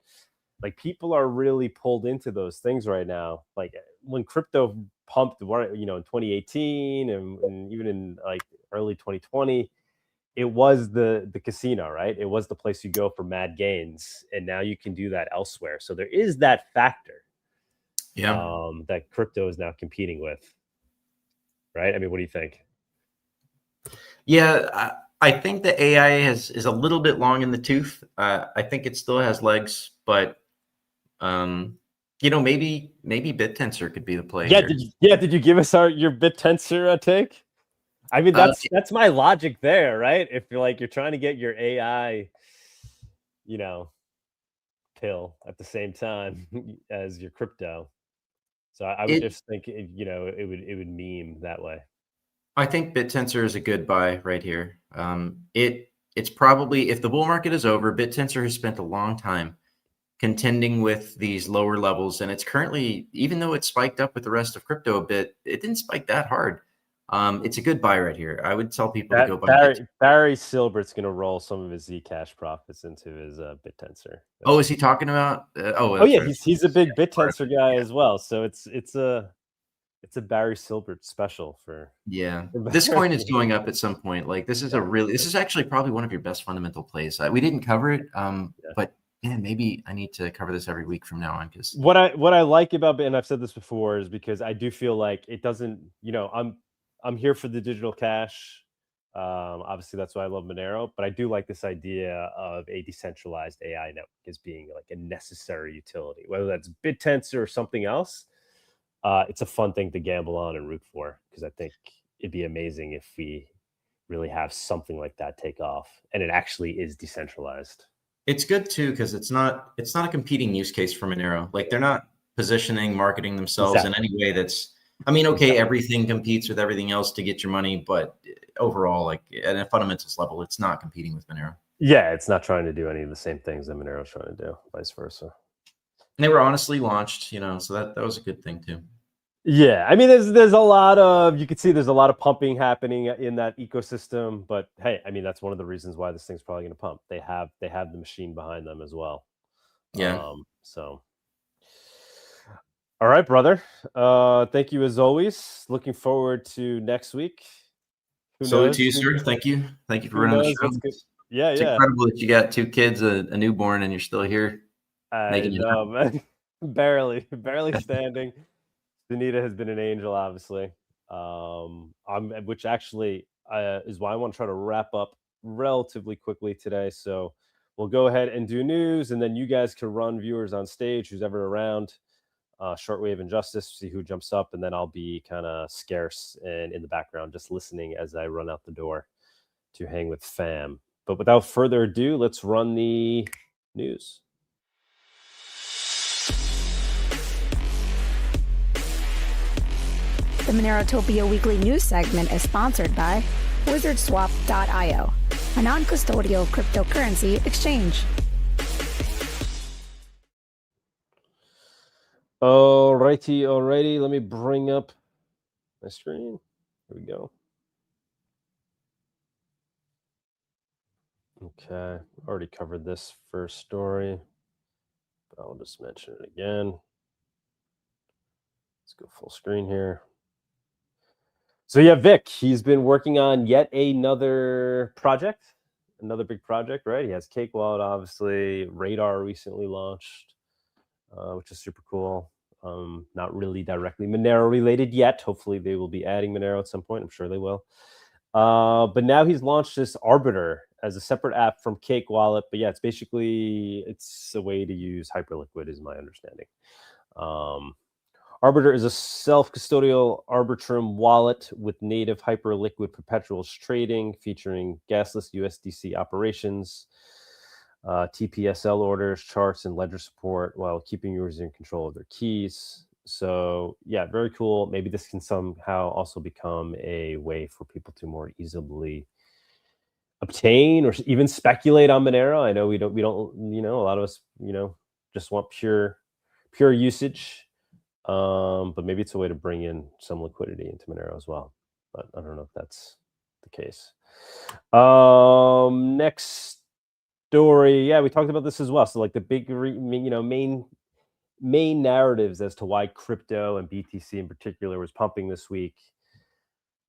Speaker 2: like people are really pulled into those things right now. Like when crypto pumped, in 2018 and even in like early 2020, it was the casino, right? It was the place you go for mad gains, and now you can do that elsewhere. So there is that factor, that crypto is now competing with, right? I mean, what do you think?
Speaker 5: Yeah, I think the AI is a little bit long in the tooth. I think it still has legs, but maybe BitTensor could be the play.
Speaker 2: Yeah, did you give us your BitTensor take? I mean, that's my logic there, right? If you're trying to get your AI, pill at the same time as your crypto. So I would just think, it would meme that way.
Speaker 5: I think BitTensor is a good buy right here. It's probably, if the bull market is over, BitTensor has spent a long time contending with these lower levels, and it's currently, even though it spiked up with the rest of crypto a bit, it didn't spike that hard. It's a good buy right here. I would tell people to go buy
Speaker 2: Barry Silbert's going to roll some of his Zcash profits into his BitTensor.
Speaker 5: Is he talking about?
Speaker 2: Yeah, right. He's a big BitTensor guy as well. So it's a Barry Silbert special for.
Speaker 5: Yeah, this coin is going up at some point. Like this is actually probably one of your best fundamental plays. We didn't cover it, but. Yeah, maybe I need to cover this every week from now on. Because
Speaker 2: what I like about it, and I've said this before, is because I do feel like it doesn't. I'm here for the digital cash. Obviously, that's why I love Monero. But I do like this idea of a decentralized AI network as being like a necessary utility, whether that's BitTensor or something else. It's a fun thing to gamble on and root for, because I think it'd be amazing if we really have something like that take off, and it actually is decentralized.
Speaker 5: It's good too, because it's not a competing use case for Monero. Like they're not marketing themselves in any way that's. I mean, okay, everything competes with everything else to get your money, but overall, like at a fundamentals level, it's not competing with Monero.
Speaker 2: Yeah, it's not trying to do any of the same things that Monero's trying to do, vice versa.
Speaker 5: And they were honestly launched, so that was a good thing too.
Speaker 2: Yeah, I mean, there's a lot of, you can see there's a lot of pumping happening in that ecosystem, but hey, I mean, that's one of the reasons why this thing's probably going to pump. They have the machine behind them as well.
Speaker 5: Yeah.
Speaker 2: So, all right, brother. Thank you as always. Looking forward to next week.
Speaker 5: So to you, sir. Thank you for running the show.
Speaker 2: Yeah,
Speaker 5: it's incredible that you got 2 kids, a newborn, and you're still here.
Speaker 2: I know, man. barely standing. Danita has been an angel, obviously, which actually is why I want to try to wrap up relatively quickly today. So we'll go ahead and do news, and then you guys can run viewers on stage, who's ever around, Shortwave and Justice, see who jumps up, and then I'll be kind of scarce and in the background, just listening as I run out the door to hang with fam. But without further ado, let's run the news.
Speaker 1: The Monerotopia Weekly News segment is sponsored by WizardSwap.io, a non-custodial cryptocurrency exchange.
Speaker 2: Alrighty. Let me bring up my screen. Here we go. Okay, already covered this first story, but I'll just mention it again. Let's go full screen here. So yeah, Vic, he's been working on yet another project, another big project, right? He has Cake Wallet, obviously. Radar recently launched, which is super cool. Not really directly Monero related yet. Hopefully they will be adding Monero at some point. I'm sure they will. But now he's launched this Arbiter as a separate app from Cake Wallet. But yeah, it's a way to use Hyperliquid, is my understanding. Arbiter is a self-custodial Arbitrum wallet with native Hyperliquid perpetuals trading, featuring gasless USDC operations, TPSL orders, charts, and ledger support, while keeping users in control of their keys. So yeah, very cool. Maybe this can somehow also become a way for people to more easily obtain or even speculate on Monero. I know we don't, a lot of us, just want pure usage. But maybe it's a way to bring in some liquidity into Monero as well. But I don't know if that's the case. Next story. Yeah, we talked about this as well. So like the big, main narratives as to why crypto and BTC in particular was pumping this week.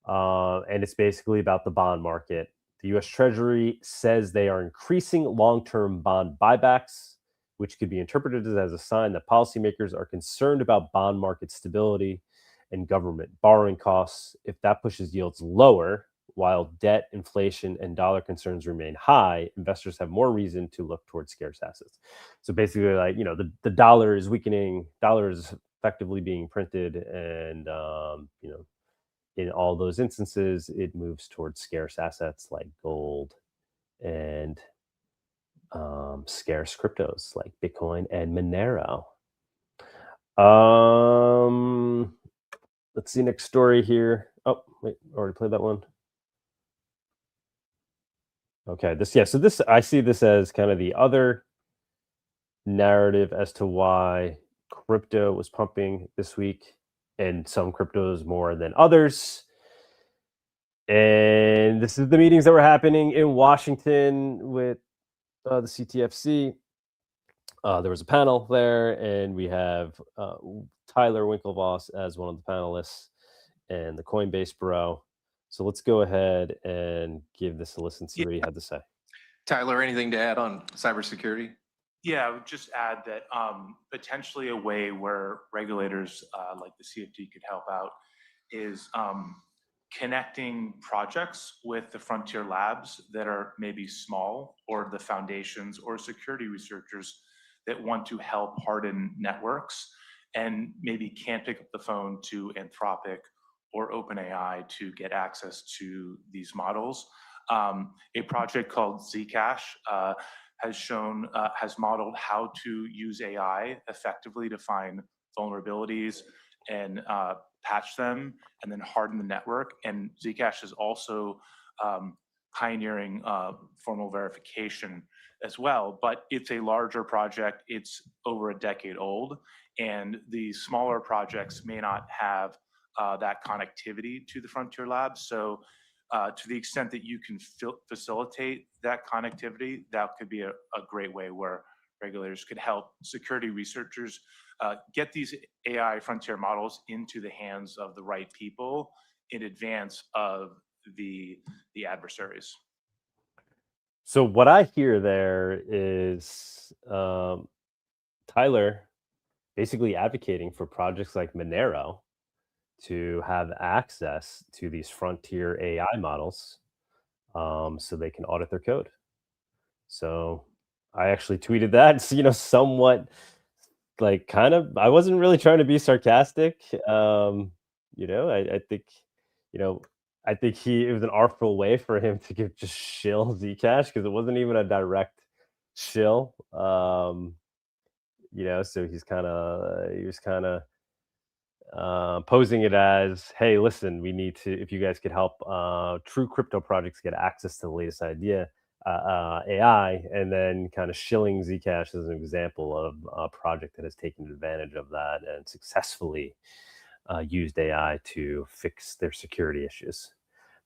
Speaker 2: And it's basically about the bond market. The U.S. Treasury says they are increasing long-term bond buybacks, which could be interpreted as a sign that policymakers are concerned about bond market stability and government borrowing costs. If that pushes yields lower, while debt, inflation, and dollar concerns remain high, investors have more reason to look towards scarce assets. So basically, like, the dollar is weakening, dollar is effectively being printed, and, in all those instances, it moves towards scarce assets like gold and scarce cryptos like Bitcoin and Monero. Let's see, next story here. Oh, wait, already played that one. Okay, so this, I see this as kind of the other narrative as to why crypto was pumping this week, and some cryptos more than others. And this is the meetings that were happening in Washington with the CTFC. There was a panel there, and we have Tyler Winklevoss as one of the panelists and the Coinbase bro. So let's go ahead and give this a listen, see what he had to say.
Speaker 6: Tyler, anything to add on cybersecurity?
Speaker 7: Yeah, I would just add that potentially a way where regulators like the CFD could help out is connecting projects with the frontier labs that are maybe small, or the foundations or security researchers that want to help harden networks and maybe can't pick up the phone to Anthropic or OpenAI to get access to these models. A project called Zcash has modeled how to use AI effectively to find vulnerabilities and patch them and then harden the network. And Zcash is also pioneering formal verification as well, but it's a larger project. It's over a decade old, and the smaller projects may not have that connectivity to the frontier labs. So to the extent that you can facilitate that connectivity, that could be a great way where regulators could help security researchers get these AI frontier models into the hands of the right people in advance of the adversaries.
Speaker 2: So what I hear there is Tyler basically advocating for projects like Monero to have access to these frontier AI models so they can audit their code. So I actually tweeted that, somewhat like kind of, I wasn't really trying to be sarcastic. I think, I think it was an artful way for him to just shill Zcash, because it wasn't even a direct shill. So he was kind of posing it as, hey, listen, we need to, if you guys could help true crypto projects get access to the latest AI, and then kind of shilling Zcash as an example of a project that has taken advantage of that and successfully used AI to fix their security issues.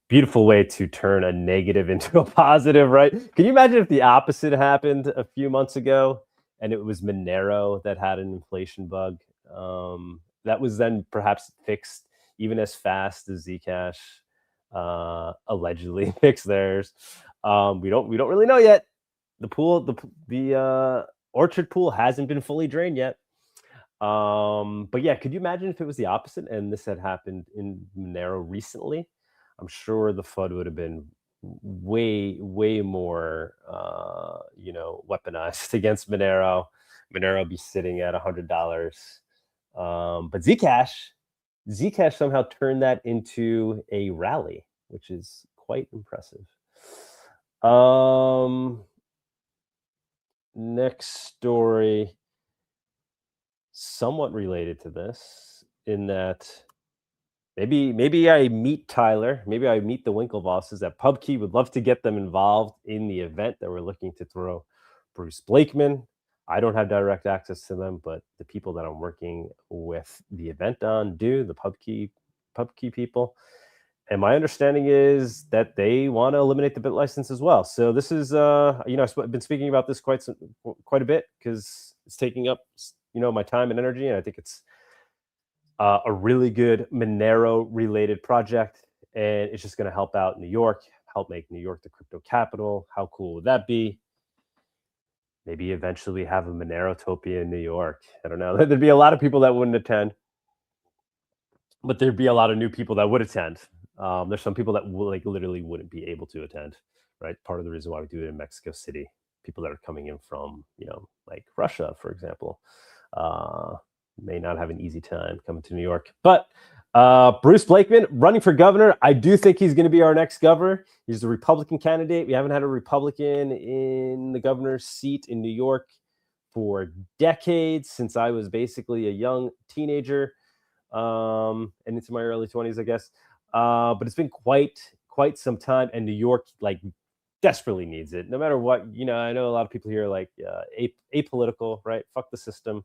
Speaker 2: Beautiful way to turn a negative into a positive, right? Can you imagine if the opposite happened a few months ago and it was Monero that had an inflation bug that was then perhaps fixed even as fast as Zcash allegedly fixed theirs? We don't really know yet. The orchard pool hasn't been fully drained yet. But yeah, could you imagine if it was the opposite and this had happened in Monero recently? I'm sure the FUD would have been way more, weaponized against Monero. Monero would be sitting at $100. But Zcash somehow turned that into a rally, which is quite impressive. Next story. somewhat related to this in that maybe I meet Tyler, maybe I meet the Winklevosses that PubKey would love to get them involved in the event that we're looking to throw Bruce Blakeman. I don't have direct access to them, but the people that I'm working with the event on do, the PubKey people. And my understanding is that they want to eliminate the bit license as well. So this is, I've been speaking about this quite a bit because it's taking up, my time and energy. And I think it's a really good Monero-related project. And it's just going to help out New York, help make New York the crypto capital. How cool would that be? Maybe eventually have a Monerotopia in New York. I don't know. There'd be a lot of people that wouldn't attend, but there'd be a lot of new people that would attend. There's some people that literally wouldn't be able to attend, right? Part of the reason why we do it in Mexico City, people that are coming in from, like Russia, for example, may not have an easy time coming to New York. But Bruce Blakeman running for governor. I do think he's going to be our next governor. He's the Republican candidate. We haven't had a Republican in the governor's seat in New York for decades, since I was basically a young teenager and into my early 20s, I guess. But it's been quite some time, and New York desperately needs it. No matter what, I know a lot of people here are apolitical, right? Fuck the system.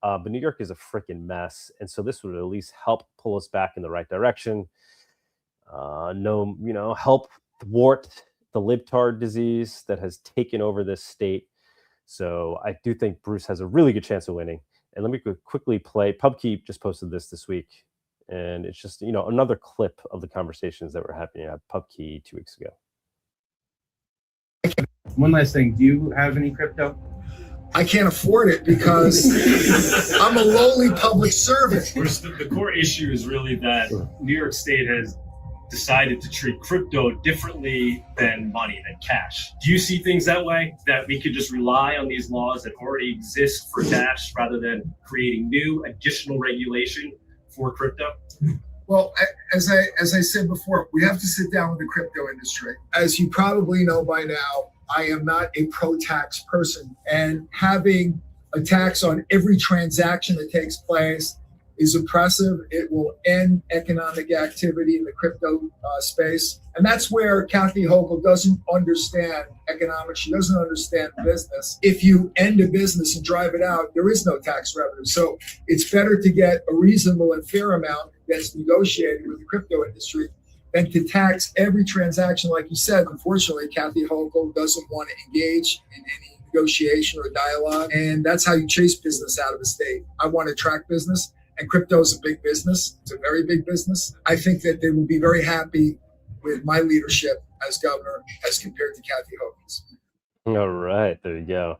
Speaker 2: But New York is a freaking mess, and so this would at least help pull us back in the right direction. Help thwart the libtard disease that has taken over this state. So I do think Bruce has a really good chance of winning. And let me quickly play. PubKey just posted this week, and it's just another clip of the conversations that were happening at PubKey 2 weeks ago.
Speaker 8: One last thing. Do you have any crypto?
Speaker 9: I can't afford it because I'm a lowly public servant.
Speaker 10: The core issue is really that New York State has decided to treat crypto differently than money, than cash. Do you see things that way, that we could just rely on these laws that already exist for cash rather than creating new additional regulation for crypto?
Speaker 9: Well, as I said before, we have to sit down with the crypto industry. As you probably know by now, I am not a pro-tax person, and having a tax on every transaction that takes place is oppressive. It will end economic activity in the crypto space. And that's where Kathy Hochul doesn't understand economics. She doesn't understand business. If you end a business and drive it out, there is no tax revenue. So it's better to get a reasonable and fair amount that's negotiated with the crypto industry than to tax every transaction. Like you said, unfortunately, Kathy Hochul doesn't want to engage in any negotiation or dialogue. And that's how you chase business out of the state. I want to attract business, and crypto is a big business. It's a very big business. I think that they will be very happy with my leadership as governor as compared to Kathy Hochul's.
Speaker 2: All right, there you go.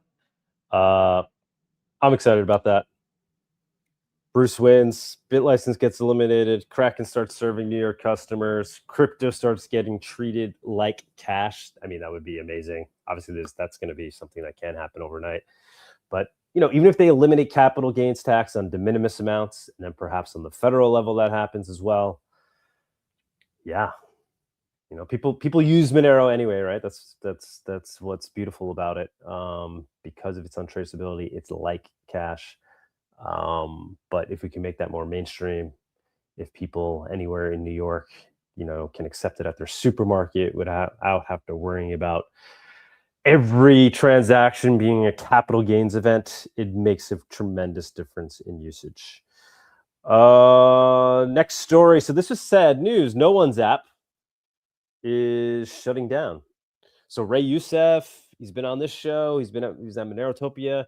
Speaker 2: I'm excited about that. Bruce wins, bit license gets eliminated, Kraken starts serving New York customers, crypto starts getting treated like cash. I mean, that would be amazing. Obviously, that's going to be something that can't happen overnight. But, even if they eliminate capital gains tax on de minimis amounts, and then perhaps on the federal level that happens as well. Yeah. People use Monero anyway, right? That's what's beautiful about it. Because of its untraceability, it's like cash. But if we can make that more mainstream, if people anywhere in New York, can accept it at their supermarket without have to worrying about every transaction being a capital gains event, it makes a tremendous difference in usage. Next story. So this is sad news. No One's app is shutting down. So Ray Youssef, he's been on this show. He's at Monerotopia.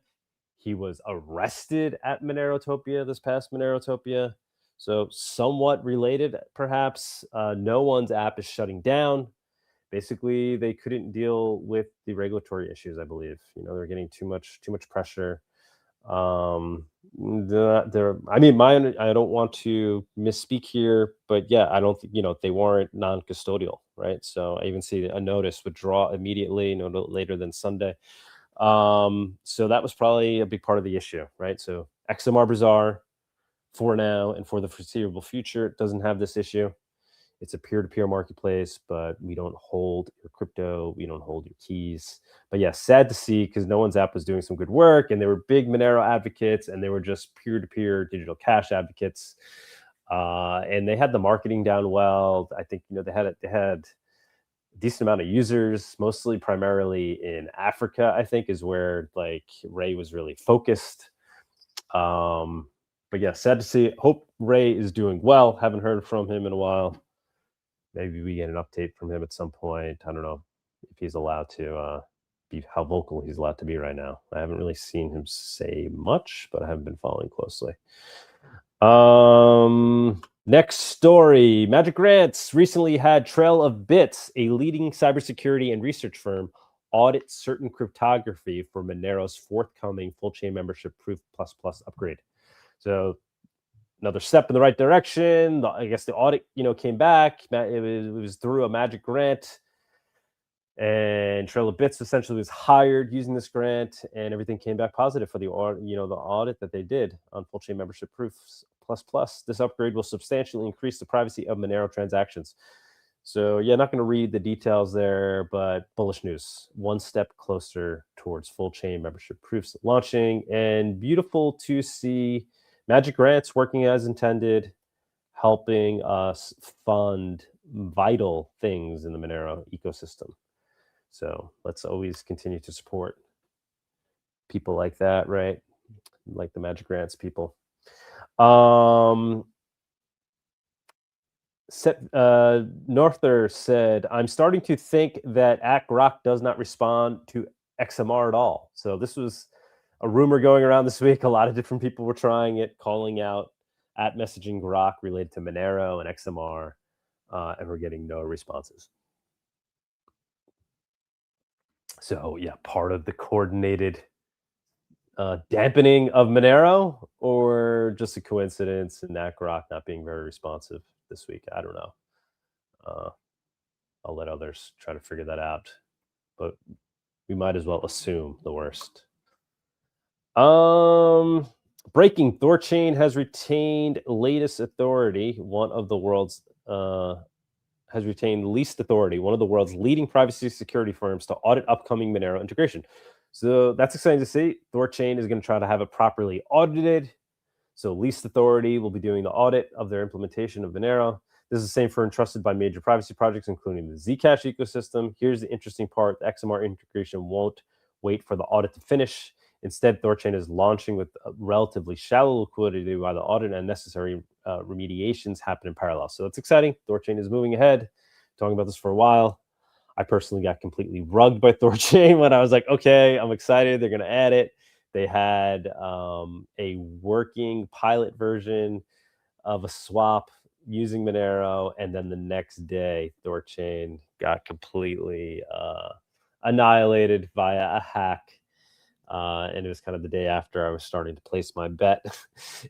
Speaker 2: He was arrested at Monerotopia, this past Monerotopia. So somewhat related, perhaps. No One's app is shutting down. Basically, they couldn't deal with the regulatory issues, I believe. They're getting too much pressure. I don't want to misspeak here, but yeah, I don't think, they weren't non-custodial, right? So I even see a notice withdraw immediately, no later than Sunday. So that was probably a big part of the issue, right? So XMR Bazaar for now and for the foreseeable future doesn't have this issue. It's a peer-to-peer marketplace, but we don't hold your crypto. We don't hold your keys. But yeah, sad to see, because No One's app was doing some good work, and they were big Monero advocates, and they were just peer-to-peer digital cash advocates. And they had the marketing down well. I think, they had a decent amount of users, mostly primarily in Africa, I think, is where like Ray was really focused. But yeah, sad to see. Hope Ray is doing well. Haven't heard from him in a while. Maybe we get an update from him at some point. I don't know if he's allowed to be, how vocal he's allowed to be right now. I haven't really seen him say much, but I haven't been following closely. Next story. Magic Grants recently had Trail of Bits, a leading cybersecurity and research firm, audit certain cryptography for Monero's forthcoming full chain membership Proof++ upgrade. So another step in the right direction. I guess the audit, came back. It was through a Magic Grant, and Trail of Bits essentially was hired using this grant, and everything came back positive for the audit that they did on full chain membership Proofs++. This upgrade will substantially increase the privacy of Monero transactions. So yeah, not going to read the details there, but bullish news. One step closer towards full chain membership proofs launching, and beautiful to see Magic Grants working as intended, helping us fund vital things in the Monero ecosystem. So let's always continue to support people like that, right? Like the Magic Grants people. Noether said, I'm starting to think that @Grok does not respond to XMR at all. So this was a rumor going around this week. A lot of different people were trying it, calling out @messaging Grok related to Monero and XMR, and we're getting no responses. So yeah, part of the coordinated dampening of Monero, or just a coincidence and @Grok not being very responsive this week. I don't know. I'll let others try to figure that out, but we might as well assume the worst. Breaking: THORChain has retained latest authority. One of the world's has retained least authority. One of the world's leading privacy security firms to audit upcoming Monero integration. So that's exciting to see. THORChain is going to try to have it properly audited. So least authority will be doing the audit of their implementation of Monero. This is the same for entrusted by major privacy projects, including the Zcash ecosystem. Here's the interesting part. The XMR integration won't wait for the audit to finish. Instead, THORChain is launching with relatively shallow liquidity while the audit and necessary remediations happen in parallel. So that's exciting. THORChain is moving ahead. Talking about this for a while. I personally got completely rugged by THORChain when I was like, okay, I'm excited. They're going to add it. They had a working pilot version of a swap using Monero, and then the next day, THORChain got completely annihilated via a hack. And it was kind of the day after I was starting to place my bet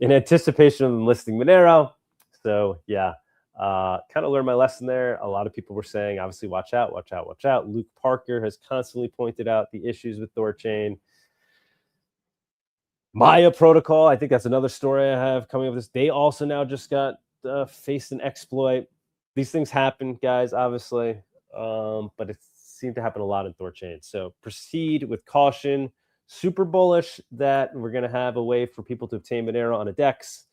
Speaker 2: in anticipation of enlisting Monero. So yeah, kind of learned my lesson there. A lot of people were saying, obviously, watch out, watch out, watch out. Luke Parker has constantly pointed out the issues with THORChain. Maya Protocol, I think that's another story I have coming up. This, they also now just got faced an exploit. These things happen, guys, obviously, but it seemed to happen a lot in THORChain. So proceed with caution. Super bullish that we're going to have a way for people to obtain Monero on a DEX,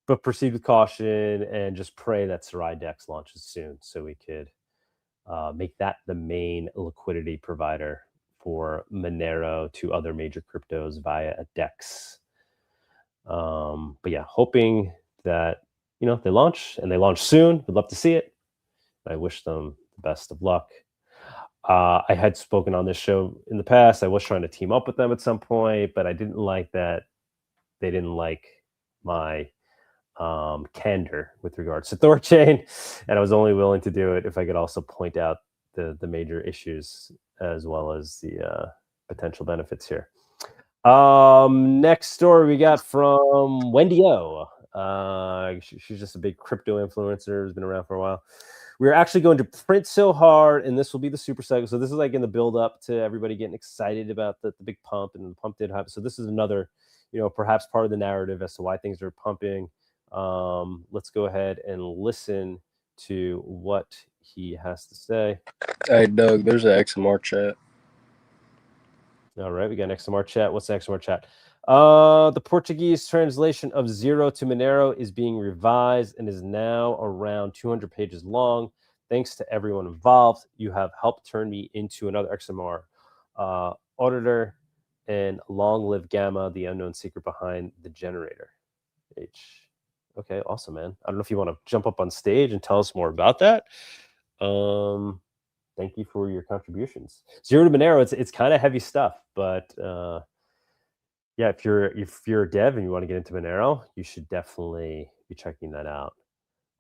Speaker 2: but proceed with caution and just pray that Serai DEX launches soon so we could make that the main liquidity provider for Monero to other major cryptos via a DEX. But yeah, hoping that, they launch, and they launch soon. We'd love to see it. I wish them the best of luck. I had spoken on this show in the past. I was trying to team up with them at some point, but I didn't like that they didn't like my candor with regards to THORChain, and I was only willing to do it if I could also point out the major issues as well as the potential benefits here. Next story we got from Wendy O. She's just a big crypto influencer, has been around for a while. We're actually going to print so hard, and this will be the super cycle. So this is like in the build up to everybody getting excited about the big pump, and the pump did happen. So this is another, perhaps part of the narrative as to why things are pumping. Let's go ahead and listen to what he has to say.
Speaker 11: Hey, Doug, there's an XMR chat.
Speaker 2: All right, we got an XMR chat. What's the XMR chat? The Portuguese translation of Zero to Monero is being revised and is now around 200 pages long. Thanks to everyone involved. You have helped turn me into another XMR auditor, and long live Gamma, the unknown secret behind the generator. Okay, awesome, man. I don't know if you want to jump up on stage and tell us more about that. Thank you for your contributions. Zero to Monero, it's kind of heavy stuff, but yeah, if you're a dev and you want to get into Monero, you should definitely be checking that out.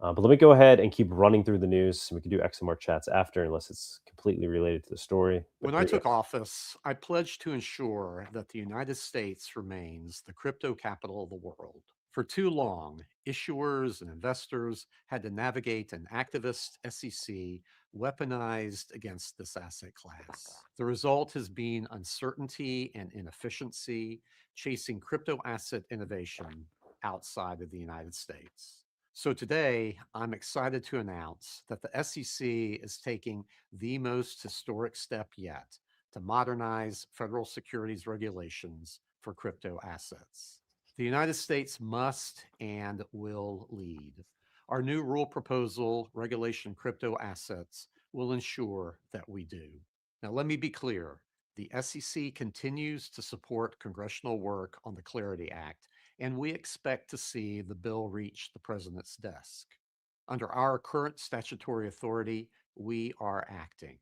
Speaker 2: But let me go ahead and keep running through the news. We can do XMR chats after, unless it's completely related to the story.
Speaker 12: When I took office, I pledged to ensure that the United States remains the crypto capital of the world. For too long, issuers and investors had to navigate an activist SEC weaponized against this asset class. The result has been uncertainty and inefficiency, chasing crypto asset innovation outside of the United States. So today, I'm excited to announce that the SEC is taking the most historic step yet to modernize federal securities regulations for crypto assets. The United States must and will lead. Our new rule proposal, Regulation Crypto Assets, will ensure that we do. Now, let me be clear. The SEC continues to support congressional work on the Clarity Act, and we expect to see the bill reach the president's desk. Under our current statutory authority, we are acting.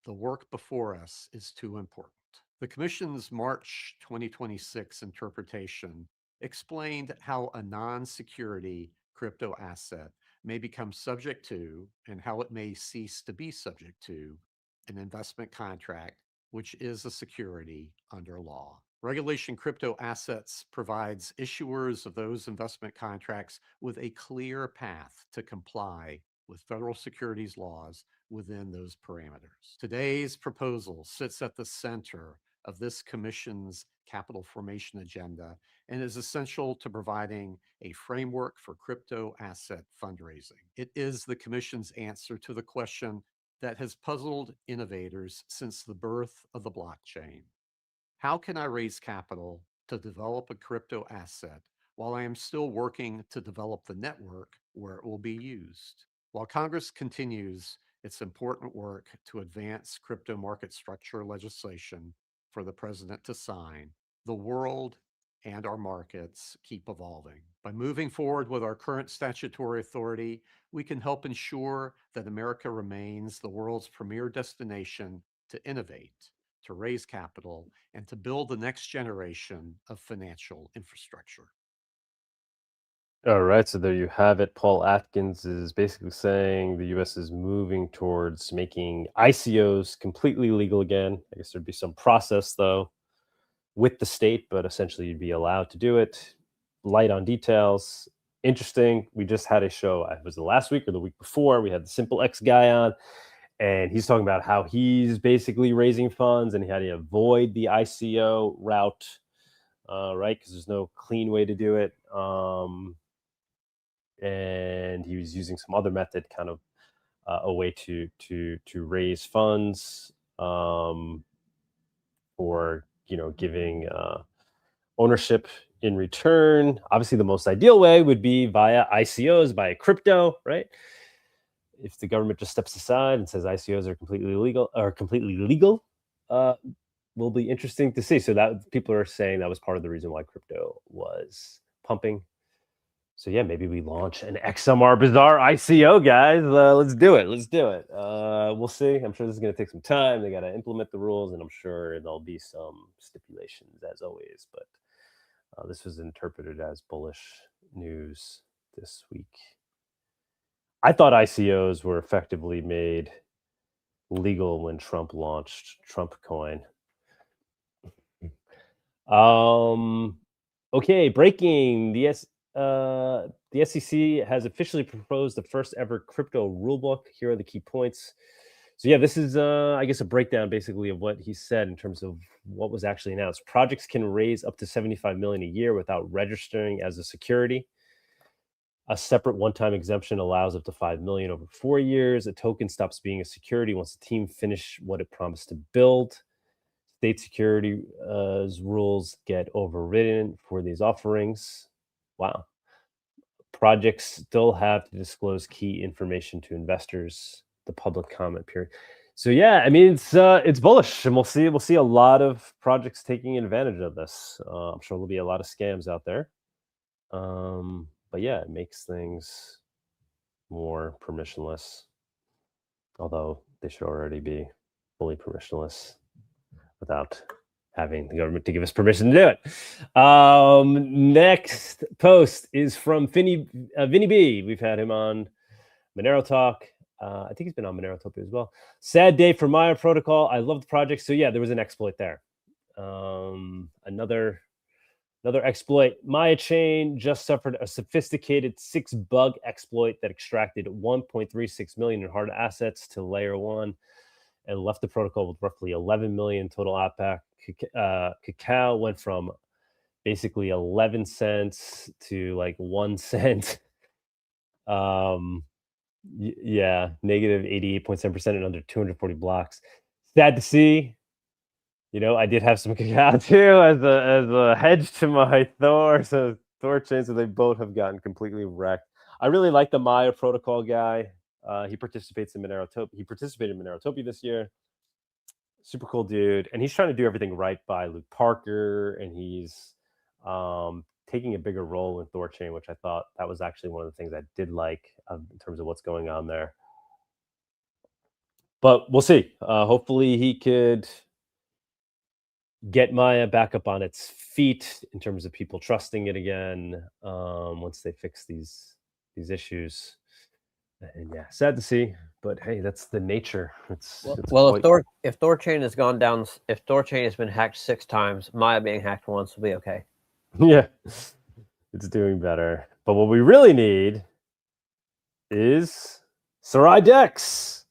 Speaker 12: The work before us is too important. The Commission's March 2026 interpretation explained how a non-security crypto asset may become subject to, and how it may cease to be subject to, an investment contract, which is a security under law. Regulation Crypto Assets provides issuers of those investment contracts with a clear path to comply with federal securities laws within those parameters. Today's proposal sits at the center of this Commission's capital formation agenda and is essential to providing a framework for crypto asset fundraising. It is the Commission's answer to the question that has puzzled innovators since the birth of the blockchain. How can I raise capital to develop a crypto asset while I am still working to develop the network where it will be used? While Congress continues its important work to advance crypto market structure legislation for the president to sign, the world and our markets keep evolving. By moving forward with our current statutory authority, we can help ensure that America remains the world's premier destination to innovate, to raise capital, and to build the next generation of financial infrastructure.
Speaker 2: All right, so there you have it. Paul Atkins is basically saying the U.S. is moving towards making ICOs completely legal again. I guess there'd be some process, though, with the state, but essentially you'd be allowed to do it. Light on details. Interesting. We just had a show, was it last week or the week before? We had the Simple X guy on, and he's talking about how he's basically raising funds and how to avoid the ICO route, right? Because there's no clean way to do it. And he was using some other method, kind of a way to raise funds for giving ownership in return. Obviously, the most ideal way would be via ICOs, via crypto, right? If the government just steps aside and says ICOs are completely legal, will be interesting to see. So that people are saying that was part of the reason why crypto was pumping. So yeah, maybe we launch an XMR Bazaar ICO, guys. Let's do it. We'll see. I'm sure this is going to take some time. They got to implement the rules, and I'm sure there'll be some stipulations as always. But this was interpreted as bullish news this week. I thought ICOs were effectively made legal when Trump launched Trump Coin. Okay, breaking. The SEC has officially proposed the first ever crypto rulebook. Here are the key points. So yeah, this is, I guess, a breakdown basically of what he said in terms of what was actually announced. Projects can raise up to $75 million a year without registering as a security. A separate one-time exemption allows up to 5 million over 4 years. A token stops being a security once the team finish what it promised to build. State security rules get overridden for these offerings. Wow. Projects still have to disclose key information to investors. The public comment period. So yeah, I mean it's bullish, and we'll see a lot of projects taking advantage of this. I'm sure there'll be a lot of scams out there. But yeah, it makes things more permissionless. Although they should already be fully permissionless without having the government to give us permission to do it. Next post is from Vinny B. We've had him on Monero Talk. I think he's been on Monerotopia as well. Sad day for Maya Protocol. I love the project. So yeah, there was an exploit there. Another exploit. Maya Chain just suffered a sophisticated 6-bug exploit that extracted 1.36 million in hard assets to layer 1 and left the protocol with roughly 11 million total outback. Cacao went from basically 11 cents to like 1 cent. Yeah, negative 88.7% in under 240 blocks. Sad to see. You know, I did have some cacao too as a hedge to my Thor. So THORChain, so they both have gotten completely wrecked. I really like the Maya protocol guy. He participates in Monerotopia. He participated in Monerotopia this year. Super cool dude, and he's trying to do everything right by Luke Parker, and he's taking a bigger role in THORChain, which I thought that was actually one of the things I did like in terms of what's going on there. But we'll see. Hopefully he could get Maya back up on its feet in terms of people trusting it again once they fix these issues. And yeah, sad to see, but hey, that's the nature.
Speaker 3: Well, if THORChain has gone down, if THORChain has been hacked 6 times, Maya being hacked once will be okay.
Speaker 2: Yeah, it's doing better. But what we really need is Serai DEX.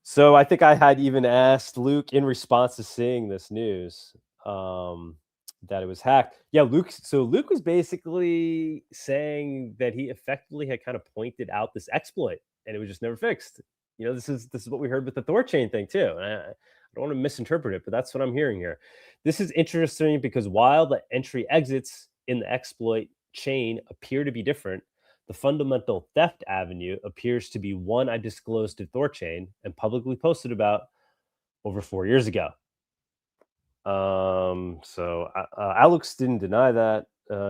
Speaker 2: So I think I had even asked Luke in response to seeing this news that it was hacked. Yeah, Luke. So Luke was basically saying that he effectively had kind of pointed out this exploit, and it was just never fixed. You know, this is what we heard with the THORChain thing too. And I don't want to misinterpret it, but that's what I'm hearing here. This is interesting because while the entry exits in the exploit chain appear to be different, the fundamental theft avenue appears to be one I disclosed to THORChain and publicly posted about over 4 years ago. So Alex didn't deny that.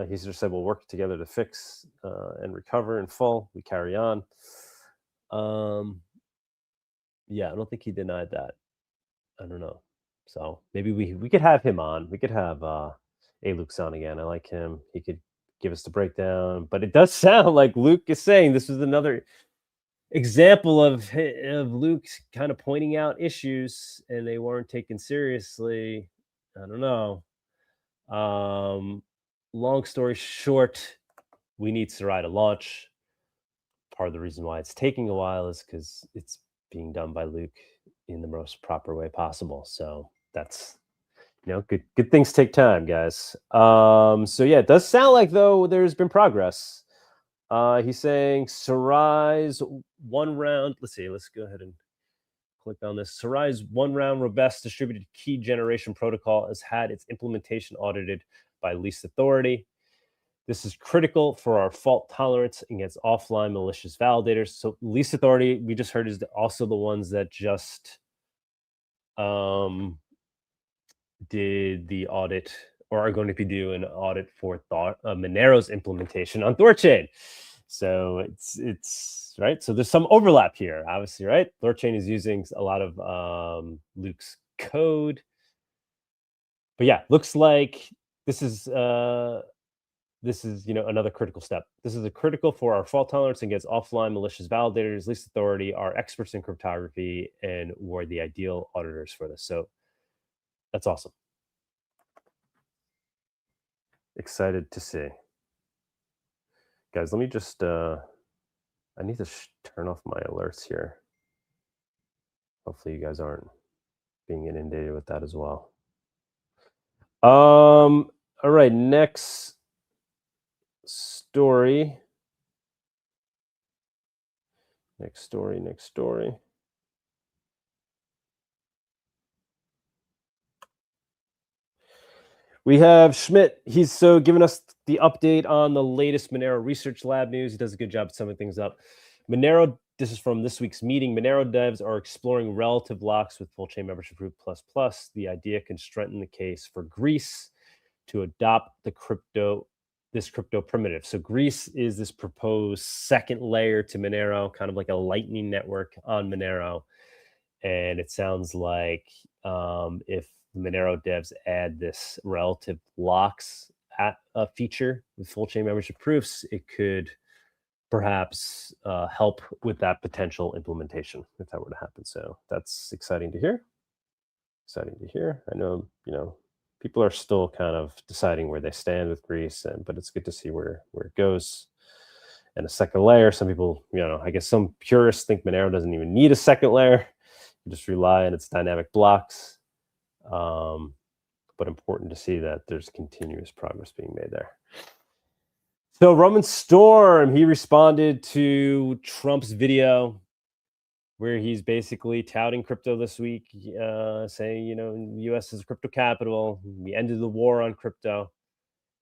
Speaker 2: He just said we'll work together to fix and recover in full. We carry on. Yeah, I don't think he denied that. I don't know. So maybe we could have him on. We could have Luke's on again. I like him. He could give us the breakdown. But it does sound like Luke is saying this was another example of Luke kind of pointing out issues and they weren't taken seriously. I don't know. Long story short, we need Serai to launch. Part of the reason why it's taking a while is because it's being done by Luke in the most proper way possible. So that's, you know, good things take time, guys. So yeah, it does sound like though there's been progress. He's saying Serai's 1 round. Let's see. Let's go ahead and click on this. Serai's 1 round robust distributed key generation protocol has had its implementation audited by least authority. This is critical for our fault tolerance against offline malicious validators. So least authority, we just heard, is also the ones that just did the audit or are going to be doing an audit for Monero's implementation on THORChain. So it's right. So there's some overlap here, obviously, right? THORChain is using a lot of Luke's code. But yeah, looks like this is you know, another critical step. This is a critical for our fault tolerance against offline malicious validators. Least authority are experts in cryptography and were the ideal auditors for this. So that's awesome. Excited to see. Guys, let me just, I need to turn off my alerts here. Hopefully you guys aren't being inundated with that as well. All right, next story Next story, next story. We have Schmidt. He's so giving us the update on the latest Monero Research Lab news. He does a good job summing things up. Monero, this is from this week's meeting. Monero devs are exploring relative locks with full chain membership group ++. The idea can strengthen the case for Greece to adopt this crypto primitive. So Greece is this proposed second layer to Monero, kind of like a lightning network on Monero. And it sounds like if Monero devs add this relative locks feature with full chain membership proofs, it could perhaps help with that potential implementation if that were to happen. So that's exciting to hear. Exciting to hear. I know, people are still kind of deciding where they stand with Greece, but it's good to see where it goes. And a second layer, some people, I guess some purists think Monero doesn't even need a second layer. You just rely on its dynamic blocks. But important to see that there's continuous progress being made there. So Roman Storm, he responded to Trump's video where he's basically touting crypto this week, saying, U.S. is a crypto capital. We ended the war on crypto.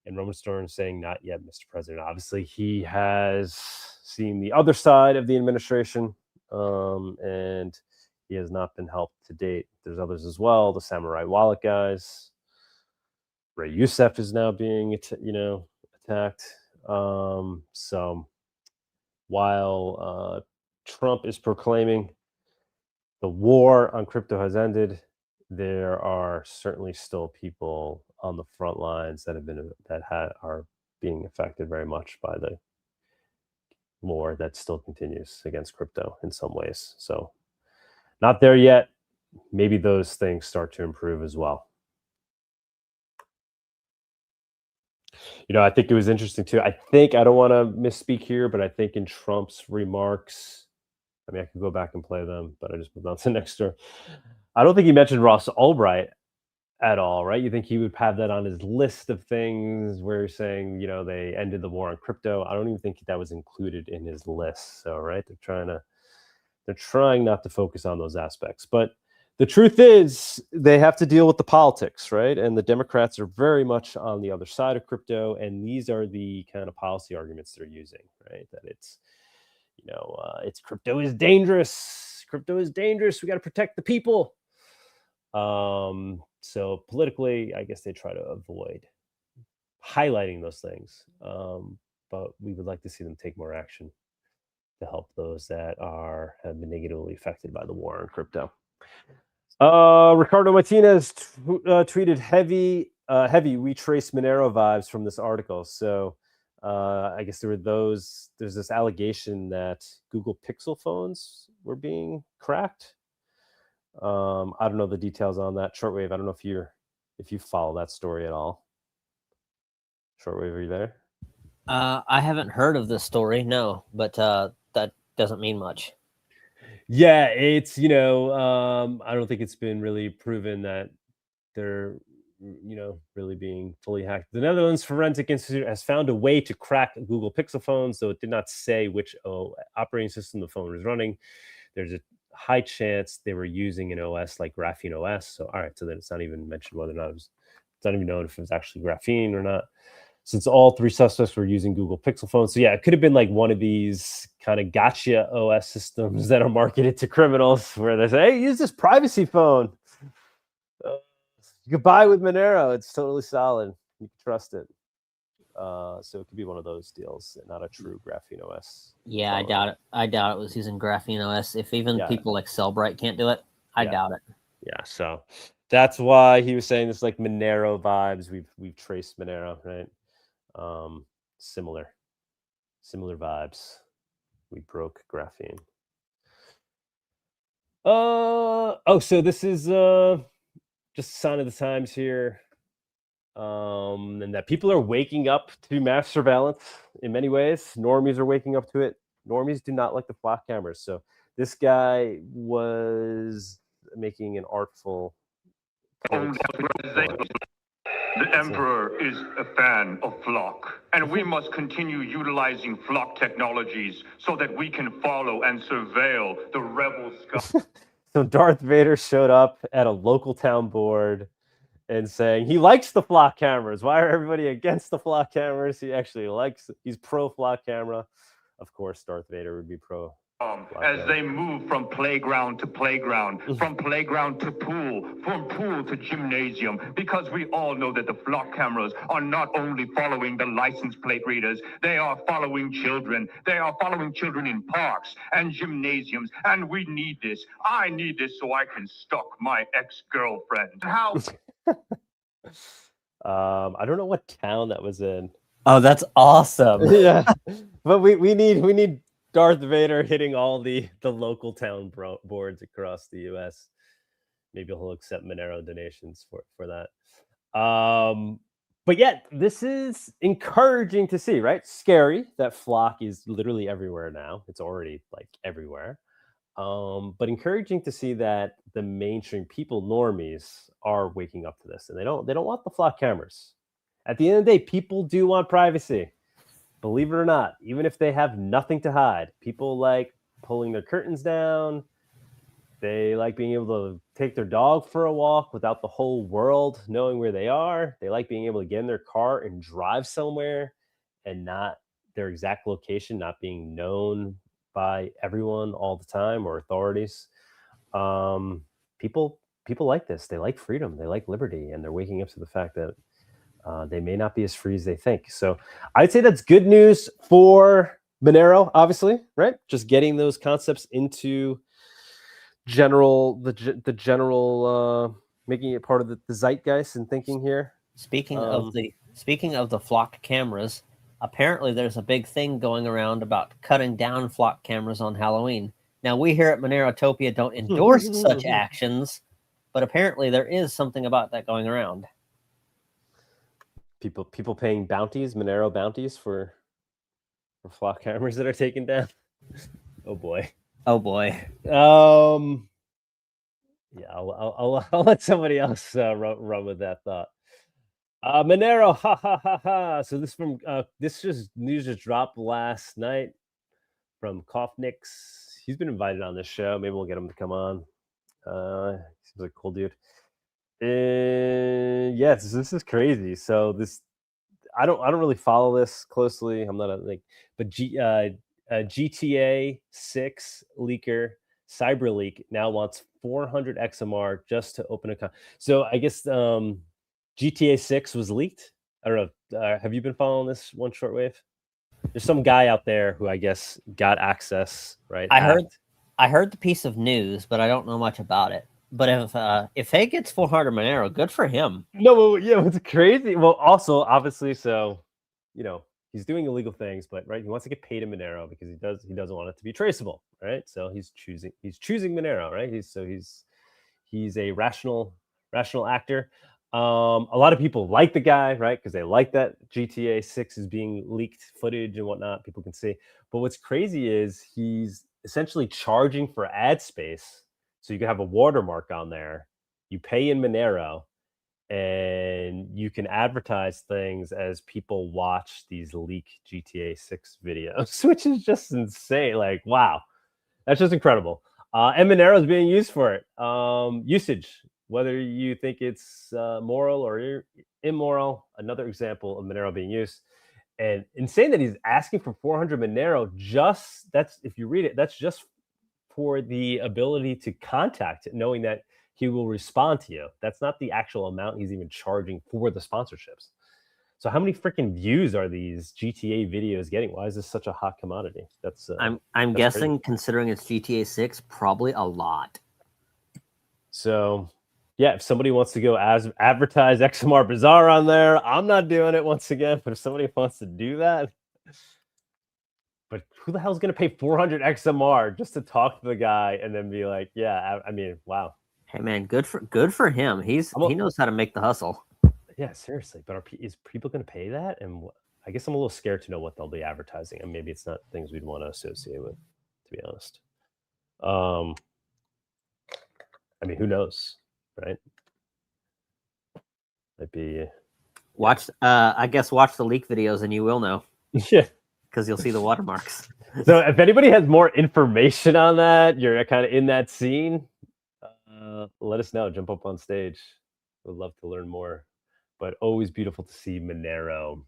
Speaker 2: And Roman Storm saying, not yet, Mr. President. Obviously, he has seen the other side of the administration, and he has not been helped to date. There's others as well, the Samurai Wallet guys. Ray Youssef is now being, attacked. So while Trump is proclaiming the war on crypto has ended, there are certainly still people on the front lines that are being affected very much by the war that still continues against crypto in some ways. So not there yet. Maybe those things start to improve as well. I think it was interesting too. I don't want to misspeak here, but I think in Trump's remarks, I could go back and play them, but I just moved on to the next story. I don't think he mentioned Ross Ulbright at all, right? You think he would have that on his list of things where he's saying, they ended the war on crypto? I don't even think that was included in his list. So, right, they're trying not to focus on those aspects. But the truth is, they have to deal with the politics, right? And the Democrats are very much on the other side of crypto, and these are the kind of policy arguments they're using, right? That it's, it's crypto is dangerous. Crypto is dangerous. We got to protect the people. So politically, I guess they try to avoid highlighting those things. But we would like to see them take more action to help those that have been negatively affected by the war on crypto. Ricardo Martinez tweeted heavy we trace Monero vibes from this article. So I guess there's this allegation that Google Pixel phones were being cracked. I don't know the details on that. Shortwave, I don't know if you follow that story at all. Shortwave, are you there?
Speaker 3: I haven't heard of this story, no, but that doesn't mean much.
Speaker 2: Yeah, it's, I don't think it's been really proven that they're, really being fully hacked. The Netherlands Forensic Institute has found a way to crack Google Pixel phones, though it did not say which operating system the phone was running. There's a high chance they were using an OS like Graphene OS. So, all right, so then it's not even mentioned whether or not it's not even known if it was actually Graphene or not. Since all three suspects were using Google Pixel phones. So yeah, it could have been like one of these kind of gotcha OS systems that are marketed to criminals where they say, hey, use this privacy phone. You can buy with Monero. It's totally solid. You can trust it. So it could be one of those deals, not a true Graphene OS.
Speaker 3: Yeah, phone. I doubt it. I doubt it was using Graphene OS. If even people like Cellbrite can't do it, I doubt it.
Speaker 2: Yeah, so that's why he was saying this like Monero vibes. We've traced Monero, right? Similar vibes. We broke Graphene. So this is just a sign of the times here. And that people are waking up to mass surveillance in many ways. Normies are waking up to it. Normies do not like the flock cameras. So this guy was making an artful point.
Speaker 13: The Emperor is a fan of flock and we must continue utilizing flock technologies so that we can follow and surveil the rebel scum.
Speaker 2: So Darth Vader showed up at a local town board and saying he likes the flock cameras. Why are everybody against the flock cameras? He actually likes, he's pro flock camera. Of course, Darth Vader would be pro.
Speaker 13: As they move from playground to playground, from playground to pool, from pool to gymnasium, because we all know that the flock cameras are not only following the license plate readers, they are following children. They are following children in parks and gymnasiums, and we need this. I need this so I can stalk my ex-girlfriend. How?
Speaker 2: I don't know what town that was in.
Speaker 3: Oh, that's awesome.
Speaker 2: Yeah, but we need Darth Vader hitting all the local town boards across the U.S. Maybe he'll accept Monero donations for that. But yeah, this is encouraging to see, right? Scary that flock is literally everywhere now. It's already like everywhere. But encouraging to see that the mainstream people, normies, are waking up to this, and they don't want the flock cameras. At the end of the day, people do want privacy. Believe it or not, even if they have nothing to hide, people like pulling their curtains down. They like being able to take their dog for a walk without the whole world knowing where they are. They like being able to get in their car and drive somewhere and not their exact location not being known by everyone all the time or authorities. People like this. They like freedom. They like liberty, and they're waking up to the fact that they may not be as free as they think. So I'd say that's good news for Monero, obviously, right? Just getting those concepts into the general, making it part of the zeitgeist and thinking here.
Speaker 3: Speaking of the flock cameras, apparently there's a big thing going around about cutting down flock cameras on Halloween. Now, we here at Monerotopia don't endorse such actions, but apparently there is something about that going around.
Speaker 2: People paying bounties, Monero bounties for flock cameras that are taken down. Oh boy.
Speaker 3: Oh boy.
Speaker 2: Yeah, I'll let somebody else run with that thought. Monero, ha ha ha ha. So news just dropped last night from Coffnix. He's been invited on this show. Maybe we'll get him to come on. Seems like a cool dude. Yes, this is crazy. So I don't really follow this closely. I'm not but GTA 6 leaker CyberLeak now wants 400 XMR just to open account. So I guess GTA 6 was leaked. I don't know. Have you been following this one, Shortwave? There's some guy out there who I guess got access, right?
Speaker 3: I heard the piece of news, but I don't know much about it. But if he gets 400 Monero, good for him.
Speaker 2: No, yeah, it's crazy. Well, also obviously, so he's doing illegal things, but right, he wants to get paid in Monero because he doesn't want it to be traceable, right? So he's choosing Monero, right? He's a rational actor. A lot of people like the guy, right? Because they like that GTA 6 is being leaked footage and whatnot. People can see. But what's crazy is he's essentially charging for ad space. So you can have a watermark on there. You pay in Monero, and you can advertise things as people watch these leak GTA 6 videos, which is just insane. Like, wow, that's just incredible. And Monero is being used for it. Usage, whether you think it's moral or immoral, another example of Monero being used. And insane that he's asking for 400 Monero. If you read it, that's just for the ability to contact it, knowing that he will respond to you. That's not the actual amount he's even charging for the sponsorships. So how many freaking views are these GTA videos getting? Why is this such a hot commodity?
Speaker 3: I'm guessing, considering it's GTA 6, probably a lot.
Speaker 2: So yeah, if somebody wants to go advertise XMR Bazaar on there, I'm not doing it once again. But if somebody wants to do that, but who the hell is going to pay 400 XMR just to talk to the guy and then be like, yeah, I mean, wow.
Speaker 3: Hey man, good for him. He knows how to make the hustle.
Speaker 2: Yeah, seriously. But is people going to pay that? And I guess I'm a little scared to know what they'll be advertising, and maybe it's not things we'd want to associate with, to be honest. I mean, who knows, right? Might be
Speaker 3: Watch, I guess, watch the leak videos and you will know.
Speaker 2: Yeah.
Speaker 3: Because you'll see the watermarks.
Speaker 2: So if anybody has more information on that, you're kind of in that scene, let us know. Jump up on stage. We'd love to learn more. But always beautiful to see Monero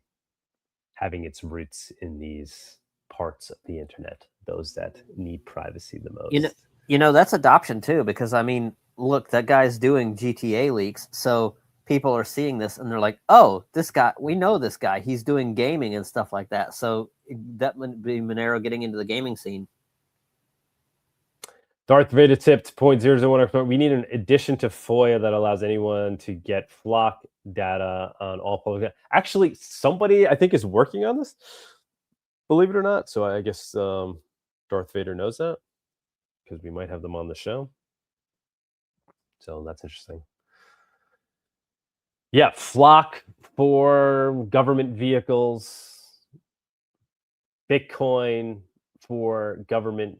Speaker 2: having its roots in these parts of the internet, those that need privacy the most.
Speaker 3: You know that's adoption too, because I mean, look, that guy's doing GTA leaks, so people are seeing this and they're like, "Oh, this guy, we know this guy. He's doing gaming and stuff like that." So that would be Monero getting into the gaming scene.
Speaker 2: Darth Vader tipped 0.001. We need an addition to FOIA that allows anyone to get flock data on all public. Actually, somebody I think is working on this, believe it or not. So I guess Darth Vader knows that because we might have them on the show. So that's interesting. Yeah, flock for government vehicles, Bitcoin for government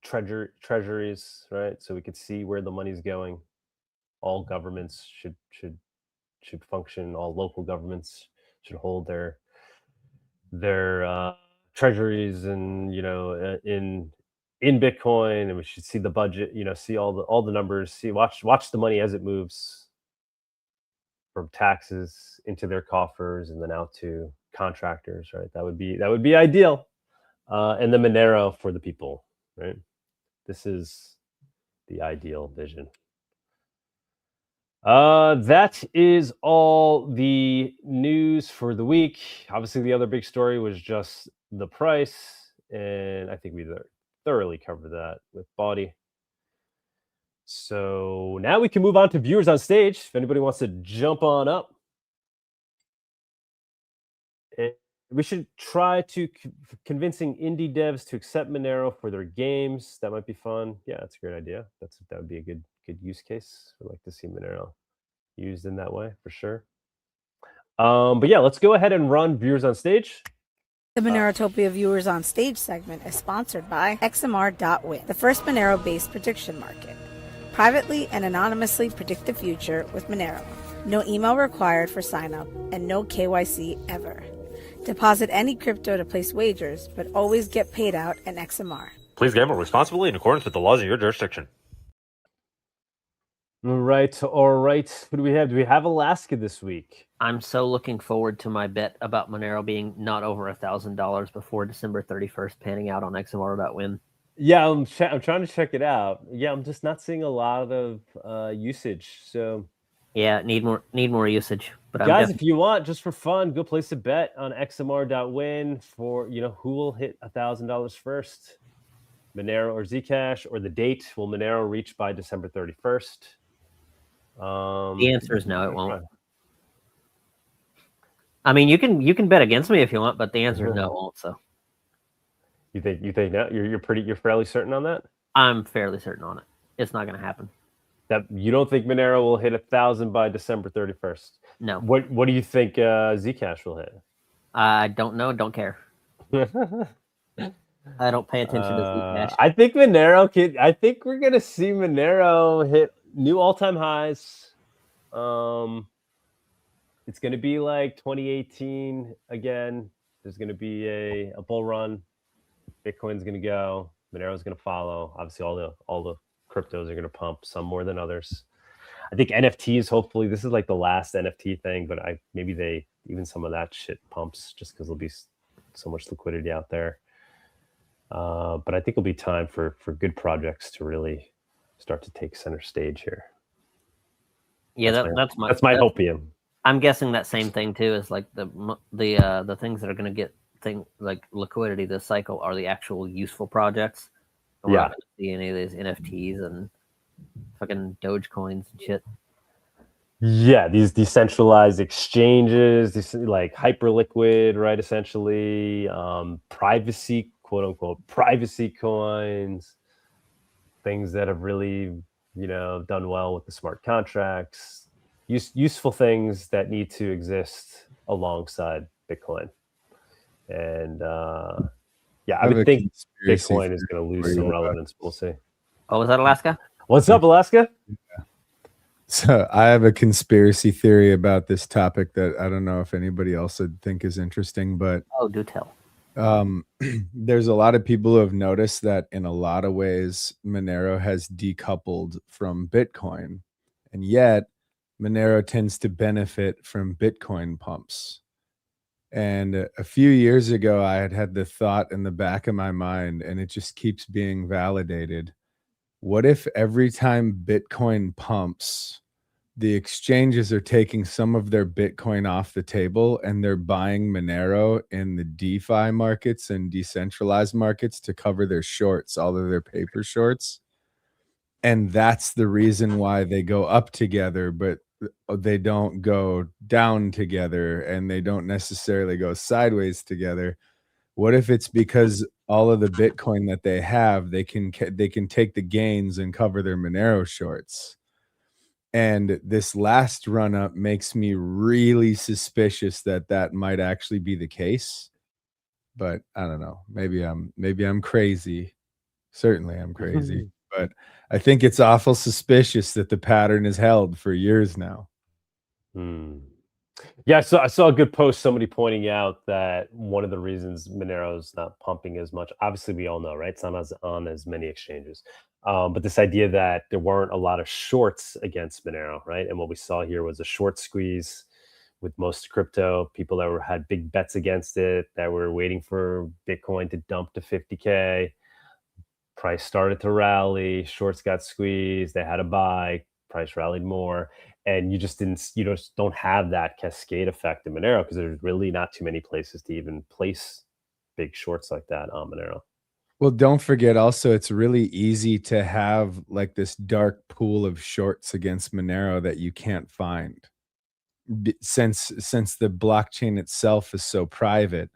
Speaker 2: treasuries, right? So we could see where the money's going. All governments should function. All local governments should hold their treasuries and in Bitcoin, and we should see the budget. See all the numbers. Watch the money as it moves from taxes into their coffers and then out to contractors, right? That would be ideal. And the Monero for the people, right? This is the ideal vision. That is all the news for the week. Obviously, the other big story was just the price, and I think we thoroughly covered that with Body. So now we can move on to viewers on stage. If anybody wants to jump on up. And we should try to convincing indie devs to accept Monero for their games. That might be fun. Yeah, that's a great idea. That would be a good use case. I'd like to see Monero used in that way for sure. But yeah, let's go ahead and run viewers on stage.
Speaker 1: The Monerotopia Viewers on Stage segment is sponsored by XMR.win, the first Monero-based prediction market. Privately and anonymously predict the future with Monero. No email required for sign-up and no KYC ever. Deposit any crypto to place wagers, but always get paid out in XMR.
Speaker 14: Please gamble responsibly in accordance with the laws of your jurisdiction.
Speaker 2: All right. What do we have? Do we have Alaska this week?
Speaker 3: I'm so looking forward to my bet about Monero being not over $1,000 before December 31st, panning out on XMR.win.
Speaker 2: Yeah, I'm trying to check it out. Yeah, I'm just not seeing a lot of usage. So
Speaker 3: yeah, need more usage. But
Speaker 2: guys, if you want, just for fun, go place a bet on XMR.win for who will hit $1,000 first, Monero or Zcash, or the date. Will Monero reach by December 31st?
Speaker 3: The answer is no, it won't. I mean, you can bet against me if you want, but the answer is no, it won't. So
Speaker 2: you think no? You're fairly certain on that?
Speaker 3: I'm fairly certain on it. It's not going to happen.
Speaker 2: That you don't think Monero will hit 1,000 by December 31st?
Speaker 3: No.
Speaker 2: What do you think Zcash will hit?
Speaker 3: I don't know. Don't care. I don't pay attention to Zcash.
Speaker 2: I think I think we're gonna see Monero hit new all-time highs. It's gonna be like 2018 again. There's gonna be a bull run. Bitcoin's gonna go. Monero's gonna follow. Obviously, all the cryptos are gonna pump, some more than others. I think NFTs. Hopefully, this is like the last NFT thing, but maybe even some of that shit pumps just because there'll be so much liquidity out there. But I think it'll be time for good projects to really start to take center stage here.
Speaker 3: Yeah, that's
Speaker 2: my hopium.
Speaker 3: I'm guessing that same thing too is like the things that are going to get like liquidity this cycle are the actual useful projects. We're not going to see any of these NFTs and fucking Dogecoins and shit.
Speaker 2: Yeah, these decentralized exchanges, these like hyperliquid, right? Essentially, privacy, quote unquote, privacy coins, things that have really, done well with the smart contracts, useful things that need to exist alongside Bitcoin. And I would think Bitcoin is going to lose some relevance. We'll see.
Speaker 3: Oh, was that Alaska?
Speaker 2: What's up, Alaska?
Speaker 4: Yeah.
Speaker 15: So I have a conspiracy theory about this topic that I don't know if anybody else would think is interesting, but
Speaker 3: Oh, do tell.
Speaker 15: there's a lot of people who have noticed that in a lot of ways, Monero has decoupled from Bitcoin, and yet Monero tends to benefit from Bitcoin pumps. And a few years ago, I had the thought in the back of my mind, and it just keeps being validated. What if every time Bitcoin pumps, the exchanges are taking some of their Bitcoin off the table and they're buying Monero in the DeFi markets and decentralized markets to cover their shorts, all of their paper shorts? And that's the reason why they go up together, but they don't go down together, and they don't necessarily go sideways together. What if it's because all of the Bitcoin that they have, they can take the gains and cover their Monero shorts? And this last run up makes me really suspicious that that might actually be the case. But I don't know. Maybe I'm crazy. Certainly I'm crazy. But I think it's awful suspicious that the pattern is held for years now.
Speaker 2: Yeah, so I saw a good post, somebody pointing out that one of the reasons Monero's not pumping as much, obviously we all know, right? It's not on as many exchanges. But this idea that there weren't a lot of shorts against Monero, right? And what we saw here was a short squeeze with most crypto, people that had big bets against it, that were waiting for Bitcoin to dump to 50K. Price started to rally, shorts got squeezed, they had to buy, price rallied more. And you just don't have that cascade effect in Monero because there's really not too many places to even place big shorts like that on Monero.
Speaker 15: Well, don't forget also, it's really easy to have like this dark pool of shorts against Monero that you can't find. Since the blockchain itself is so private.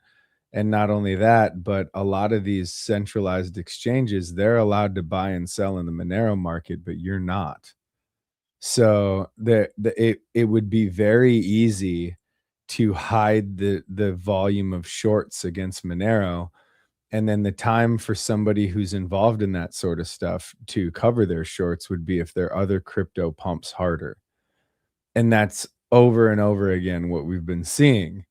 Speaker 15: And not only that, but a lot of these centralized exchanges, they're allowed to buy and sell in the Monero market, but you're not. So it would be very easy to hide the volume of shorts against Monero. And then the time for somebody who's involved in that sort of stuff to cover their shorts would be if their other crypto pumps harder. And that's over and over again what we've been seeing.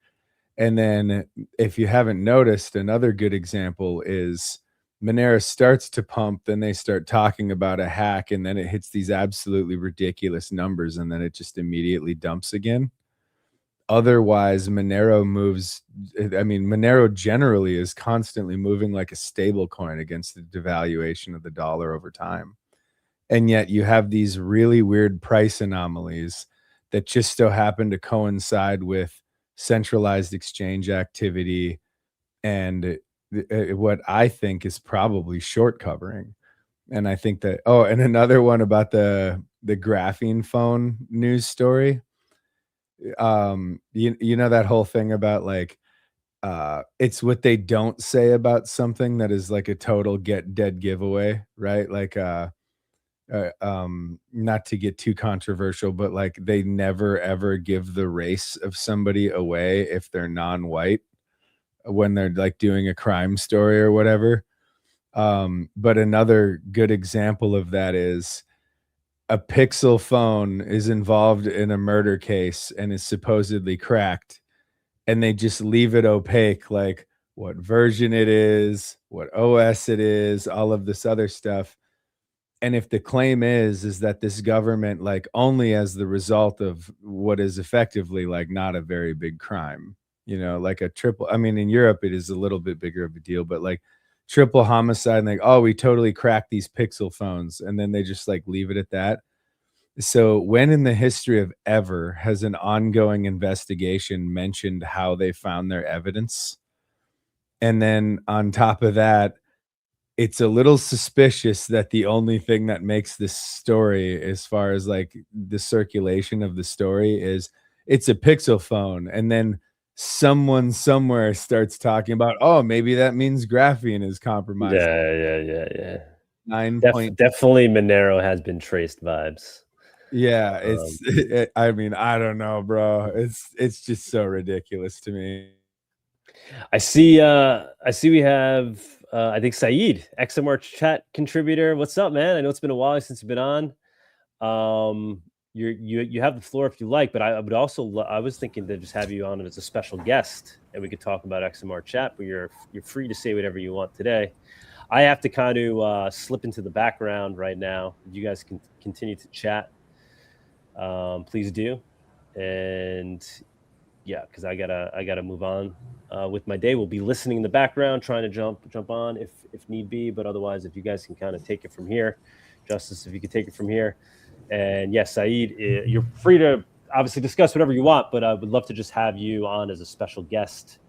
Speaker 15: And then if you haven't noticed, another good example is Monero starts to pump, then they start talking about a hack, and then it hits these absolutely ridiculous numbers, and then it just immediately dumps again. Otherwise, Monero moves. I mean, Monero generally is constantly moving like a stable coin against the devaluation of the dollar over time. And yet you have these really weird price anomalies that just so happen to coincide with centralized exchange activity and what I think is probably short covering. And I think that, oh, and another one about the graphene phone news story. You know that whole thing about like it's what they don't say about something that is like a total get dead giveaway, right? Like not to get too controversial, but like they never ever give the race of somebody away if they're non-white when they're like doing a crime story or whatever. But another good example of that is a Pixel phone is involved in a murder case and is supposedly cracked, and they just leave it opaque, like what version it is, what OS it is, all of this other stuff. And if the claim is that this government, like only as the result of what is effectively like not a very big crime, you know, like a triple, I mean, in Europe, it is a little bit bigger of a deal, but like triple homicide, and like, oh, we totally cracked these Pixel phones. And then they just like leave it at that. So when in the history of ever has an ongoing investigation mentioned how they found their evidence? And then on top of that, it's a little suspicious that the only thing that makes this story, as far as like the circulation of the story, is it's a Pixel phone. And then someone somewhere starts talking about, oh, maybe that means graphene is compromised.
Speaker 2: Yeah.
Speaker 15: 9
Speaker 2: Definitely Monero has been traced vibes.
Speaker 15: Yeah, I mean, I don't know, bro. It's just so ridiculous to me.
Speaker 2: I see we have I think Saeed, XMR chat contributor. What's up, man? I know it's been a while since you've been on. you have the floor if you like, but I would also I was thinking to just have you on as a special guest, and we could talk about XMR chat. But you're free to say whatever you want today. I have to kind of slip into the background right now. You guys can continue to chat. Please do, and yeah, because I gotta move on with my day. We'll be listening in the background, trying to jump on if need be. But otherwise, if you guys can kind of take it from here, Justice, if you could take it from here. And yes, Saeed, you're free to obviously discuss whatever you want, but I would love to just have you on as a special guest,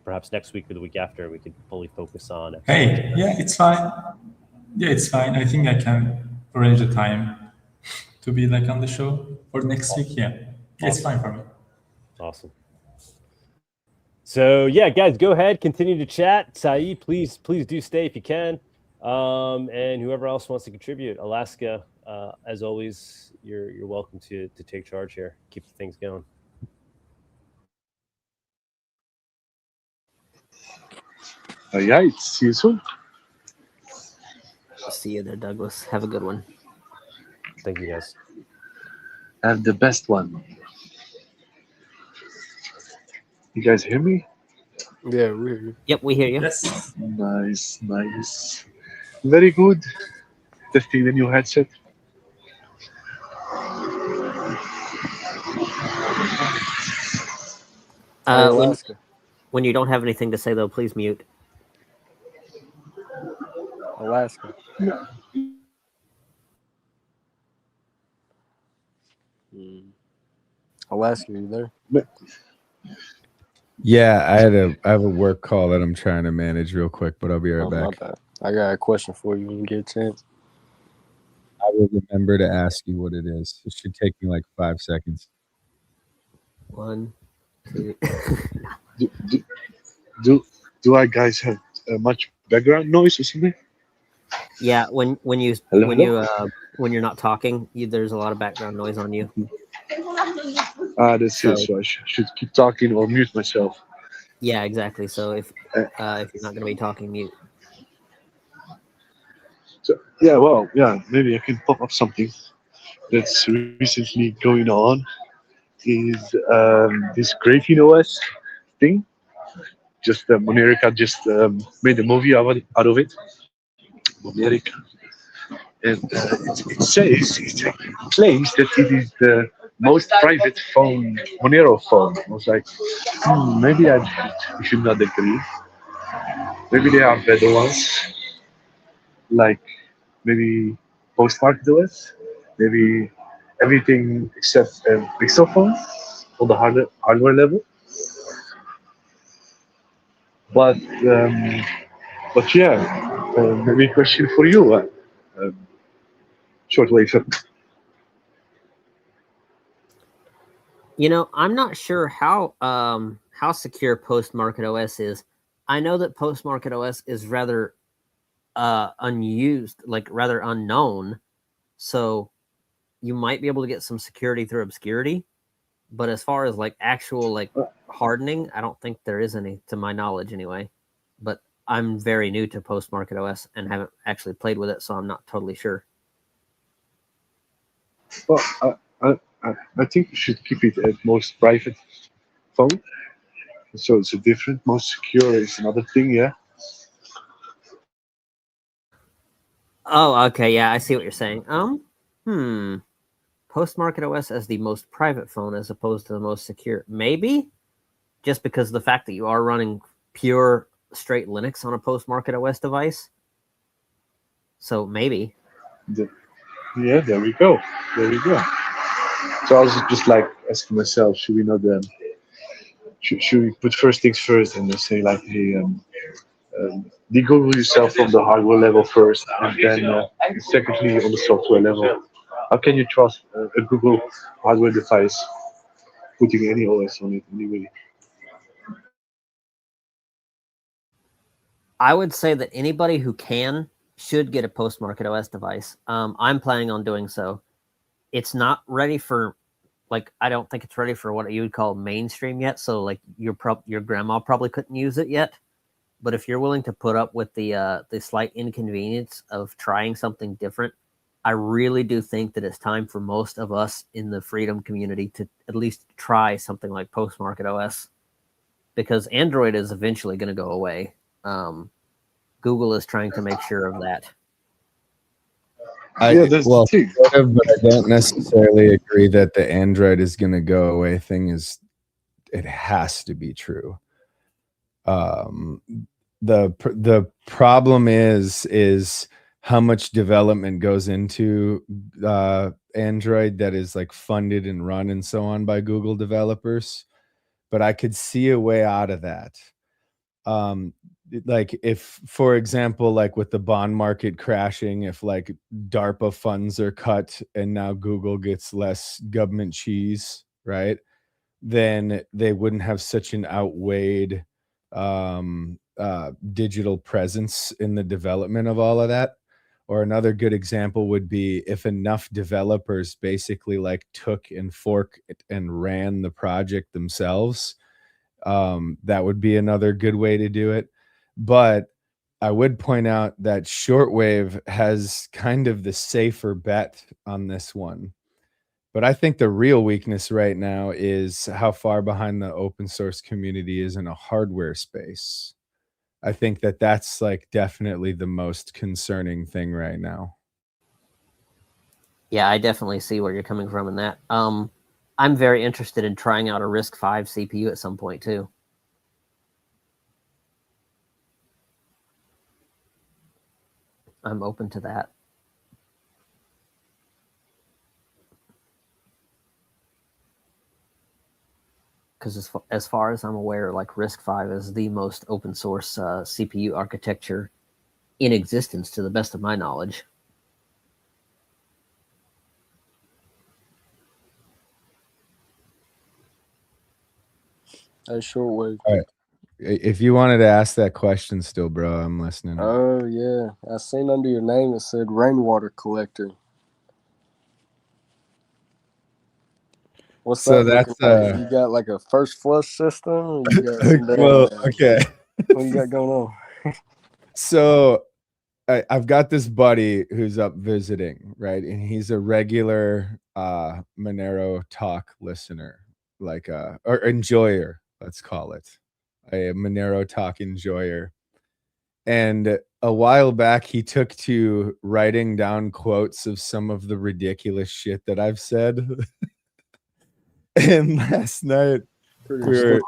Speaker 2: perhaps next week or the week after. We could fully focus on.
Speaker 16: Hey, yeah, it's fine. Yeah, it's fine. I think I can arrange a time to be like on the show for next week. Yeah, it's fine for me.
Speaker 2: Awesome. So yeah, guys, go ahead, continue to chat. Saeed, please do stay if you can. And whoever else wants to contribute, Alaska, as always, you're welcome to take charge here. Keep things going.
Speaker 17: Yeah, see you soon.
Speaker 3: See you there, Douglas. Have a good one.
Speaker 2: Thank you, guys.
Speaker 17: Have the best one. You guys hear me?
Speaker 11: Yeah, we hear you.
Speaker 3: Yep, we hear you.
Speaker 16: Yes.
Speaker 17: Nice, nice. Very good. Testing the new headset.
Speaker 3: When you don't have anything to say, though, please mute.
Speaker 11: Alaska. Alaska, you there?
Speaker 15: Yeah, I have a work call that I'm trying to manage real quick, but I'll be right back.
Speaker 11: My bad. I got a question for you when you get a chance.
Speaker 15: I will remember to ask you what it is. It should take me like 5 seconds.
Speaker 3: 1, 2.
Speaker 17: Do I guys have much background noise or something?
Speaker 3: Yeah, when you're not talking, there's a lot of background noise on you.
Speaker 17: That's it. So I should keep talking or mute myself.
Speaker 3: Yeah, exactly. So if you're not going to be talking, mute.
Speaker 17: So yeah, well, yeah, maybe I can pop up something that's recently going on. Is this Graphene OS thing? Just Monerica just made a movie out of it. Monerica, and it says it claims that it is the most private phone, Monero phone. I was like, maybe I should not agree. Maybe there are better ones, like maybe Postmarket OS, maybe everything except Pixel phone on the hardware level. But yeah, maybe a question for you, Shortwave.
Speaker 3: You know, I'm not sure how secure Postmarket OS is. I know that Postmarket OS is rather unused, like rather unknown. So you might be able to get some security through obscurity. But as far as like actual like hardening, I don't think there is any, to my knowledge anyway. But I'm very new to Postmarket OS and haven't actually played with it, so I'm not totally sure.
Speaker 17: Well, I think you should keep it at most private phone. So it's a different. Most secure is another thing, yeah.
Speaker 3: Oh, okay, yeah, I see what you're saying. Postmarket OS as the most private phone as opposed to the most secure. Maybe just because of the fact that you are running pure straight Linux on a Postmarket OS device. So maybe.
Speaker 17: Yeah, there we go. There we go. So I was just like asking myself, should we not should we put first things first and say like, hey, de-Google yourself from the hardware level first, and then secondly on the software level. How can you trust a Google hardware device putting any OS on it anyway?
Speaker 3: I would say that anybody who should get a Postmarket OS device. I'm planning on doing so. It's not ready for, like, I don't think it's ready for what you would call mainstream yet. So like your grandma probably couldn't use it yet. But if you're willing to put up with the slight inconvenience of trying something different, I really do think that it's time for most of us in the Freedom community to at least try something like post-market OS, because Android is eventually going to go away. Google is trying to make sure of that.
Speaker 15: Well, sort of, but I don't necessarily agree that the Android is going to go away thing is, it has to be true. The problem is how much development goes into Android that is like funded and run and so on by Google developers. But I could see a way out of that. Like if, for example, like with the bond market crashing, if like DARPA funds are cut and now Google gets less government cheese, right? Then they wouldn't have such an outweighed digital presence in the development of all of that. Or another good example would be if enough developers basically like took and forked and ran the project themselves. That would be another good way to do it. But I would point out that shortwave has kind of the safer bet on this one. But I think the real weakness right now is how far behind the open source community is in a hardware space. I think that that's like definitely the most concerning thing right now.
Speaker 3: Yeah, I definitely see where you're coming from in that. I'm very interested in trying out a RISC-V CPU at some point too. I'm open to that. Because as far as I'm aware, like RISC-V is the most open source CPU architecture in existence, to the best of my knowledge.
Speaker 11: Shortwave.
Speaker 15: All right. If you wanted to ask that question still, bro, I'm listening.
Speaker 11: Oh, yeah. I seen under your name it said rainwater collector. What's
Speaker 15: So
Speaker 11: that
Speaker 15: that's
Speaker 11: like? You got like a first flush system? Or you got some
Speaker 15: well, okay.
Speaker 11: What you got going on?
Speaker 15: So I've got this buddy who's up visiting, right? And he's a regular Monero talk listener, like or enjoyer, let's call it. A Monero talk enjoyer. And a while back he took to writing down quotes of some of the ridiculous shit that I've said. And last night we were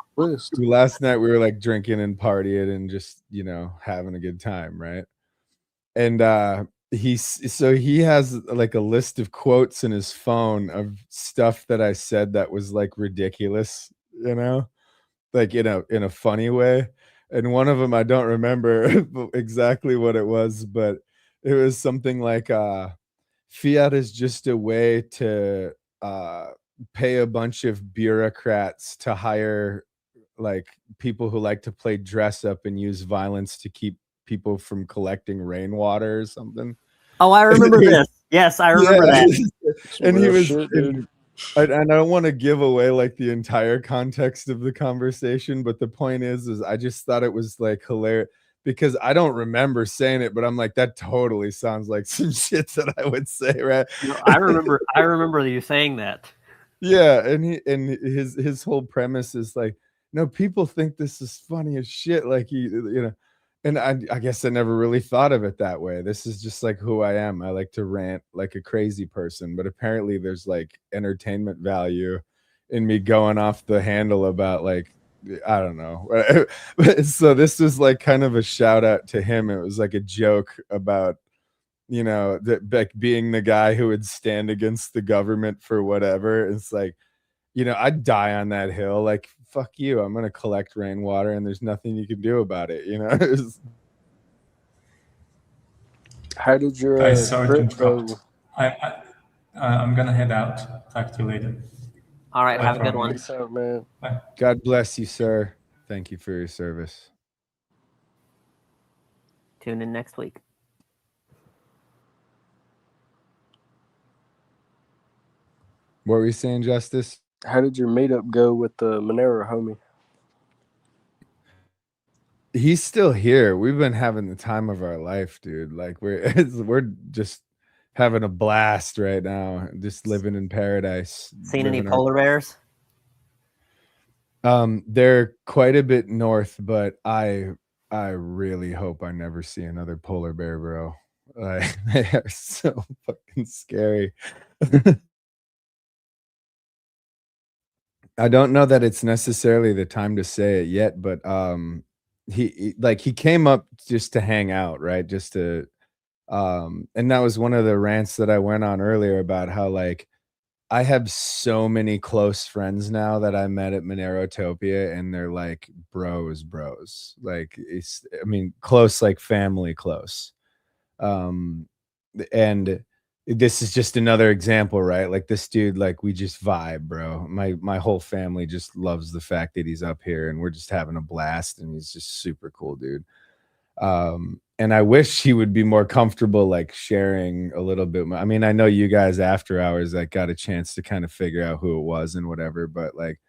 Speaker 15: like drinking and partying and just, you know, having a good time, right? And he has like a list of quotes in his phone of stuff that I said that was like ridiculous, you know, like in a funny way. And one of them I don't remember exactly what it was, but it was something like fiat is just a way to pay a bunch of bureaucrats to hire like people who like to play dress up and use violence to keep people from collecting rainwater or something.
Speaker 3: Oh, I remember this. Yes, I remember that.
Speaker 15: And he was, and I don't want to give away like the entire context of the conversation, but the point is I just thought it was like hilarious because I don't remember saying it, but I'm like, that totally sounds like some shit that I would say, right?
Speaker 3: No, I remember you saying that.
Speaker 15: Yeah, and his whole premise is like, no, people think this is funny as shit, like you know. And I guess I never really thought of it that way. This is just like who I am. I like to rant like a crazy person, but apparently there's like entertainment value in me going off the handle about like, I don't know. So this was like kind of a shout out to him. It was like a joke about, you know, that like being the guy who would stand against the government for whatever. It's like, you know, I'd die on that hill. Like, fuck you. I'm going to collect rainwater and there's nothing you can do about it. You know?
Speaker 11: How did your crypto?
Speaker 16: I'm going to head out. Talk to you later.
Speaker 3: All right. Have a good one.
Speaker 11: Peace out, man.
Speaker 16: Bye.
Speaker 15: God bless you, sir. Thank you for your service.
Speaker 3: Tune in next week.
Speaker 15: What were you saying, Justice?
Speaker 11: How did your meetup go with the Monero homie?
Speaker 15: He's still here. We've been having the time of our life, dude. Like we're just having a blast right now, just living in paradise.
Speaker 3: Seen any
Speaker 15: living our-
Speaker 3: polar bears?
Speaker 15: They're quite a bit north, but I really hope I never see another polar bear, bro. Like, they are so fucking scary. I don't know that it's necessarily the time to say it yet, but he came up just to hang out, right? Just to and that was one of the rants that I went on earlier about how, like, I have so many close friends now that I met at Monerotopia, and they're like bros. Like, I mean, close, like family close. And this is just another example, right? Like, this dude, like, we just vibe, bro. My whole family just loves the fact that he's up here, and we're just having a blast, and he's just super cool, dude. And I wish he would be more comfortable, like, sharing a little bit more. I mean, I know you guys after hours, like, got a chance to kind of figure out who it was and whatever, but like,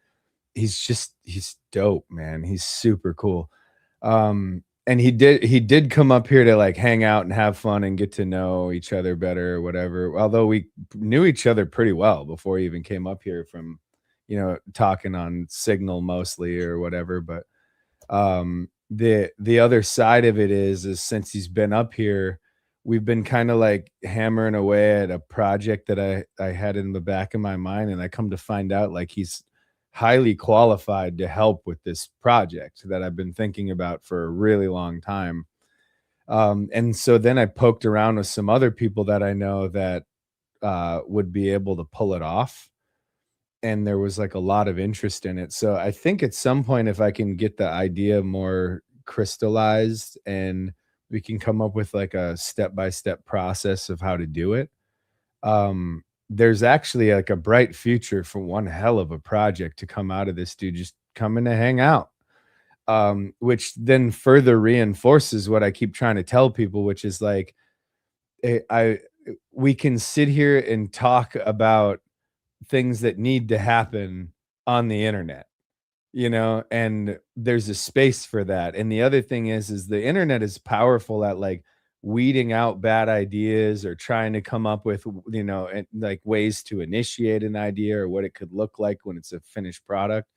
Speaker 15: he's dope, man. He's super cool. And he did come up here to, like, hang out and have fun and get to know each other better or whatever. Although we knew each other pretty well before he even came up here, from, you know, talking on Signal mostly or whatever. But the other side of it is since he's been up here, we've been kind of like hammering away at a project that I had in the back of my mind, and I come to find out, like, he's highly qualified to help with this project that I've been thinking about for a really long time. And so then I poked around with some other people that I know that would be able to pull it off, and there was, like, a lot of interest in it. So I think at some point, if I can get the idea more crystallized and we can come up with, like, a step-by-step process of how to do it, there's actually, like, a bright future for one hell of a project to come out of this dude just coming to hang out. Which then further reinforces what I keep trying to tell people, which is, like, we can sit here and talk about things that need to happen on the internet, you know, and there's a space for that. And the other thing is the internet is powerful at, like, weeding out bad ideas or trying to come up with, you know, like, ways to initiate an idea or what it could look like when it's a finished product.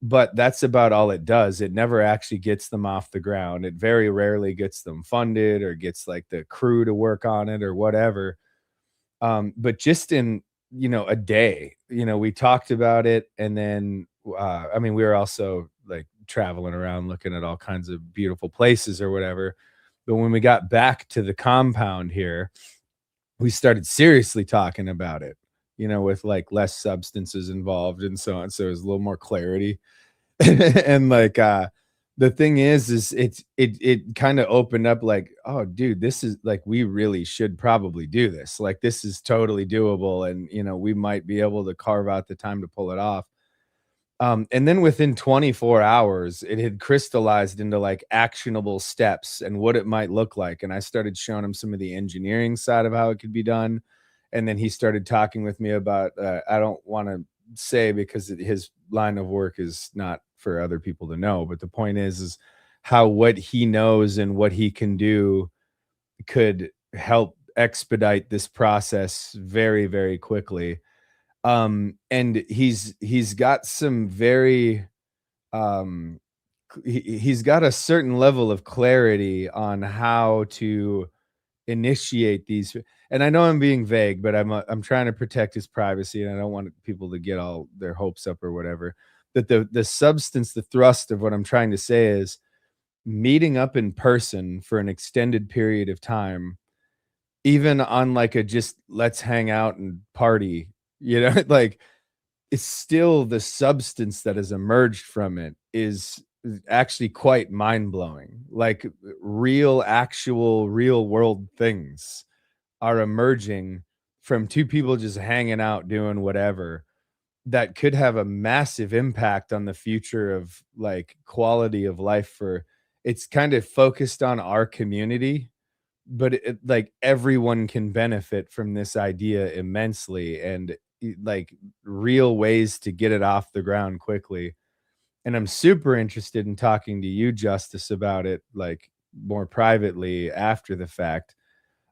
Speaker 15: But that's about all it does. It never actually gets them off the ground. It very rarely gets them funded or gets, like, the crew to work on it or whatever. But just in, you know, a day, you know, we talked about it, and then I mean, we were also, like, traveling around looking at all kinds of beautiful places or whatever. But when we got back to the compound here, we started seriously talking about it, you know, with, like, less substances involved and so on. So there's a little more clarity. And, like, the thing is it kind of opened up, like, oh, dude, this is, like, we really should probably do this. Like, this is totally doable, and, you know, we might be able to carve out the time to pull it off. And then within 24 hours, it had crystallized into, like, actionable steps and what it might look like. And I started showing him some of the engineering side of how it could be done. And then he started talking with me about, I don't want to say because his line of work is not for other people to know, but the point is how what he knows and what he can do could help expedite this process very, very quickly. And he's got some very he's got a certain level of clarity on how to initiate these. And I know I'm being vague, but I'm trying to protect his privacy, and I don't want people to get all their hopes up or whatever. But the substance, the thrust of what I'm trying to say is meeting up in person for an extended period of time, even on, like, a just let's hang out and party, you know, like, it's still the substance that has emerged from it is actually quite mind-blowing. Like, actual real world things are emerging from two people just hanging out doing whatever that could have a massive impact on the future of, like, quality of life. For it's kind of focused on our community, but like, everyone can benefit from this idea immensely, and, like, real ways to get it off the ground quickly. And I'm super interested in talking to you, Justice, about it, like, more privately after the fact.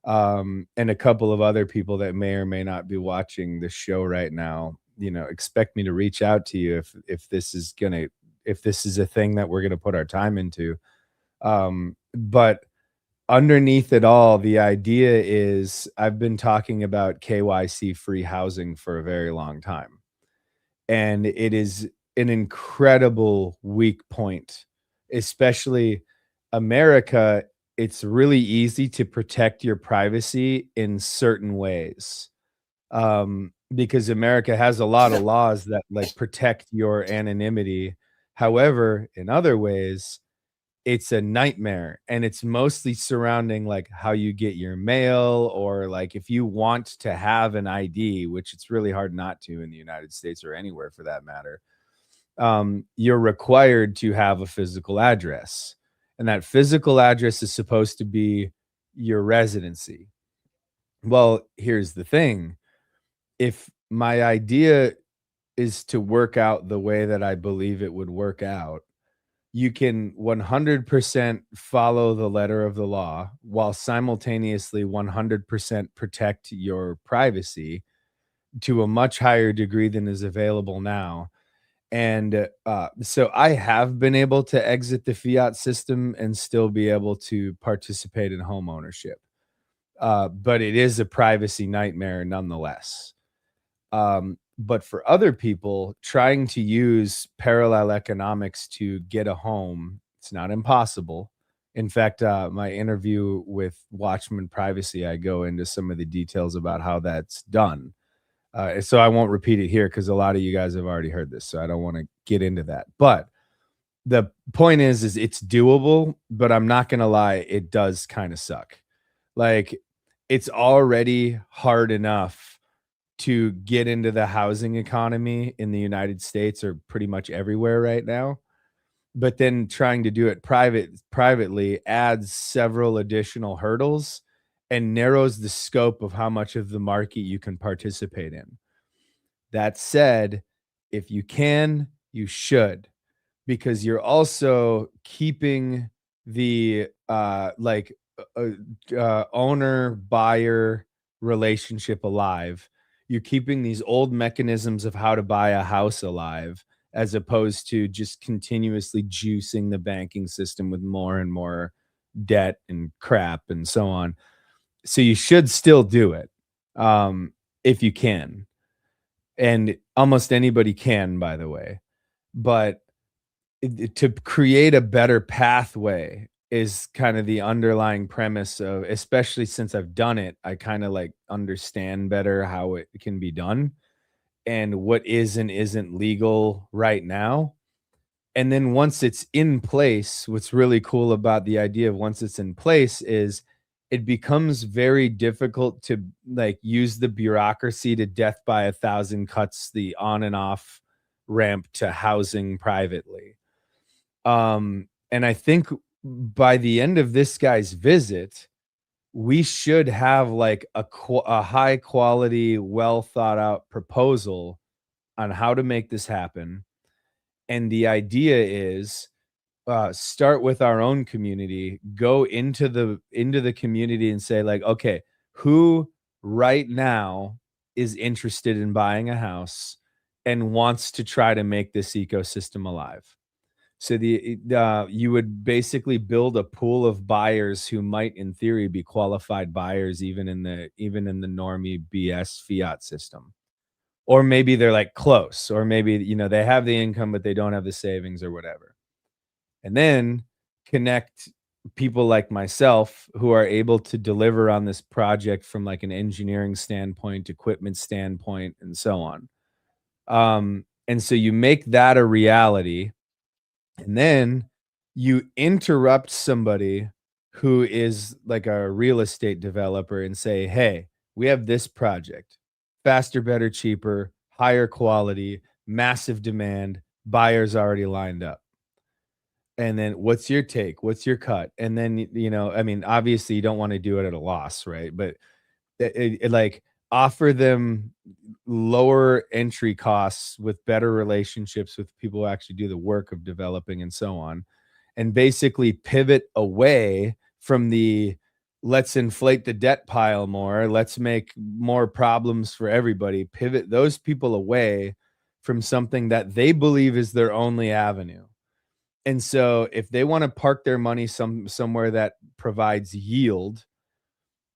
Speaker 15: and a couple of other people that may or may not be watching the show right now, expect me to reach out to you if this is a thing that we're gonna put our time into. But underneath it all, the idea is I've been talking about KYC free housing for a very long time. And it is an incredible weak point, especially America. It's really easy to protect your privacy in certain ways. Because America has a lot of laws that like protect your anonymity. However, in other ways, it's a nightmare, and it's mostly surrounding like how you get your mail, or like if you want to have an ID, which it's really hard not to in the United States or anywhere for that matter. You're required to have a physical address, and that physical address is supposed to be your residency. Well, here's the thing. If my idea is to work out the way that I believe it would work out, you can 100% follow the letter of the law while simultaneously 100% protect your privacy to a much higher degree than is available now. And so I have been able to exit the fiat system and still be able to participate in home ownership. But it is a privacy nightmare nonetheless. But for other people trying to use parallel economics to get a home, it's not impossible. In fact, my interview with Watchman Privacy, I go into some of the details about how that's done. So I won't repeat it here because a lot of you guys have already heard this, so I don't want to get into that. But the point is it's doable, but I'm not going to lie, it does kind of suck. Like, it's already hard enough to get into the housing economy in the United States or pretty much everywhere right now. But then trying to do it privately adds several additional hurdles and narrows the scope of how much of the market you can participate in. That said, if you can, you should, because you're also keeping the owner-buyer relationship alive. You're keeping these old mechanisms of how to buy a house alive, as opposed to just continuously juicing the banking system with more and more debt and crap and so on. So you should still do it if you can. And almost anybody can, by the way. But to create a better pathway is kind of the underlying premise of, especially since I've done it, I kind of like understand better how it can be done and what is and isn't legal right now. And then once it's in place, what's really cool about the idea of once it's in place is it becomes very difficult to like use the bureaucracy to death by 1,000 cuts, the on and off ramp to housing privately. And I think by the end of this guy's visit, we should have like a high quality, well thought out proposal on how to make this happen. And the idea is start with our own community, go into the community and say like, okay, who right now is interested in buying a house and wants to try to make this ecosystem alive? So you would basically build a pool of buyers who might, in theory, be qualified buyers, even in the normie BS fiat system, or maybe they're like close, or maybe they have the income but they don't have the savings or whatever, and then connect people like myself who are able to deliver on this project from like an engineering standpoint, equipment standpoint, and so on. And so you make that a reality. And then you interrupt somebody who is like a real estate developer and say, hey, we have this project, faster, better, cheaper, higher quality, massive demand, buyers already lined up. And then what's your take? What's your cut? And then, I mean, obviously you don't want to do it at a loss, right? But it like offer them lower entry costs with better relationships with people who actually do the work of developing and so on, and basically pivot away from the let's inflate the debt pile more, let's make more problems for everybody, pivot those people away from something that they believe is their only avenue. And so if they want to park their money somewhere that provides yield,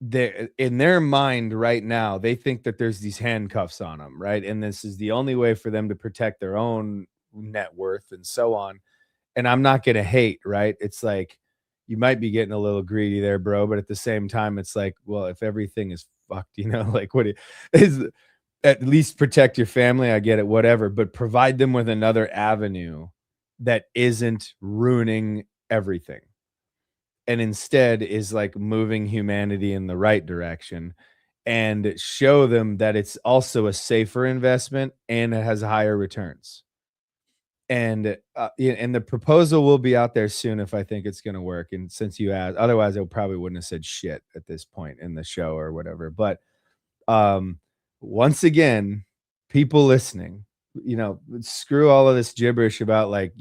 Speaker 15: in their mind right now, they think that there's these handcuffs on them, right? And this is the only way for them to protect their own net worth and so on. And I'm not going to hate, right? It's like, you might be getting a little greedy there, bro. But at the same time, it's like, well, if everything is fucked, like what is, at least protect your family. I get it, whatever, but provide them with another avenue that isn't ruining everything. And instead is like moving humanity in the right direction, and show them that it's also a safer investment and it has higher returns. And the proposal will be out there soon if I think it's going to work. And since you asked, otherwise I probably wouldn't have said shit at this point in the show or whatever. But once again, people listening, screw all of this gibberish about like,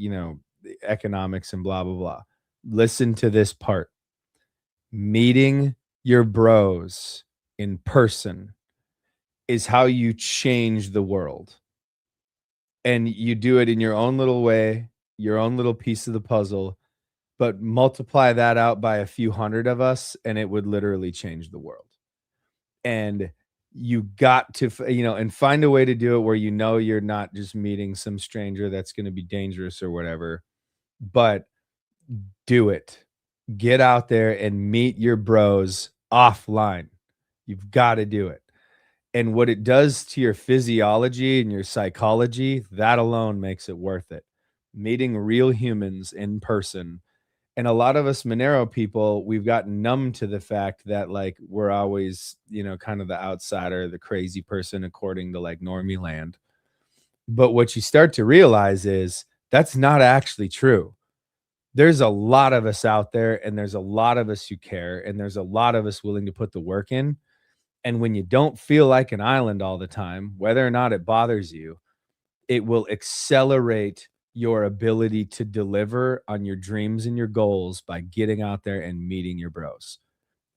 Speaker 15: economics and blah, blah, blah. Listen to this part. Meeting your bros in person is how you change the world. And you do it in your own little way, your own little piece of the puzzle, but multiply that out by a few hundred of us, and it would literally change the world. And you got to, and find a way to do it where you're not just meeting some stranger that's going to be dangerous or whatever, but do it. Get out there and meet your bros offline. You've got to do it. And what it does to your physiology and your psychology, that alone makes it worth it. Meeting real humans in person. And a lot of us Monero people, we've gotten numb to the fact that like we're always, kind of the outsider, the crazy person according to like normie land. But what you start to realize is that's not actually true. There's a lot of us out there, and there's a lot of us who care, and there's a lot of us willing to put the work in. And when you don't feel like an island all the time, whether or not it bothers you, it will accelerate your ability to deliver on your dreams and your goals by getting out there and meeting your bros.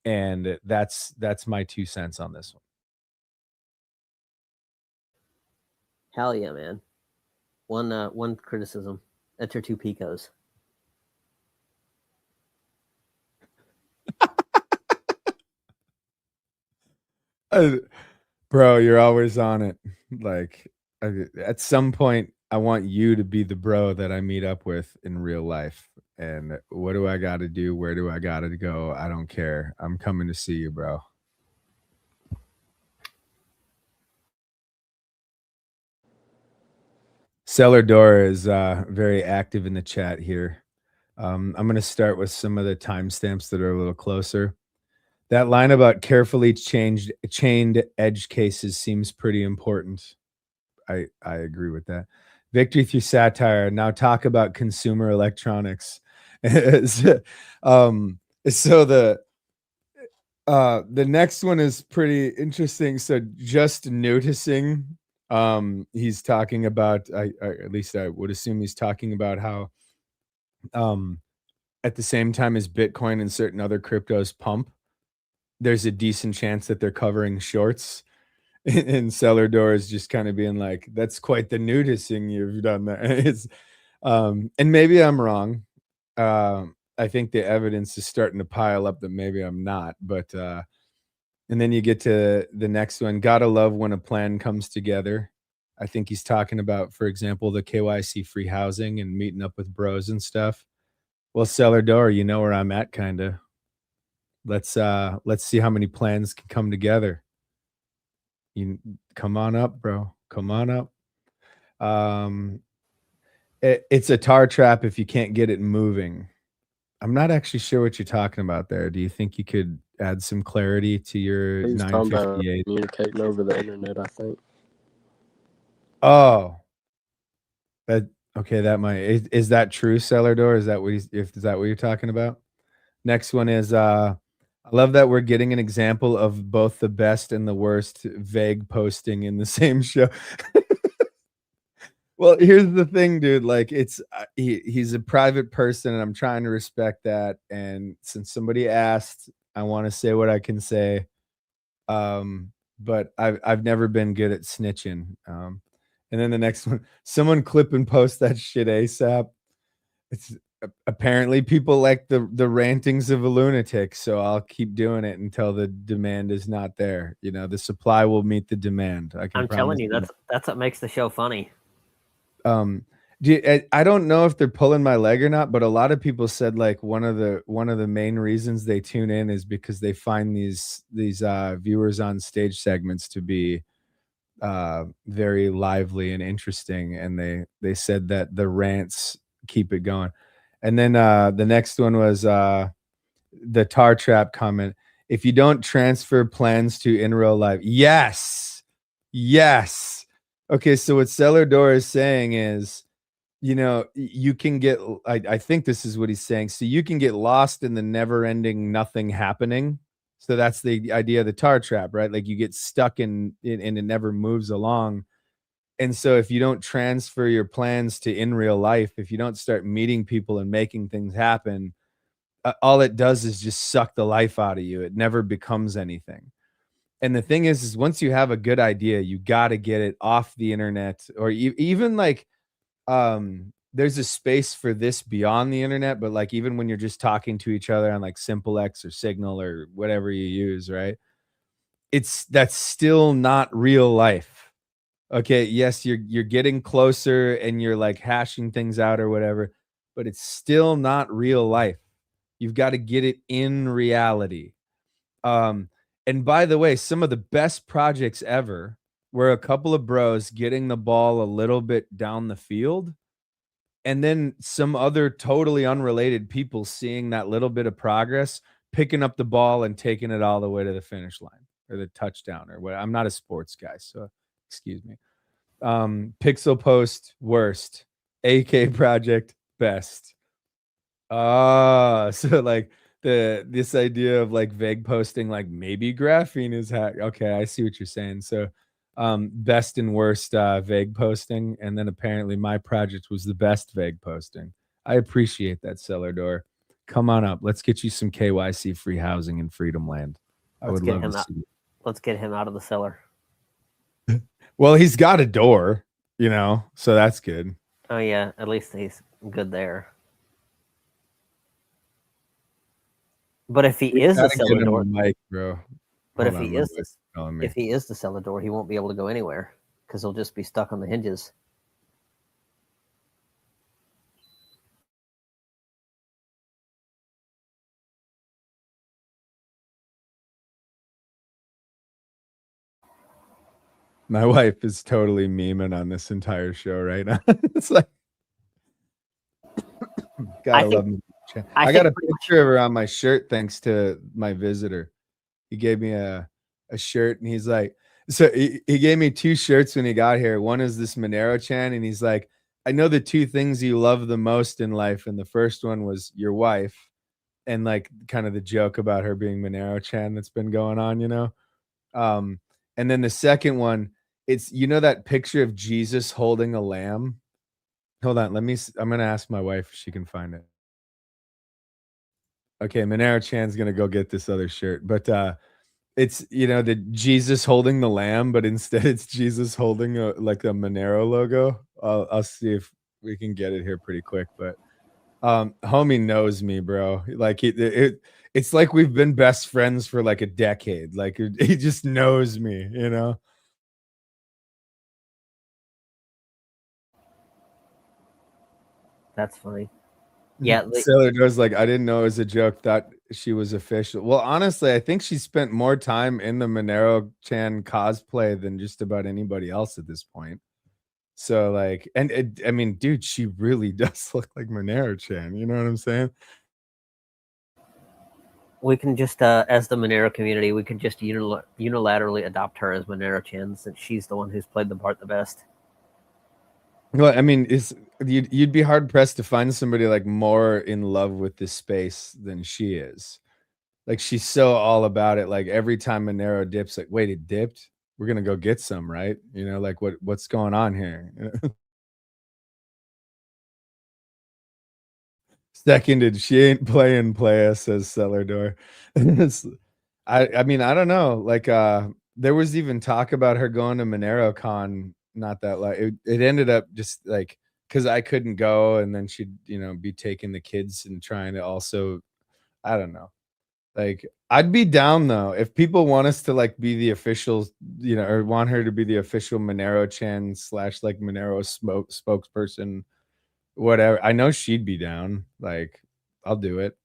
Speaker 15: And that's my 2 cents on this one.
Speaker 3: Hell yeah, man. One criticism. That's your 2 picos.
Speaker 15: Bro, you're always on it. Like at some point, I want you to be the bro that I meet up with in real life. And what do I got to do? Where do I got to go? I don't care. I'm coming to see you, bro. Cellar Door is very active in the chat here. I'm going to start with some of the timestamps that are a little closer. That line about carefully chained edge cases seems pretty important. I agree with that. Victory through satire. Now talk about consumer electronics. So the next one is pretty interesting. So just noticing, he's talking about, at least I would assume he's talking about how at the same time as Bitcoin and certain other cryptos pump, there's a decent chance that they're covering shorts. And Cellar Door is just kind of being like, that's quite the noticing you've done there. It's, and maybe I'm wrong. I think the evidence is starting to pile up that maybe I'm not. But and then you get to the next one. Gotta love when a plan comes together. I think he's talking about, for example, the KYC free housing and meeting up with bros and stuff. Well, Cellar Door, you know where I'm at, kind of. Let's see how many plans can come together. You come on up, bro. Come on up. It's a tar trap if you can't get it moving. I'm not actually sure what you're talking about there. Do you think you could add some clarity to your
Speaker 11: He's talking about
Speaker 15: 958?
Speaker 11: communicating over the internet, I think.
Speaker 15: Oh, okay. That might is that true, Cellar Door? Is that what you're talking about? Next one is I love that we're getting an example of both the best and the worst vague posting in the same show. Well, here's the thing, dude. Like, it's he's a private person, and I'm trying to respect that. And since somebody asked, I want to say what I can say. But I've never been good at snitching. And then the next one, someone clip and post that shit ASAP. It's apparently people like the rantings of a lunatic, so I'll keep doing it until the demand is not there. You know, the supply will meet the demand.
Speaker 3: I'm telling you, that's what makes the show funny.
Speaker 15: I don't know if they're pulling my leg or not, but a lot of people said like one of the main reasons they tune in is because they find these viewers on stage segments to be very lively and interesting, and they said that the rants keep it going. And then the next one was the tar trap comment. If you don't transfer plans to in real life, yes. Okay, so what Cellar Door is saying is, you know, you can get, I think this is what he's saying. So you can get lost in the never ending nothing happening. So that's the idea of the tar trap, right? Like you get stuck in and it never moves along. And so if you don't transfer your plans to in real life, if you don't start meeting people and making things happen, all it does is just suck the life out of you. It never becomes anything. And the thing is once you have a good idea, you got to get it off the internet, or even like, there's a space for this beyond the internet, but like even when you're just talking to each other on like SimpleX or Signal or whatever you use, right? That's still not real life. Okay, yes, you're getting closer and you're like hashing things out or whatever, but it's still not real life. You've got to get it in reality. And by the way, some of the best projects ever were a couple of bros getting the ball a little bit down the field, and then some other totally unrelated people seeing that little bit of progress, picking up the ball and taking it all the way to the finish line or the touchdown or what. I'm not a sports guy, so excuse me. Pixel Post worst, AK Project best. So like this idea of like vague posting, like maybe graphene is hacked. Okay, I see what you're saying. So best and worst vague posting, and then apparently my project was the best vague posting. I appreciate that, Cellar Door. Come on up. Let's get you some KYC free housing in Freedom Land. I would love to see it.
Speaker 3: Let's get him out of the cellar.
Speaker 15: Well, he's got a door, you know, so that's good.
Speaker 3: Oh yeah, at least he's good there. But if he is the cellar door,
Speaker 15: mic, bro.
Speaker 3: But if he is the cellar door, he won't be able to go anywhere because he'll just be stuck on the hinges.
Speaker 15: My wife is totally memeing on this entire show right now. It's like, gotta love me. I got a picture of her on my shirt thanks to my visitor. He gave me a shirt, and he's like, so he gave me 2 shirts when he got here. One is this Monero-chan, and he's like, I know the 2 things you love the most in life, and the first one was your wife, and like kind of the joke about her being Monero-chan that's been going on, you know. And then the second one, it's, you know, that picture of Jesus holding a lamb. Hold on, I'm gonna ask my wife if she can find it. Okay, Monero-chan's gonna go get this other shirt, but it's, you know, the Jesus holding the lamb, but instead it's Jesus holding like a Monero logo. I'll see if we can get it here pretty quick, but homie knows me, bro. Like it's like we've been best friends for like a decade. Like he just knows me, you know.
Speaker 3: That's funny. Yeah,
Speaker 15: Sailor goes like, I didn't know it was a joke. Thought she was official. Well, honestly, I think she spent more time in the Monero-chan cosplay than just about anybody else at this point. So like, and I mean, dude, she really does look like Monero-chan. You know what I'm saying?
Speaker 3: We can just, as the Monero community, we can just unilaterally adopt her as Monero-chan since she's the one who's played the part the best.
Speaker 15: Well, I mean, you'd be hard pressed to find somebody like more in love with this space than she is. Like she's so all about it. Like every time Monero dips, like, wait, it dipped? We're gonna go get some, right? You know, like what's going on here? Seconded. She ain't playing playa, says Cellar Door. I mean, I don't know. Like, there was even talk about her going to MoneroCon. Not that like it ended up just like because I couldn't go, and then she'd be taking the kids and trying to also, I don't know. Like, I'd be down though if people want us to like be the official, or want her to be the official MoneroChain / like Monero spokesperson, whatever. I know she'd be down. Like, I'll do it.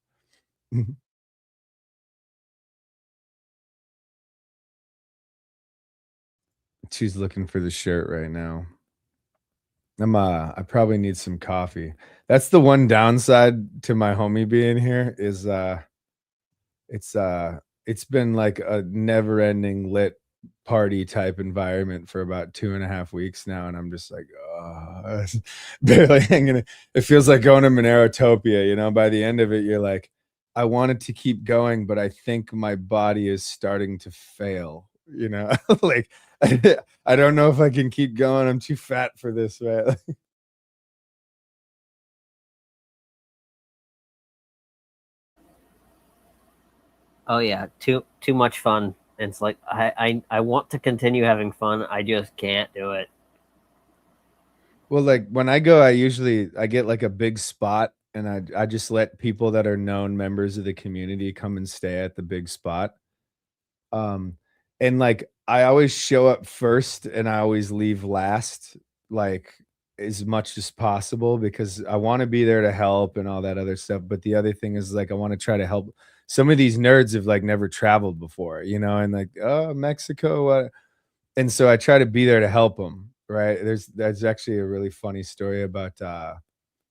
Speaker 15: She's looking for the shirt right now. I probably need some coffee. That's the one downside to my homie being here is it's been like a never-ending lit party type environment for about 2.5 weeks now, and I'm just like, oh, barely hanging. It feels like going to Monerotopia. By the end of it, you're like, I wanted to keep going, but I think my body is starting to fail. Like I don't know if I can keep going. I'm too fat for this, right?
Speaker 3: Oh yeah, too much fun. It's like I want to continue having fun. I just can't do it.
Speaker 15: Well, like when I go, I get like a big spot, and I just let people that are known members of the community come and stay at the big spot. And like I always show up first and I always leave last, like as much as possible, because I want to be there to help and all that other stuff. But the other thing is like I want to try to help. Some of these nerds have like never traveled before, and like, oh, Mexico, what? And so I try to be there to help them. Right. There's actually a really funny story about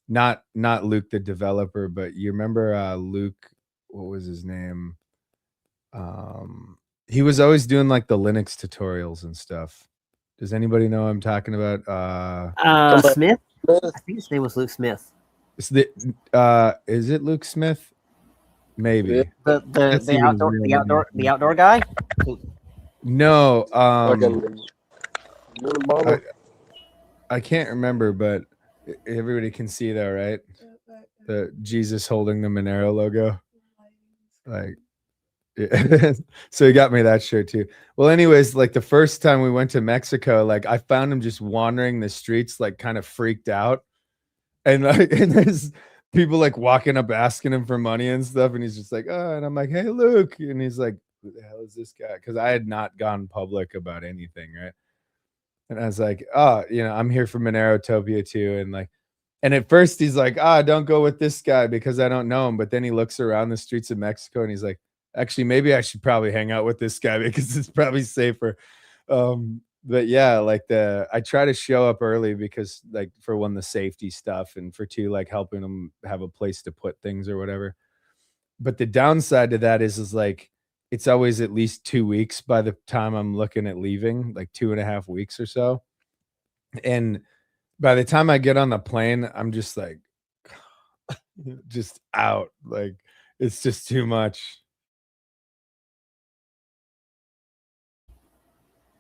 Speaker 15: not Luke the developer, but you remember Luke, what was his name? He was always doing like the Linux tutorials and stuff. Does anybody know what I'm talking about?
Speaker 3: Smith? I think his name was Luke Smith.
Speaker 15: Is it Luke Smith? Maybe.
Speaker 3: The outdoor guy?
Speaker 15: No, I can't remember, but everybody can see that, right? The Jesus holding the Monero logo. Like, yeah. So he got me that shirt too. Well, anyways, like the first time we went to Mexico, like I found him just wandering the streets, like kind of freaked out, and like and there's people like walking up asking him for money and stuff, and he's just like, oh, and I'm like, hey, Luke, and he's like, who the hell is this guy? Because I had not gone public about anything, right? And I was like, oh, I'm here for Monerotopia too, and like. And at first he's like, don't go with this guy because I don't know him. But then he looks around the streets of Mexico and he's like, actually, maybe I should probably hang out with this guy because it's probably safer. But yeah, like I try to show up early because like for one, the safety stuff, and for two, like helping them have a place to put things or whatever. But the downside to that is like, it's always at least 2 weeks by the time I'm looking at leaving, like 2.5 weeks or so. And by the time I get on the plane, I'm just like, just out. Like, it's just too much.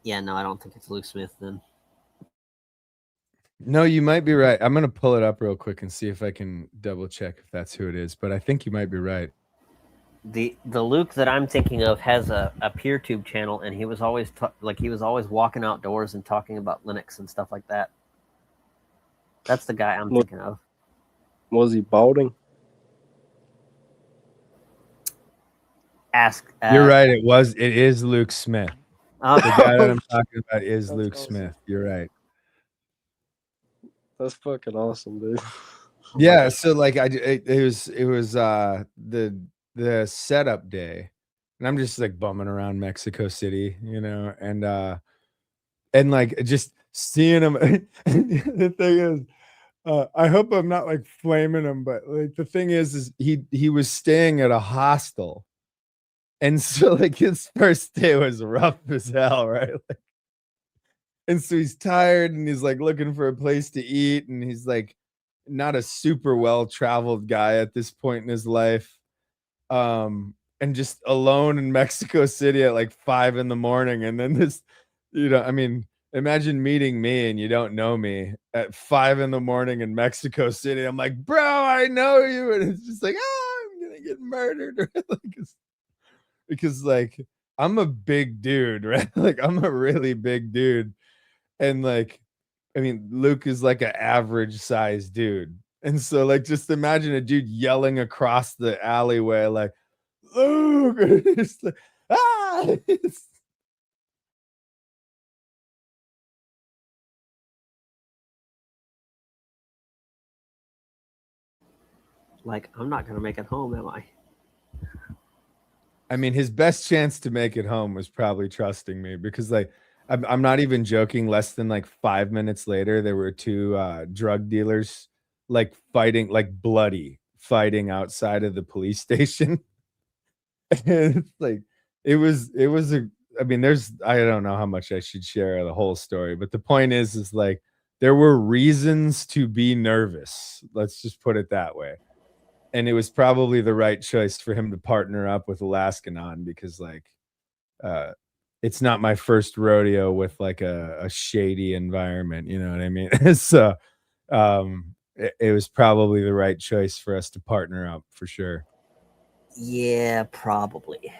Speaker 3: Yeah, no, I don't think it's Luke Smith then.
Speaker 15: No, you might be right. I'm going to pull it up real quick and see if I can double check if that's who it is. But I think you might be right.
Speaker 3: The Luke that I'm thinking of has a PeerTube channel, and he was always walking outdoors and talking about Linux and stuff like that. That's the guy I'm thinking of.
Speaker 11: Was he balding?
Speaker 3: Ask.
Speaker 15: You're right. It is Luke Smith. The guy that I'm talking about is Luke
Speaker 11: awesome.
Speaker 15: Smith. You're right.
Speaker 11: That's fucking awesome, dude.
Speaker 15: Yeah. So like it was the setup day, and I'm just like bumming around Mexico City, and like just seeing him. The thing is, I hope I'm not like flaming him, but like the thing is he was staying at a hostel, and so like his first day was rough as hell, right? Like, and so he's tired and he's like looking for a place to eat, and he's like not a super well traveled guy at this point in his life, and just alone in Mexico City at like 5 a.m, and then this, I mean. imagine meeting me and you don't know me at 5 a.m. in Mexico City. I'm like, bro, I know you. And it's just like, I'm going to get murdered. because like, I'm a big dude, right? Like, I'm a really big dude. And like, I mean, Luke is like an average size dude. And so like, just imagine a dude yelling across the alleyway, like, Luke, it's like, it's,
Speaker 3: Like, I'm not going to make it home, am I?
Speaker 15: I mean, his best chance to make it home was probably trusting me, because like, I'm not even joking. Less than like 5 minutes later, there were two drug dealers like fighting, like bloody fighting outside of the police station. And it's like, it was a, I mean, I don't know how much I should share the whole story, but the point is like, there were reasons to be nervous. Let's just put it that way. And it was probably the right choice for him to partner up with Alaskanon, because like, it's not my first rodeo with like a shady environment. You know what I mean? So it was probably the right choice for us to partner up for sure.
Speaker 3: Yeah, probably.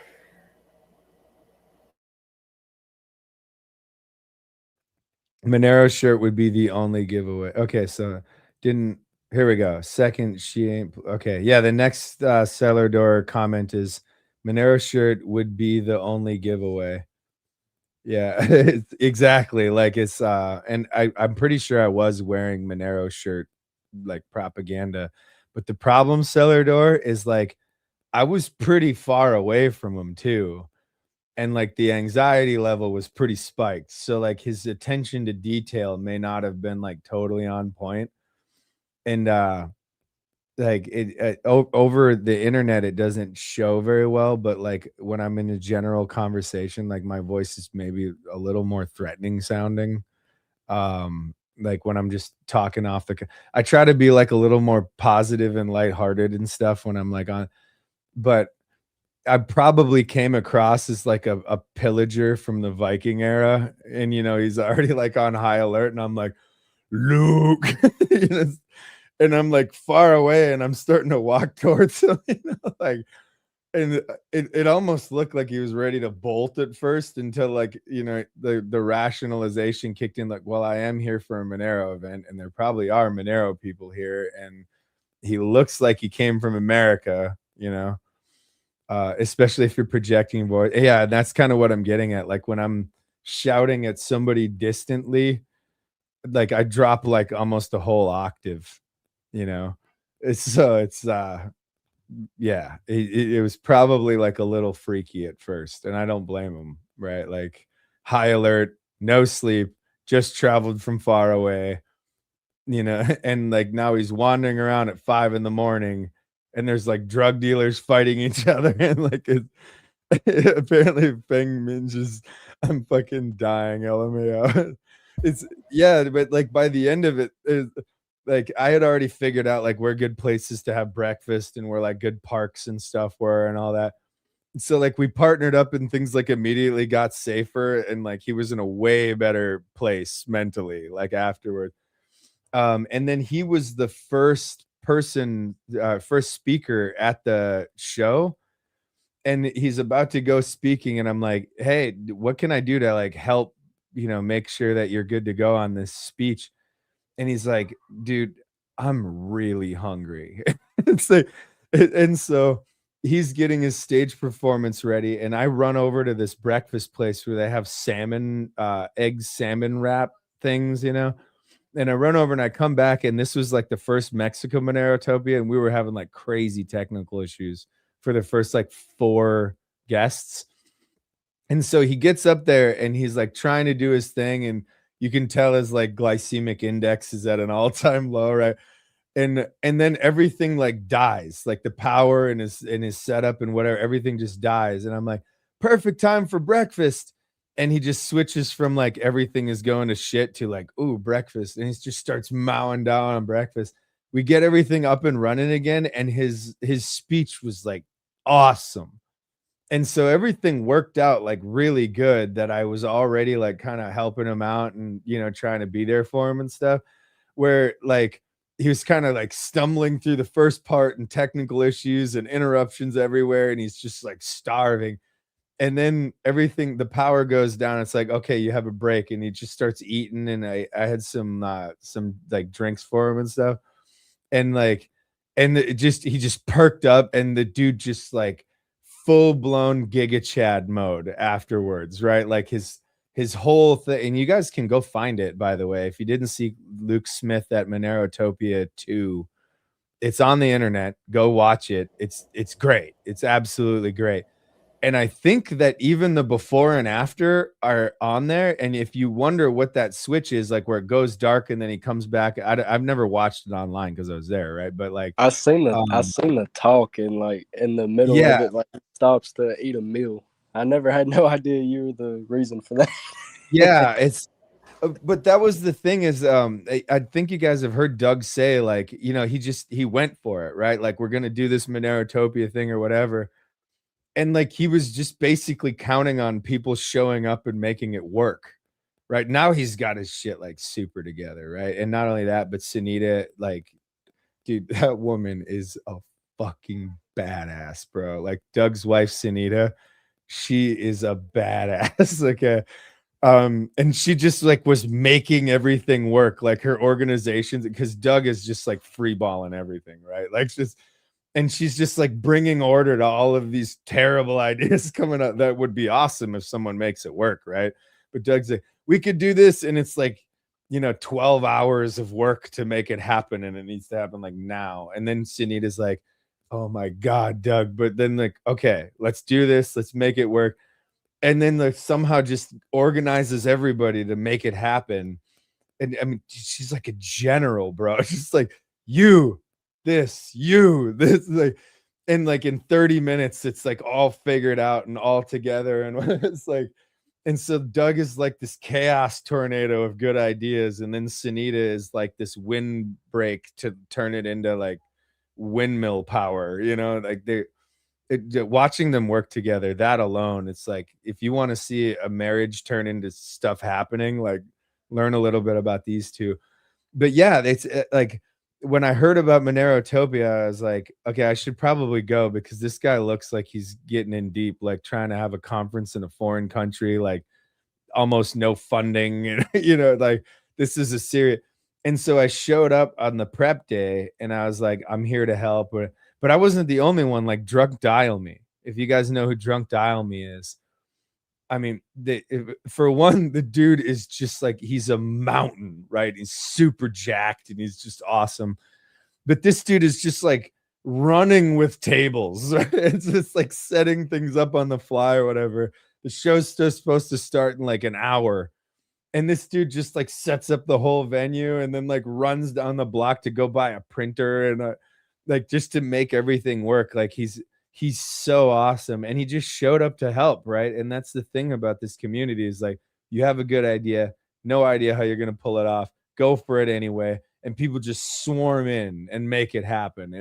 Speaker 15: Monero shirt would be the only giveaway. Okay, so here we go. Second, she ain't okay. Yeah, the next seller door comment is Monero shirt would be the only giveaway. Yeah, exactly. Like it's and I'm pretty sure I was wearing Monero shirt like propaganda, but the problem, seller door, is like I was pretty far away from him too. And like the anxiety level was pretty spiked. So like his attention to detail may not have been like totally on point. And like over the internet, it doesn't show very well, but like when I'm in a general conversation, like my voice is maybe a little more threatening sounding. Like when I'm just talking off I try to be like a little more positive and lighthearted and stuff when I'm like on, but I probably came across as like a pillager from the Viking era, and you know he's already like on high alert, and I'm like, Luke, you know, and I'm like far away, and I'm starting to walk towards him, you know, like, and it almost looked like he was ready to bolt at first until like, you know, the rationalization kicked in, like, well, I am here for a Monero event, and there probably are Monero people here, and he looks like he came from America, you know. Especially if you're projecting voice. Yeah, that's kind of what I'm getting at. Like when I'm shouting at somebody distantly, like I drop like almost a whole octave, you know. It's yeah, it was probably like a little freaky at first, and I don't blame him, right? Like high alert, no sleep, just traveled from far away, you know, and like now he's wandering around at 5 a.m. and there's like drug dealers fighting each other, and like apparently Feng Min just, I'm fucking dying, LMAO. It's yeah, but like by the end of it, like I had already figured out like where good places to have breakfast and where like good parks and stuff were and all that. So like we partnered up and things like immediately got safer, and like he was in a way better place mentally like afterward. And then he was the first speaker at the show, and he's about to go speaking, and I'm like, hey, what can I do to like help, you know, make sure that you're good to go on this speech? And he's like, dude, I'm really hungry. It's like, and so he's getting his stage performance ready, and I run over to this breakfast place where they have salmon, egg salmon wrap things, you know. And I run over and I come back, and this was like the first Mexico Monerotopia, and we were having like crazy technical issues for the first like 4 guests. And so he gets up there and he's like trying to do his thing, and you can tell his like glycemic index is at an all-time low, right? And then everything like dies, like the power in his setup and whatever, everything just dies. And I'm like, perfect time for breakfast. And he just switches from like everything is going to shit to like, ooh, breakfast. And he just starts mowing down on breakfast. We get everything up and running again, and his speech was like awesome. And so everything worked out like really good, that I was already like kind of helping him out and, you know, trying to be there for him and stuff, where like he was kind of like stumbling through the first part and technical issues and interruptions everywhere. And he's just like starving. And then everything, the power goes down. It's like, okay, you have a break. And he just starts eating. And I had some like drinks for him and stuff. And like, and he just perked up, and the dude just like full blown Giga Chad mode afterwards, right? Like his whole thing. And you guys can go find it, by the way. If you didn't see Luke Smith at Monerotopia 2, it's on the internet. Go watch it. It's great. It's absolutely great. And I think that even the before and after are on there. And if you wonder what that switch is, like where it goes dark and then he comes back, I've never watched it online because I was there, right? But like
Speaker 11: I seen the talk, and like in the middle of it, like stops to eat a meal. I never had no idea you were the reason for that.
Speaker 15: Yeah, it's but that was the thing is I think you guys have heard Doug say, like, you know, he went for it, right? Like, we're gonna do this Monerotopia thing or whatever. And like he was just basically counting on people showing up and making it work. Right now he's got his shit like super together, right? And not only that, but Sunita, like, dude, that woman is a fucking badass, bro. Like Doug's wife, Sunita, she is a badass. Like and she just like was making everything work, like her organizations, because Doug is just like free balling everything, right? Like just, and she's just like bringing order to all of these terrible ideas coming up that would be awesome if someone makes it work, right? But Doug's like, we could do this, and it's like, you know, 12 hours of work to make it happen, and it needs to happen like now. And then Sunita's like, oh my God, Doug. But then like, okay, let's do this, let's make it work. And then like somehow just organizes everybody to make it happen. And I mean, she's like a general, bro. She's like, you this, like, and like in 30 minutes, it's like all figured out and all together. And it's like, and so Doug is like this chaos tornado of good ideas. And then Sunita is like this windbreak to turn it into like windmill power, you know, like watching them work together, that alone, it's like, if you want to see a marriage turn into stuff happening, like learn a little bit about these two. But yeah, it's like, when I heard about Monerotopia, I was like, okay, I should probably go, because this guy looks like he's getting in deep, like trying to have a conference in a foreign country, like almost no funding, you know, like this is a serious. And so I showed up on the prep day, and I was like, I'm here to help. But I wasn't the only one. Like Drunk Dial Me, if you guys know who Drunk Dial Me is, I mean, for one, the dude is just like, he's a mountain, right? He's super jacked and he's just awesome. But this dude is just like running with tables, right? It's just like setting things up on the fly or whatever. The show's still supposed to start in like an hour. And this dude just like sets up the whole venue and then like runs down the block to go buy a printer and like just to make everything work. Like he's so awesome, and he just showed up to help, right? And that's the thing about this community, is like, you have a good idea, no idea how you're going to pull it off, go for it anyway, and people just swarm in and make it happen.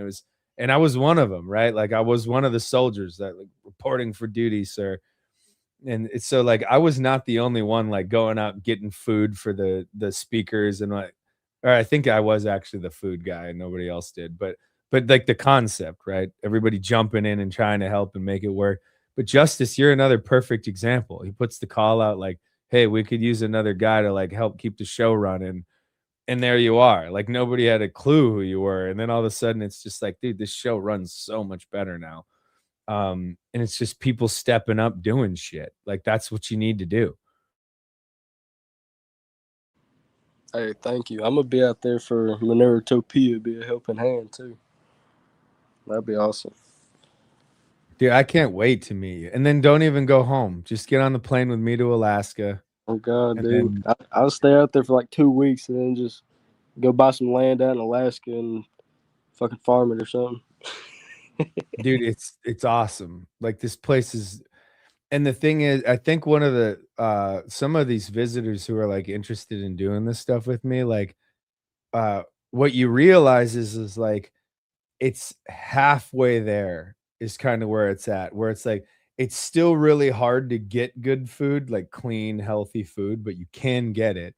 Speaker 15: And I was one of them, right? Like I was one of the soldiers that like reporting for duty, sir. And it's so like, I was not the only one like going out getting food for the speakers, and like, or I think I was actually the food guy and nobody else did, but like the concept, right? Everybody jumping in and trying to help and make it work. But Justice, you're another perfect example. He puts the call out like, hey, we could use another guy to like help keep the show running. And there you are. Like nobody had a clue who you were. And then all of a sudden it's just like, dude, this show runs so much better now. And it's just people stepping up doing shit. Like that's what you need to do.
Speaker 11: Hey, thank you. I'm gonna be out there for Monerotopia, be a helping hand too. That'd be awesome.
Speaker 15: Dude, I can't wait to meet you. And then don't even go home. Just get on the plane with me to Alaska.
Speaker 11: Oh God, dude. I'll stay out there for like 2 weeks and then just go buy some land out in Alaska and fucking farm it or something.
Speaker 15: Dude, it's awesome. Like this place is, and the thing is, I think one of the some of these visitors who are like interested in doing this stuff with me, like what you realize is like, it's halfway there is kind of where it's at, where it's like, It's still really hard to get good food, like clean, healthy food, but you can get it.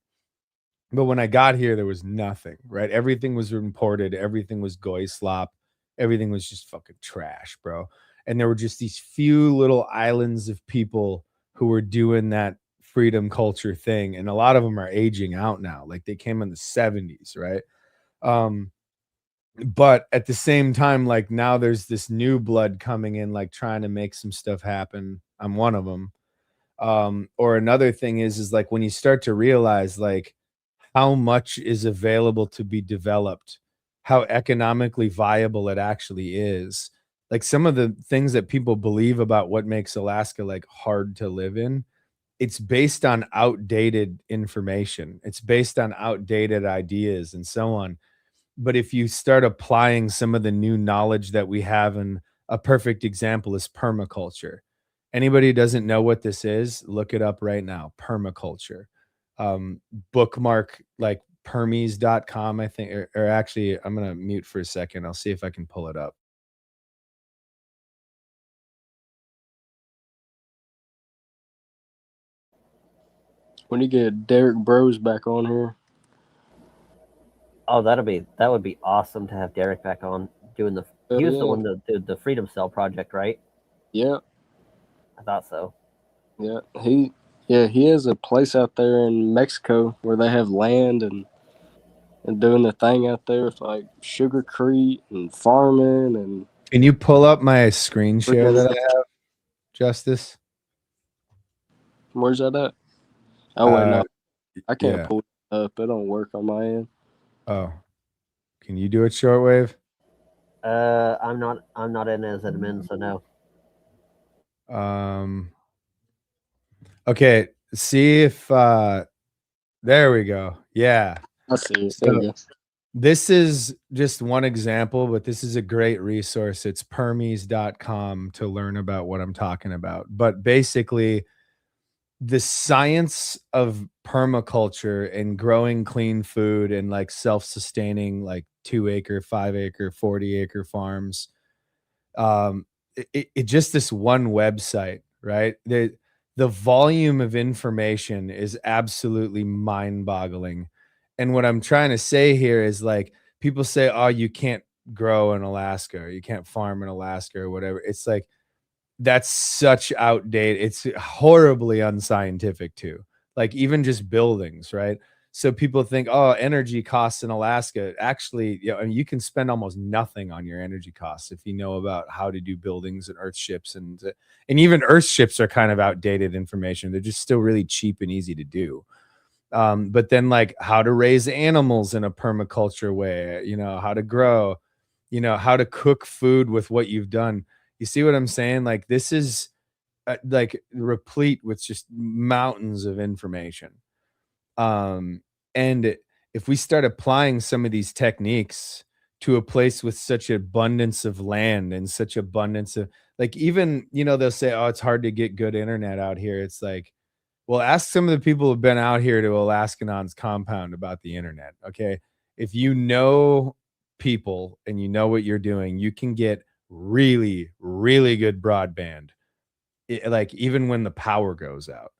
Speaker 15: But when I got here, there was nothing, right? Everything was imported. Everything was goy slop. Everything was just fucking trash, bro. And there were just these few little islands of people who were doing that freedom culture thing. And a lot of them are aging out now. Like they came in the 70s, right? But at the same time, like now there's this new blood coming in, like trying to make some stuff happen. I'm one of them. Or another thing is like when you start to realize like how much is available to be developed, how economically viable it actually is. Like some of the things that people believe about what makes Alaska like hard to live in, it's based on outdated information. It's based on outdated ideas and so on. But if you start applying some of the new knowledge that we have, and a perfect example is permaculture. Anybody who doesn't know what this is, look it up right now. Permaculture. Bookmark like permies.com, I think, or actually I'm going to mute for a second. I'll see if I can pull it up.
Speaker 11: When you get Derek Bros back on here.
Speaker 3: Oh, that would be awesome to have Derek back on doing the. He was the one that did the Freedom Cell project, right?
Speaker 11: Yeah,
Speaker 3: I thought so.
Speaker 11: Yeah, he has a place out there in Mexico where they have land and doing the thing out there with like sugarcrete and farming and.
Speaker 15: Can you pull up my screen share that I have, Justice?
Speaker 11: Where's that at? Oh wait, no, I can't pull it up. It don't work on my end.
Speaker 15: Oh, can you do it, Shortwave?
Speaker 3: I'm not in as admin, so no.
Speaker 15: Okay, see if there we go. Yeah,
Speaker 11: I see it. There we go.
Speaker 15: This is just one example, but this is a great resource. It's permies.com to learn about what I'm talking about. But basically, the science of permaculture and growing clean food and like self-sustaining like 2-acre, 5-acre, 40-acre farms. It just this one website, right? The volume of information is absolutely mind-boggling. And what I'm trying to say here is like people say, oh, you can't grow in Alaska or you can't farm in Alaska or whatever. It's like that's such outdated. It's horribly unscientific too. Like even just buildings, right? So people think, oh, energy costs in Alaska. Actually, you know, I mean, you can spend almost nothing on your energy costs if you know about how to do buildings and earthships, and even earthships are kind of outdated information. They're just still really cheap and easy to do. But then like how to raise animals in a permaculture way, you know, how to grow, you know, how to cook food with what you've done. You see what I'm saying? Like this is like replete with just mountains of information. And if we start applying some of these techniques to a place with such abundance of land and such abundance of like, even, you know, they'll say, oh, it's hard to get good internet out here. It's like, well, ask some of the people who've been out here to Alaskanon's compound about the internet. Okay. If you know people and you know what you're doing, you can get really, really good broadband. Like even when the power goes out.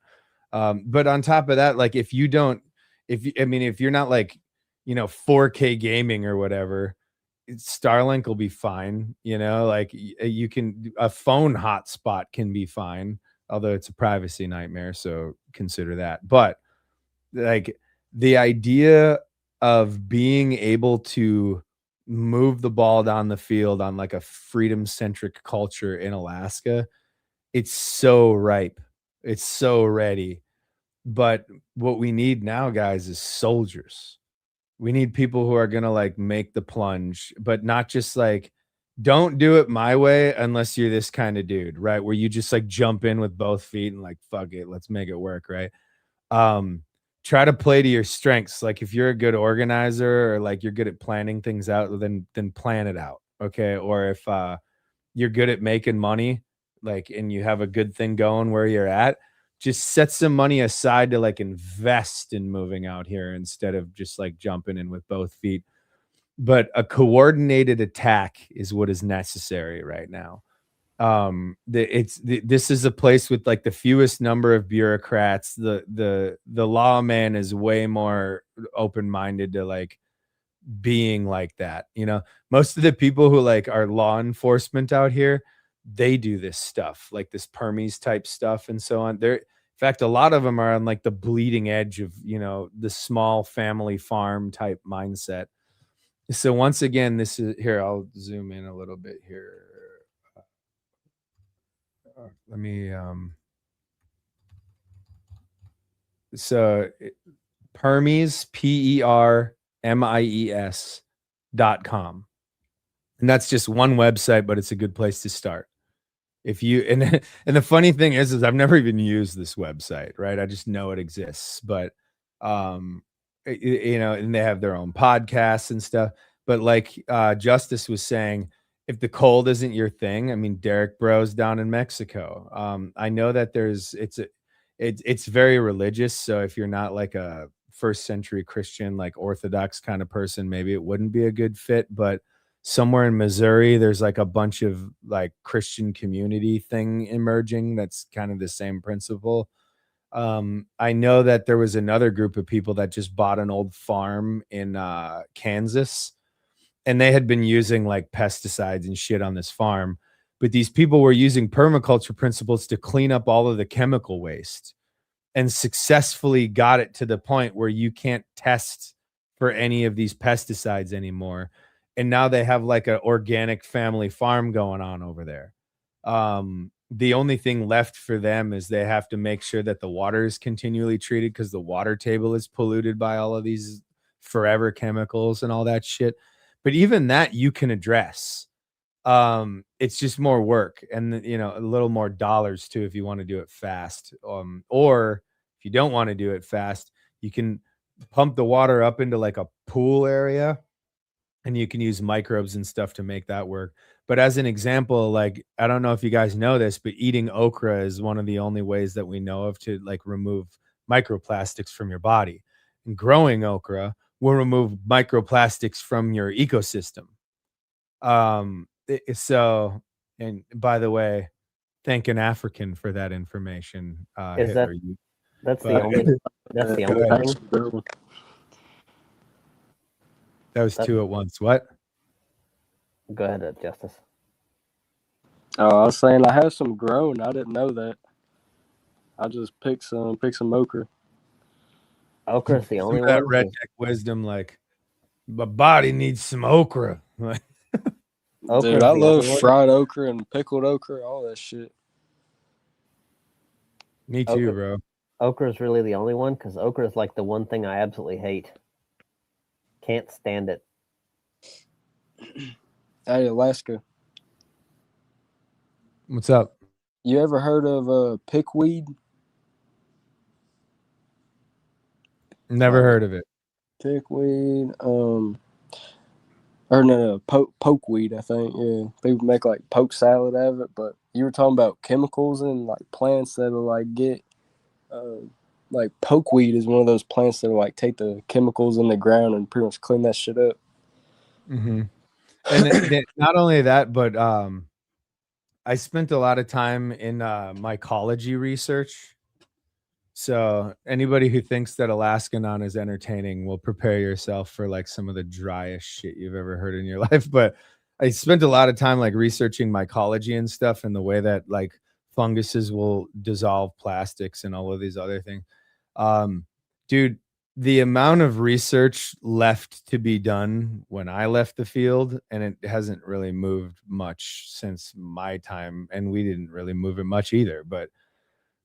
Speaker 15: But on top of that, like if you're not like, you know, 4K gaming or whatever, Starlink will be fine. You know, like you can, a phone hotspot can be fine, although it's a privacy nightmare. So consider that. But like the idea of being able to move the ball down the field on like a freedom centric culture in Alaska, it's so ripe. It's so ready. But what we need now, guys, is soldiers. We need people who are going to like make the plunge, but not just like, don't do it my way unless you're this kind of dude, right? Where you just like jump in with both feet and like, fuck it, let's make it work, right? Try to play to your strengths. Like if you're a good organizer or like you're good at planning things out, then plan it out. Okay. Or if you're good at making money, like, and you have a good thing going where you're at, just set some money aside to like invest in moving out here instead of just like jumping in with both feet. But a coordinated attack is what is necessary right now. This is a place with like the fewest number of bureaucrats. The lawman is way more open-minded to like being like that. You know, most of the people who like are law enforcement out here, they do this stuff, like this Permies type stuff and so on. In fact, a lot of them are on like the bleeding edge of, you know, the small family farm type mindset. So once again, this is here. I'll zoom in a little bit here. Let me so Permies, PERMIES.com. And that's just one website, but it's a good place to start. If you and the funny thing is I've never even used this website, right? I just know it exists, but you know, and they have their own podcasts and stuff. But like Justice was saying, if the cold isn't your thing, I mean, Derek Bro's down in Mexico. I know that it's very religious. So if you're not like a first century Christian, like Orthodox kind of person, maybe it wouldn't be a good fit. But somewhere in Missouri, there's like a bunch of like Christian community thing emerging. That's kind of the same principle. I know that there was another group of people that just bought an old farm in Kansas, and they had been using like pesticides and shit on this farm. But these people were using permaculture principles to clean up all of the chemical waste and successfully got it to the point where you can't test for any of these pesticides anymore. And now they have like an organic family farm going on over there. The only thing left for them is they have to make sure that the water is continually treated because the water table is polluted by all of these forever chemicals and all that shit. But even that you can address. It's just more work and, you know, a little more dollars too if you want to do it fast. Or if you don't want to do it fast, you can pump the water up into like a pool area and you can use microbes and stuff to make that work. But as an example, like, I don't know if you guys know this, but eating okra is one of the only ways that we know of to like remove microplastics from your body. And growing okra will remove microplastics from your ecosystem. So, and by the way, thank an African for that information.
Speaker 3: Is
Speaker 15: Hitler,
Speaker 3: that's the only thing?
Speaker 15: That was two at once. What?
Speaker 3: Go ahead, Justice.
Speaker 11: Oh, I was saying I have some grown. I didn't know that. I just picked some okra.
Speaker 3: Okra's the only
Speaker 15: that
Speaker 3: one.
Speaker 15: redneck wisdom, like, my body needs some okra.
Speaker 11: Dude, I love fried okra and pickled okra, all that shit.
Speaker 15: Me too, bro.
Speaker 3: Okra is really the only one because okra is like the one thing I absolutely hate. Can't stand it.
Speaker 11: Hey, Alaska.
Speaker 15: What's up?
Speaker 11: You ever heard of pickweed?
Speaker 15: Never heard of it.
Speaker 11: Pickweed, or no, pokeweed, I think. Yeah, people make like poke salad out of it. But you were talking about chemicals and like plants that'll like get, like pokeweed is one of those plants that'll like take the chemicals in the ground and pretty much clean that shit up.
Speaker 15: Mm-hmm. And not only that, but I spent a lot of time in mycology research. So anybody who thinks that Alaskanon is entertaining will prepare yourself for like some of the driest shit you've ever heard in your life. But I spent a lot of time like researching mycology and stuff and the way that like funguses will dissolve plastics and all of these other things. Dude, the amount of research left to be done when I left the field, and it hasn't really moved much since my time, and we didn't really move it much either, but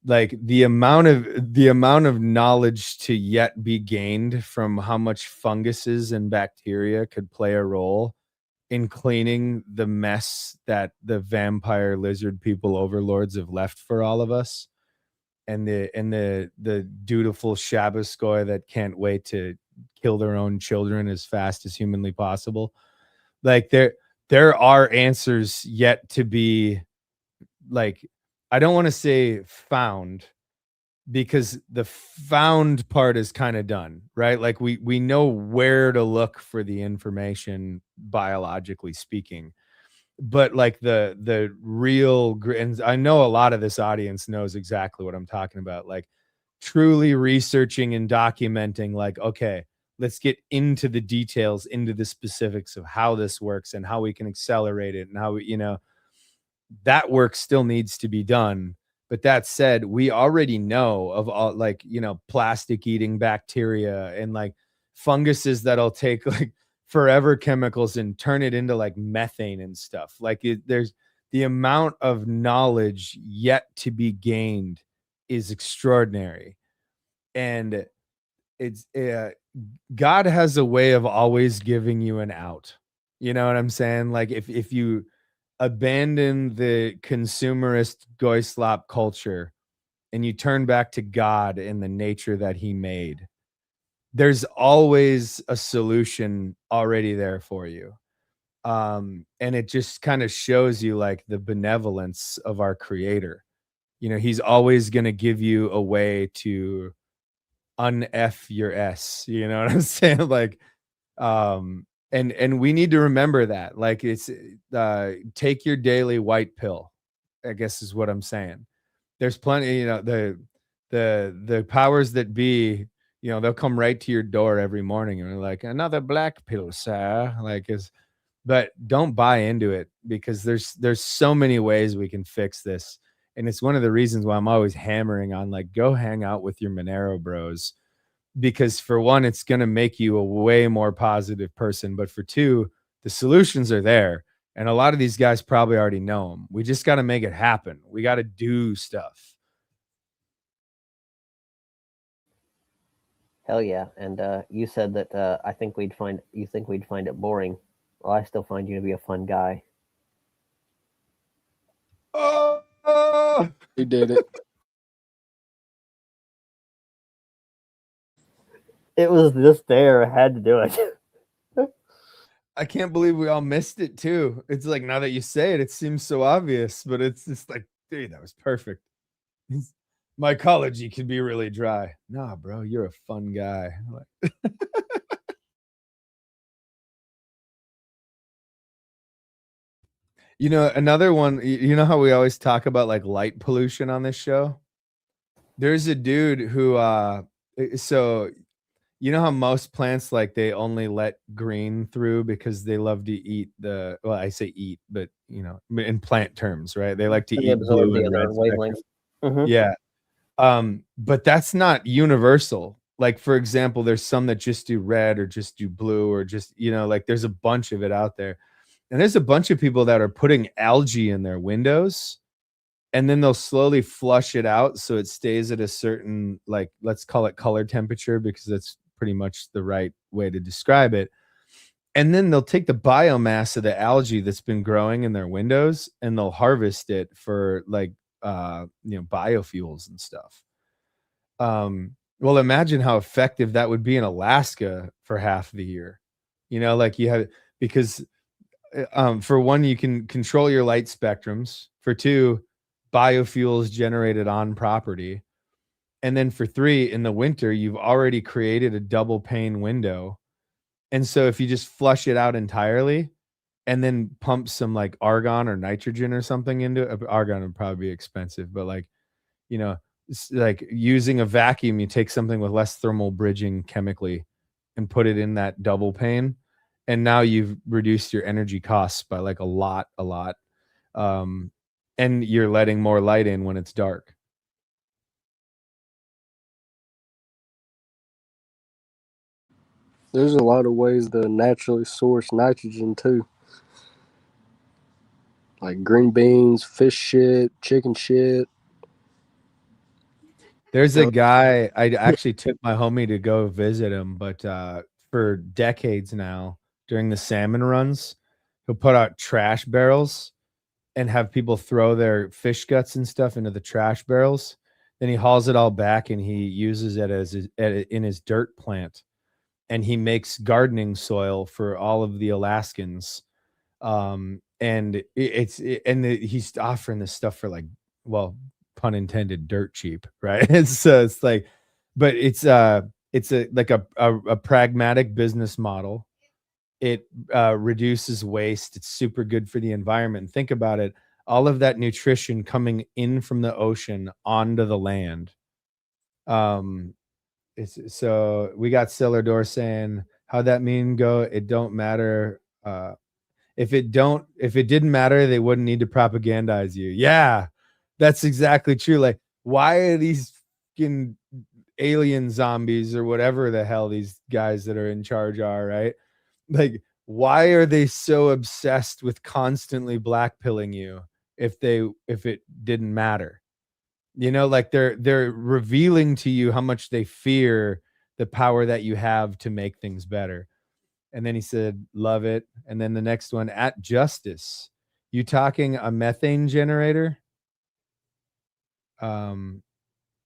Speaker 15: like the amount of knowledge to yet be gained from how much funguses and bacteria could play a role in cleaning the mess that the vampire lizard people overlords have left for all of us, and the dutiful Shabbaskoy that can't wait to kill their own children as fast as humanly possible. Like there are answers yet to be, like, I don't want to say found, because the found part is kind of done, right? Like we know where to look for the information, biologically speaking, but like the real, and I know a lot of this audience knows exactly what I'm talking about, like truly researching and documenting, like, okay, let's get into the details, into the specifics of how this works and how we can accelerate it and how we, that work still needs to be done. But that said, we already know of all, like, plastic eating bacteria and like funguses that'll take like forever chemicals and turn it into like methane and stuff. Like there's the amount of knowledge yet to be gained is extraordinary. And it's God has a way of always giving you an out. You know what I'm saying? Like if you abandon the consumerist goy-slop culture and you turn back to God and the nature that he made, there's always a solution already there for you. And it just kind of shows you like the benevolence of our creator. He's always going to give you a way to un-F your S, you know what I'm saying? Like, and we need to remember that, like, it's take your daily white pill, I guess is what I'm saying. There's plenty, the powers that be, they'll come right to your door every morning and they're like, another black pill, sir. Like, but don't buy into it, because there's so many ways we can fix this. And it's one of the reasons why I'm always hammering on, like, go hang out with your Monero bros, because for one, it's going to make you a way more positive person. But for two, the solutions are there. And a lot of these guys probably already know them. We just got to make it happen. We got to do stuff.
Speaker 3: Hell yeah. And you said that you think we'd find it boring. Well, I still find you to be a fun guy.
Speaker 11: He did it.
Speaker 3: It was just there. I had to do it.
Speaker 15: I can't believe we all missed it too. It's like, now that you say it, it seems so obvious, but it's just like, dude, that was perfect. Mycology can be really dry. Nah, bro, you're a fun guy. Another one, you know how we always talk about like light pollution on this show? There's a dude who, so you know how most plants, like, they only let green through because they love to eat well, I say eat, but in plant terms, right? They like to eat blue and red spectrum. Yeah. But that's not universal. Like, for example, there's some that just do red or just do blue, or just, like, there's a bunch of it out there. And there's a bunch of people that are putting algae in their windows, and then they'll slowly flush it out so it stays at a certain, like, let's call it color temperature, because that's pretty much the right way to describe it. And then they'll take the biomass of the algae that's been growing in their windows, and they'll harvest it for, like, biofuels and stuff. Well, imagine how effective that would be in Alaska for half the year. Like, you have, because for one, you can control your light spectrums. For two, biofuels generated on property. And then for three, in the winter, you've already created a double pane window. And so if you just flush it out entirely and then pump some like argon or nitrogen or something into it, argon would probably be expensive, but like, like using a vacuum, you take something with less thermal bridging chemically and put it in that double pane. And now you've reduced your energy costs by like a lot. And you're letting more light in when it's dark.
Speaker 11: There's a lot of ways to naturally source nitrogen too. Like green beans, fish shit, chicken shit.
Speaker 15: There's a guy, I actually took my homie to go visit him, but for decades now, during the salmon runs, he'll put out trash barrels and have people throw their fish guts and stuff into the trash barrels. Then he hauls it all back and he uses it in his dirt plant. And he makes gardening soil for all of the Alaskans. And he's offering this stuff for, like, well, pun intended, dirt cheap, right? It's like, but it's a pragmatic business model. It reduces waste. It's super good for the environment. And think about it. All of that nutrition coming in from the ocean onto the land. So we got Celador saying, how'd that mean go? It don't matter. If it didn't matter, they wouldn't need to propagandize you. Yeah, that's exactly true. Like, why are these fucking alien zombies or whatever the hell these guys that are in charge are, right? Like, why are they so obsessed with constantly blackpilling you if it didn't matter? You know, like they're revealing to you how much they fear the power that you have to make things better. And then he said, love it. And then the next one, at Justice, you talking a methane generator?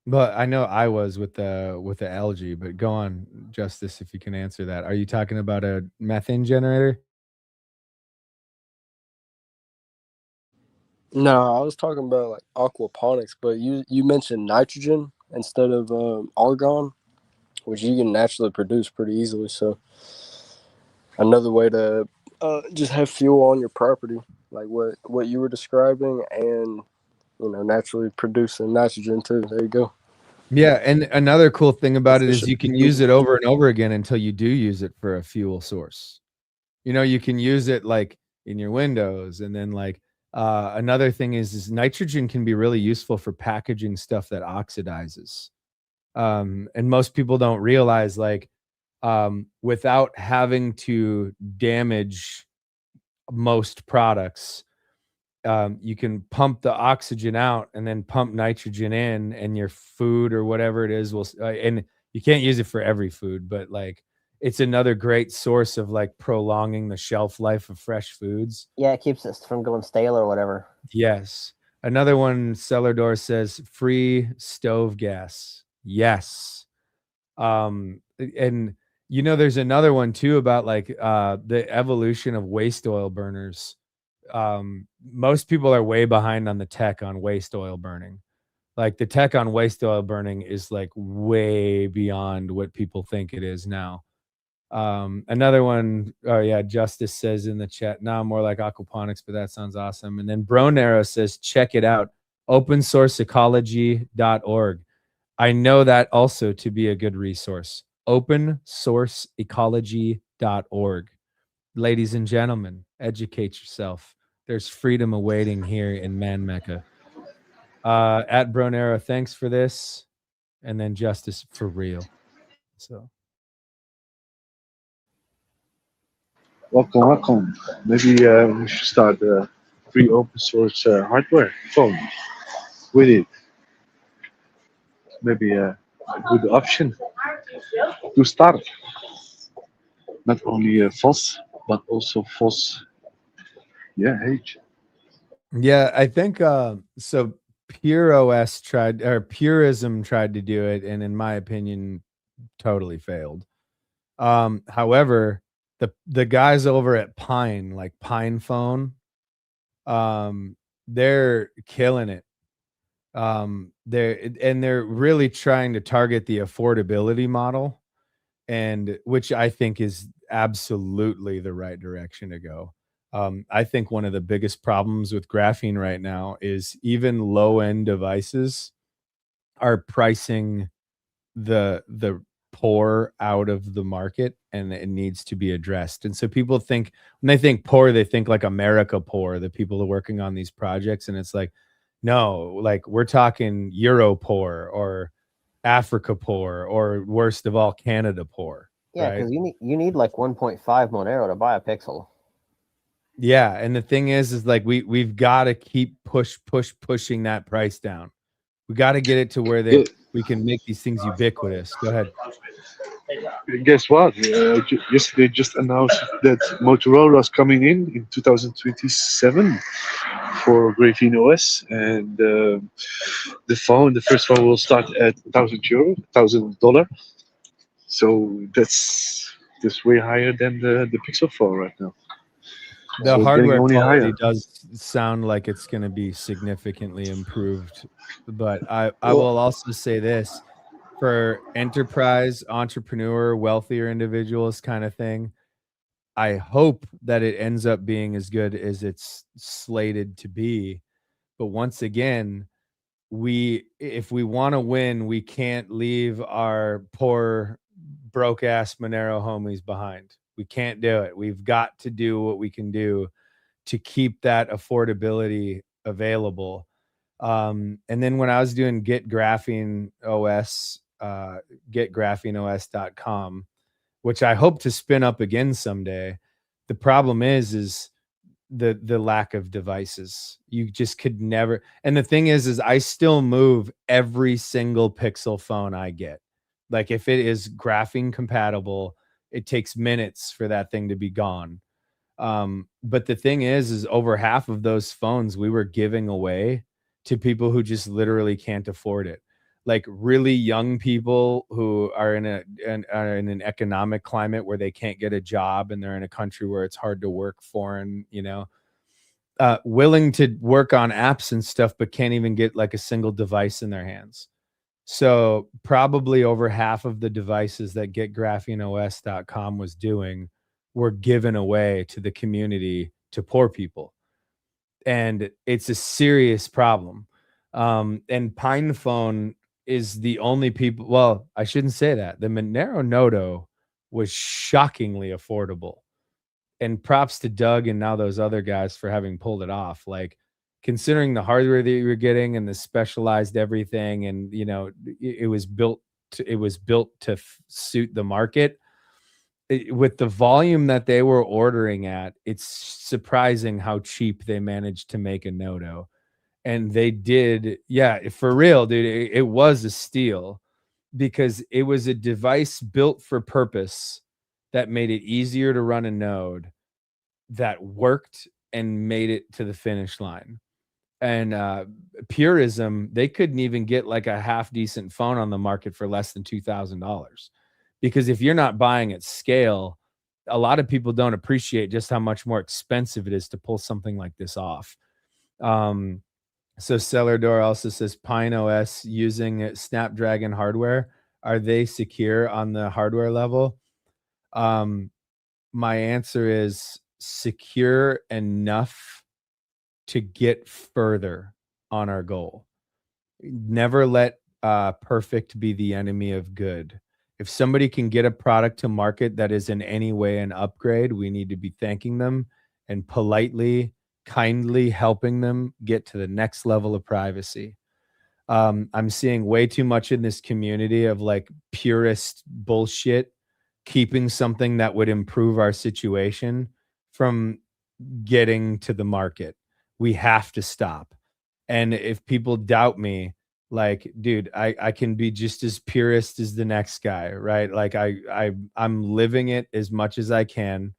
Speaker 15: But I know I was with the algae, but go on, Justice, if you can answer that. Are you talking about a methane generator?
Speaker 11: No, I was talking about like aquaponics, but you mentioned nitrogen instead of argon, which you can naturally produce pretty easily. So another way to just have fuel on your property, like what you were describing, and naturally producing nitrogen too. There you go.
Speaker 15: Yeah, and another cool thing about it is you can use it over and over again until you do use it for a fuel source. You know, you can use it like in your windows, and then like another thing is nitrogen can be really useful for packaging stuff that oxidizes. And most people don't realize, like, without having to damage most products, you can pump the oxygen out and then pump nitrogen in, and your food or whatever it is will, and you can't use it for every food, but like it's another great source of like prolonging the shelf life of fresh foods.
Speaker 3: Yeah, it keeps it from going stale or whatever.
Speaker 15: Yes. Another one, Celador says free stove gas. Yes. And you know, there's another one too about like the evolution of waste oil burners. Most people are way behind on the tech on waste oil burning. Like the tech on waste oil burning is like way beyond what people think it is now. Another one, oh yeah, Justice says in the chat, now more like aquaponics, but that sounds awesome. And then Bronero says, check it out, opensourceecology.org. I know that also to be a good resource, opensourceecology.org. Ladies and gentlemen, educate yourself. There's freedom awaiting here in Man Mecca. At Bronero, thanks for this. And then Justice for real. So
Speaker 17: welcome. Maybe we should start free open source hardware phone with it. Maybe a good option to start. Not only FOSS, but also FOSS. Yeah, H.
Speaker 15: Yeah, I think so. PureOS tried, or Purism tried to do it, and in my opinion, totally failed. However, the guys over at Pine, like Pine Phone, they're killing it. They're really trying to target the affordability model, and which I think is absolutely the right direction to go. I think one of the biggest problems with graphene right now is even low-end devices are pricing the poor out of the market, and it needs to be addressed. And so people think, when they think poor, they think like America poor, the people who are working on these projects. And it's like, no, like we're talking Euro poor or Africa poor, or worst of all, Canada poor.
Speaker 3: Yeah, because you need like 1.5 Monero to buy a pixel.
Speaker 15: Yeah, and the thing is like we've got to keep pushing that price down. We got to get it to where we can make these things ubiquitous. Go ahead.
Speaker 17: Guess what? Yesterday just announced that Motorola is coming in 2027 for Graphene OS, and the first phone will start at €1,000, $1,000. So that's way higher than the Pixel phone right now.
Speaker 15: The
Speaker 17: So
Speaker 15: hardware
Speaker 17: only
Speaker 15: quality
Speaker 17: higher.
Speaker 15: does sound like it's going to be significantly improved, but I will also say this, for enterprise, entrepreneur, wealthier individuals kind of thing, I hope that it ends up being as good as it's slated to be. But once again, if we want to win, we can't leave our poor broke ass Monero homies behind. We can't do it. We've got to do what we can do to keep that affordability available. And then when I was doing Get Graphene OS, getgrapheneos.com, which I hope to spin up again someday, the problem is the lack of devices. You just could never. And the thing is I still move every single Pixel phone I get. Like if it is graphene compatible, it takes minutes for that thing to be gone. But the thing is over half of those phones we were giving away to people who just literally can't afford it. Like really young people who are in an economic climate where they can't get a job and they're in a country where it's hard to work for, and willing to work on apps and stuff, but can't even get like a single device in their hands. So probably over half of the devices that getgrapheneos.com was doing were given away to the community, to poor people. And it's a serious problem. And PinePhone is the only people. Well, I shouldn't say that. The Monero Noto was shockingly affordable. And props to Doug and now those other guys for having pulled it off. Like, considering the hardware that you were getting and the specialized everything, and it was built to suit the market. With the volume that they were ordering at, it's surprising how cheap they managed to make a Noto. And they did, yeah, for real, dude. It was a steal because it was a device built for purpose that made it easier to run a node, that worked and made it to the finish line. And Purism, they couldn't even get like a half decent phone on the market for less than $2,000. Because if you're not buying at scale, a lot of people don't appreciate just how much more expensive it is to pull something like this off. So Cellardor also says Pine OS using Snapdragon hardware. Are they secure on the hardware level? My answer is secure enough to get further on our goal. Never let perfect be the enemy of good. If somebody can get a product to market that is in any way an upgrade, we need to be thanking them and politely, kindly helping them get to the next level of privacy. I'm seeing way too much in this community of like purist bullshit, keeping something that would improve our situation from getting to the market. We have to stop. And if people doubt me, like, dude, I can be just as purist as the next guy, right? Like I'm living it as much as I can.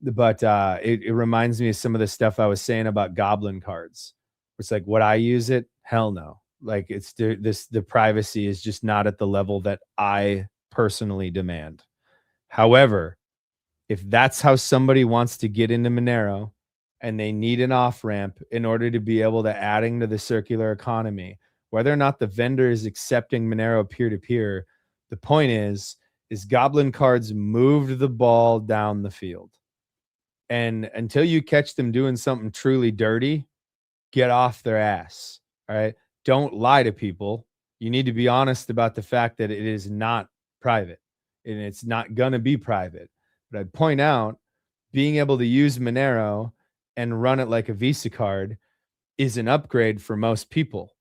Speaker 15: But it reminds me of some of the stuff I was saying about goblin cards. It's like, would I use it? Hell no. Like the privacy is just not at the level that I personally demand. However, if that's how somebody wants to get into Monero and they need an off-ramp in order to be able to adding to the circular economy, whether or not the vendor is accepting Monero peer-to-peer, the point is Goblin cards moved the ball down the field. And until you catch them doing something truly dirty, get off their ass. All right. Don't lie to people. You need to be honest about the fact that it is not private and it's not going to be private. But I'd point out, being able to use Monero and run it like a Visa card is an upgrade for most people.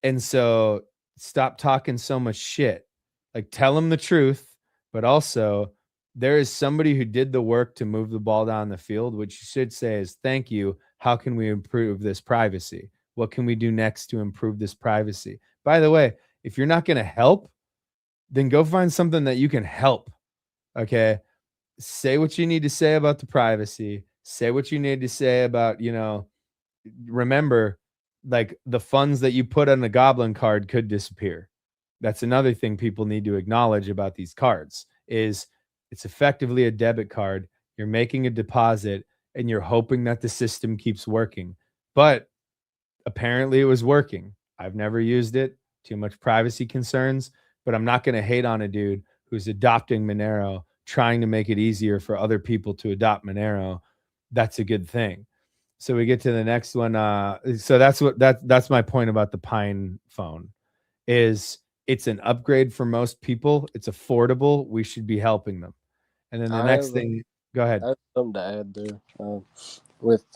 Speaker 15: And so stop talking so much shit. Like, tell them the truth, but also there is somebody who did the work to move the ball down the field. What you should say is, thank you. How can we improve this privacy? What can we do next to improve this privacy? By the way, if you're not going to help, then go find something that you can help. Okay. Say what you need to say about the privacy. Say what you need to say about, remember, like, the funds that you put on the Goblin card could disappear. That's another thing people need to acknowledge about these cards is it's effectively a debit card. You're making a deposit and you're hoping that the system keeps working. But apparently it was working. I've never used it. Too much privacy concerns. But I'm not going to hate on a dude who's adopting Monero trying to make it easier for other people to adopt Monero, that's a good thing. So we get to the next one. So that's my point about the Pine phone, is it's an upgrade for most people. It's affordable. We should be helping them. And then the next thing, go ahead.
Speaker 11: I have something to add there.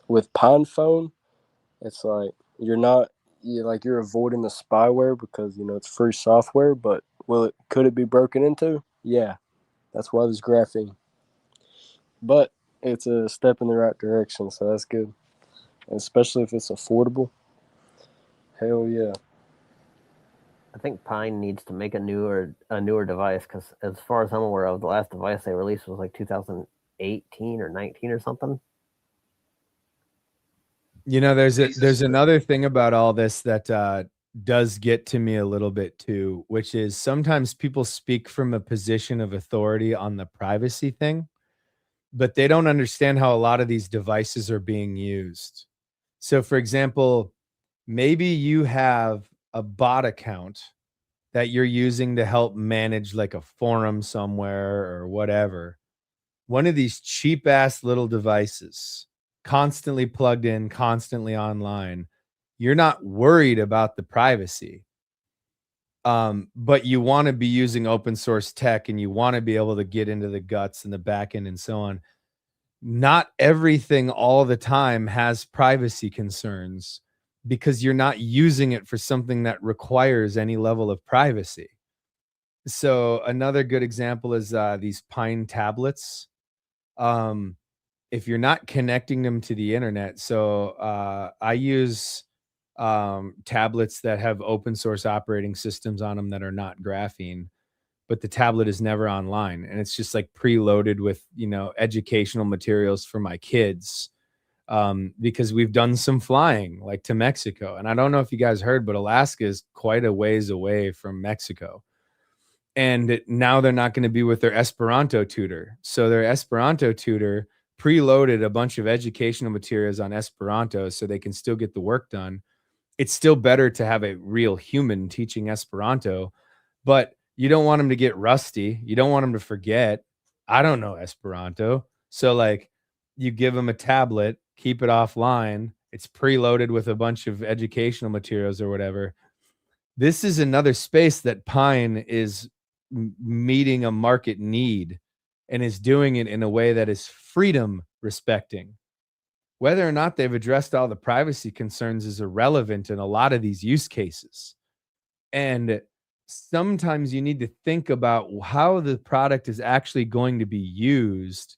Speaker 11: With Pine phone, it's like you're avoiding the spyware because it's free software. But could it be broken into? Yeah, that's why there's graphene. But it's a step in the right direction, so that's good. And especially if it's affordable. Hell yeah.
Speaker 3: I think Pine needs to make a newer device, because as far as I'm aware of, the last device they released was like 2018 or 19 or something.
Speaker 15: There's another thing about all this that does get to me a little bit too, which is sometimes people speak from a position of authority on the privacy thing, but they don't understand how a lot of these devices are being used. So for example, maybe you have a bot account that you're using to help manage like a forum somewhere or whatever. One of these cheap ass little devices, constantly plugged in, constantly online, you're not worried about the privacy. But you want to be using open source tech and you want to be able to get into the guts and the back end and so on. Not everything all the time has privacy concerns, because you're not using it for something that requires any level of privacy. So another good example is these Pine tablets. If you're not connecting them to the internet, so I use tablets that have open source operating systems on them that are not graphene, but the tablet is never online, and it's just like preloaded with educational materials for my kids, because we've done some flying like to Mexico, and I don't know if you guys heard, but Alaska is quite a ways away from Mexico, and now they're not going to be with their Esperanto tutor. So their Esperanto tutor preloaded a bunch of educational materials on Esperanto so they can still get the work done. It's still better to have a real human teaching Esperanto, but you don't want them to get rusty. You don't want them to forget. I don't know Esperanto. So like you give them a tablet, keep it offline. It's preloaded with a bunch of educational materials or whatever. This is another space that Pine is meeting a market need and is doing it in a way that is freedom respecting. Whether or not they've addressed all the privacy concerns is irrelevant in a lot of these use cases. And sometimes you need to think about how the product is actually going to be used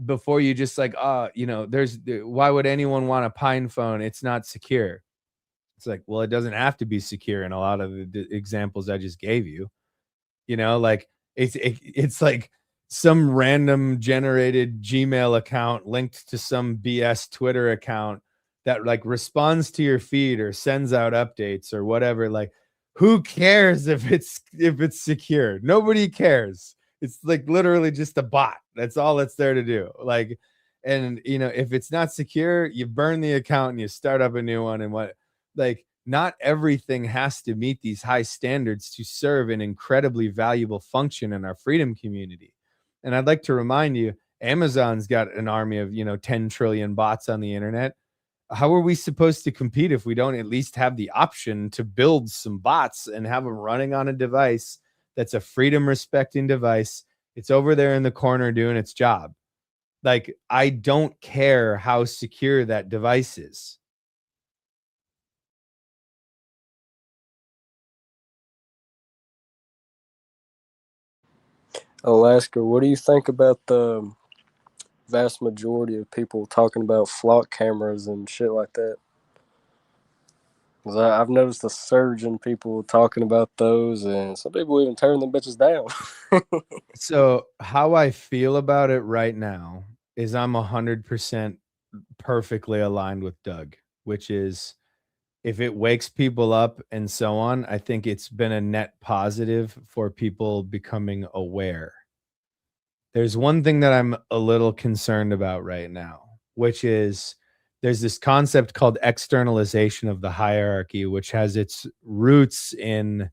Speaker 15: before you just like, why would anyone want a Pine phone? It's not secure. It's like, well, it doesn't have to be secure in a lot of the examples I just gave you. Like it's like some random generated Gmail account linked to some BS Twitter account that like responds to your feed or sends out updates or whatever. Like, who cares if it's secure? Nobody cares. It's like literally just a bot. That's all it's there to do. Like, and if it's not secure, you burn the account and you start up a new one. And not everything has to meet these high standards to serve an incredibly valuable function in our freedom community. And I'd like to remind you, Amazon's got an army of 10 trillion bots on the internet. How are we supposed to compete if we don't at least have the option to build some bots and have them running on a device that's a freedom respecting device? It's over there in the corner doing its job. Like, I don't care how secure that device is.
Speaker 11: Alaska, what do you think about the vast majority of people talking about flock cameras and shit like that? Because I've noticed a surge in people talking about those, and some people even turn them bitches down.
Speaker 15: So how I feel about it right now is I'm 100% perfectly aligned with Doug, which is if it wakes people up and so on, I think it's been a net positive for people becoming aware. There's one thing that I'm a little concerned about right now, which is there's this concept called externalization of the hierarchy, which has its roots in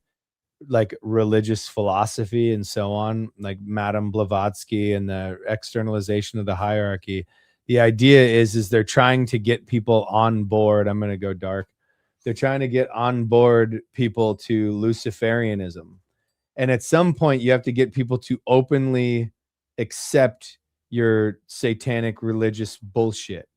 Speaker 15: like religious philosophy and so on, like Madame Blavatsky and the externalization of the hierarchy. The idea is they're trying to get people on board. I'm going to go dark. They're trying to get on board people to Luciferianism. And at some point you have to get people to openly accept your satanic religious bullshit,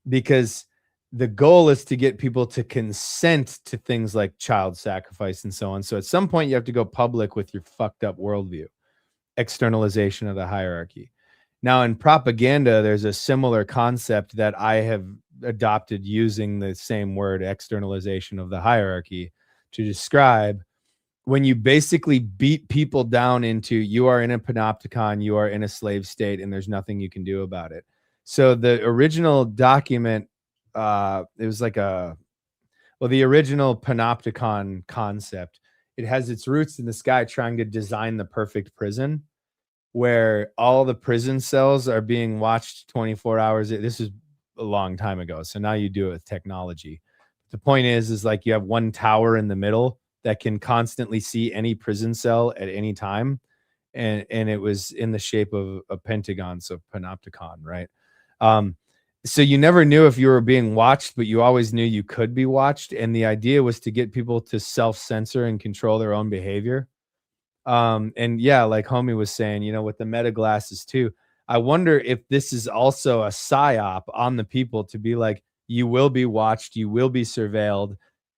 Speaker 15: because the goal is to get people to consent to things like child sacrifice and so on. So at some point you have to go public with your fucked up worldview, externalization of the hierarchy. Now in propaganda, there's a similar concept that I have adopted using the same word, externalization of the hierarchy, to describe when you basically beat people down into, you are in a panopticon, you are in a slave state, and there's nothing you can do about it. So the original document, it was like the original panopticon concept, it has its roots in this guy trying to design the perfect prison where all the prison cells are being watched 24 hours. This is a long time ago. So now you do it with technology. The point is like you have one tower in the middle that can constantly see any prison cell at any time. And it was in the shape of a pentagon, so panopticon, right? So you never knew if you were being watched, but you always knew you could be watched. And the idea was to get people to self-censor and control their own behavior. And yeah, like homie was saying, you know, with the meta glasses too, I wonder if this is also a psyop on the people to be like, you will be watched, you will be surveilled,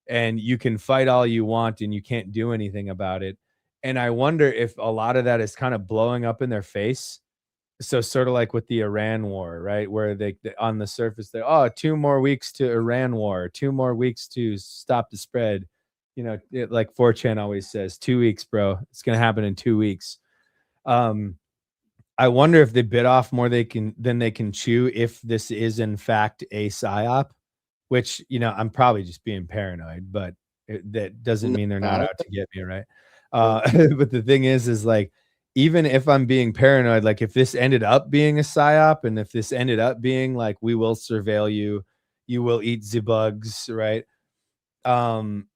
Speaker 15: and you can fight all you want and you can't do anything about it. And I wonder if a lot of that is kind of blowing up in their face. So sort of like with the Iran war, right? Where they on the surface, they 2 more weeks to Iran war, 2 more weeks to stop the spread. You know, like 4chan always says, 2 weeks, bro. It's going to happen in 2 weeks. I wonder if they bit off more than they can chew if this is in fact a psyop, which, you know, I'm probably just being paranoid, but that doesn't mean they're not out to get me, right? But the thing is like, even if I'm being paranoid, like if this ended up being a psyop and if this ended up being like, we will surveil you, you will eat the bugs, right? And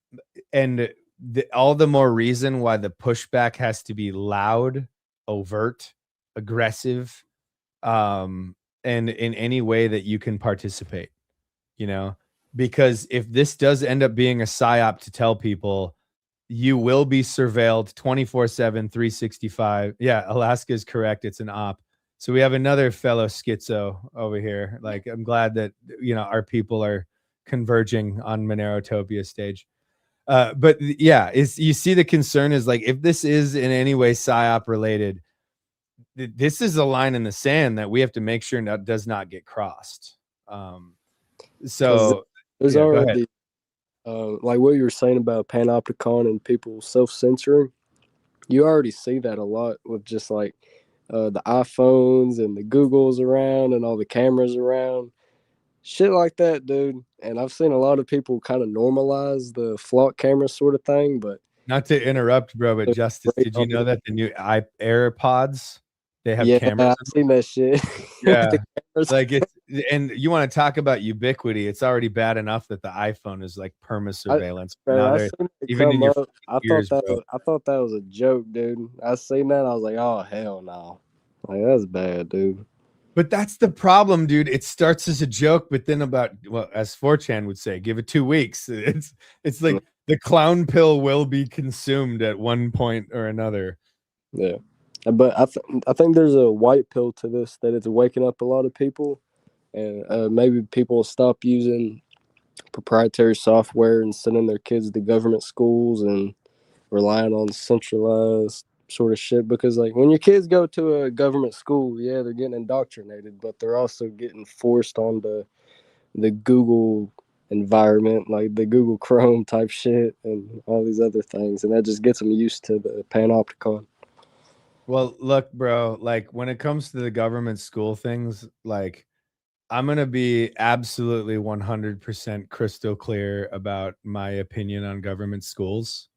Speaker 15: all the more reason why the pushback has to be loud, overt, aggressive, and in any way that you can participate, you know, because if this does end up being a psyop to tell people you will be surveilled 24/7, 365. Yeah, Alaska is correct. It's an op. So we have another fellow schizo over here. Like, I'm glad that, you know, our people are converging on Monerotopia stage. But yeah, you see the concern is like, if this is in any way psyop related, this is a line in the sand that we have to make sure that does not get crossed. So
Speaker 11: there's
Speaker 15: yeah,
Speaker 11: already like what you were saying about panopticon and people self-censoring. You already see that a lot with just like the iPhones and the Googles around and all the cameras around, shit like that, dude. And I've seen a lot of people kind of normalize the flock camera sort of thing. But
Speaker 15: not to interrupt, bro, but Justice, did you know that the new AirPods, they have cameras?
Speaker 11: I've seen that shit.
Speaker 15: Yeah, like it's, and you want to talk about ubiquity? It's already bad enough that the iPhone is like perma surveillance.
Speaker 11: Even in your ears, I thought that was a joke, dude. I seen that, I was like, oh hell no, like that's bad, dude.
Speaker 15: But that's the problem, dude. It starts as a joke, but then as 4chan would say, give it 2 weeks. It's like the clown pill will be consumed at one point or another.
Speaker 11: Yeah. But I think there's a white pill to this, that it's waking up a lot of people, and maybe people will stop using proprietary software and sending their kids to government schools and relying on centralized sort of shit. Because like when your kids go to a government school, yeah, they're getting indoctrinated, but they're also getting forced onto the Google environment, like the Google Chrome type shit and all these other things, and that just gets them used to the panopticon.
Speaker 15: Well, look, bro, like when it comes to the government school things, like I'm going to be absolutely 100% crystal clear about my opinion on government schools.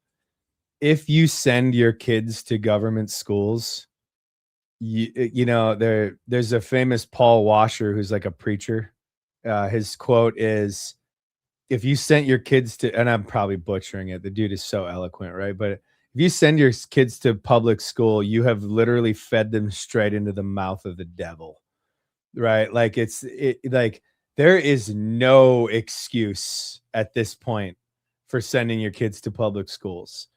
Speaker 15: If you send your kids to government schools, you know, there's a famous Paul Washer who's like a preacher. His quote is, if you sent your kids to, and I'm probably butchering it, the dude is so eloquent, right? But if you send your kids to public school, you have literally fed them straight into the mouth of the devil, right? Like like there is no excuse at this point for sending your kids to public schools.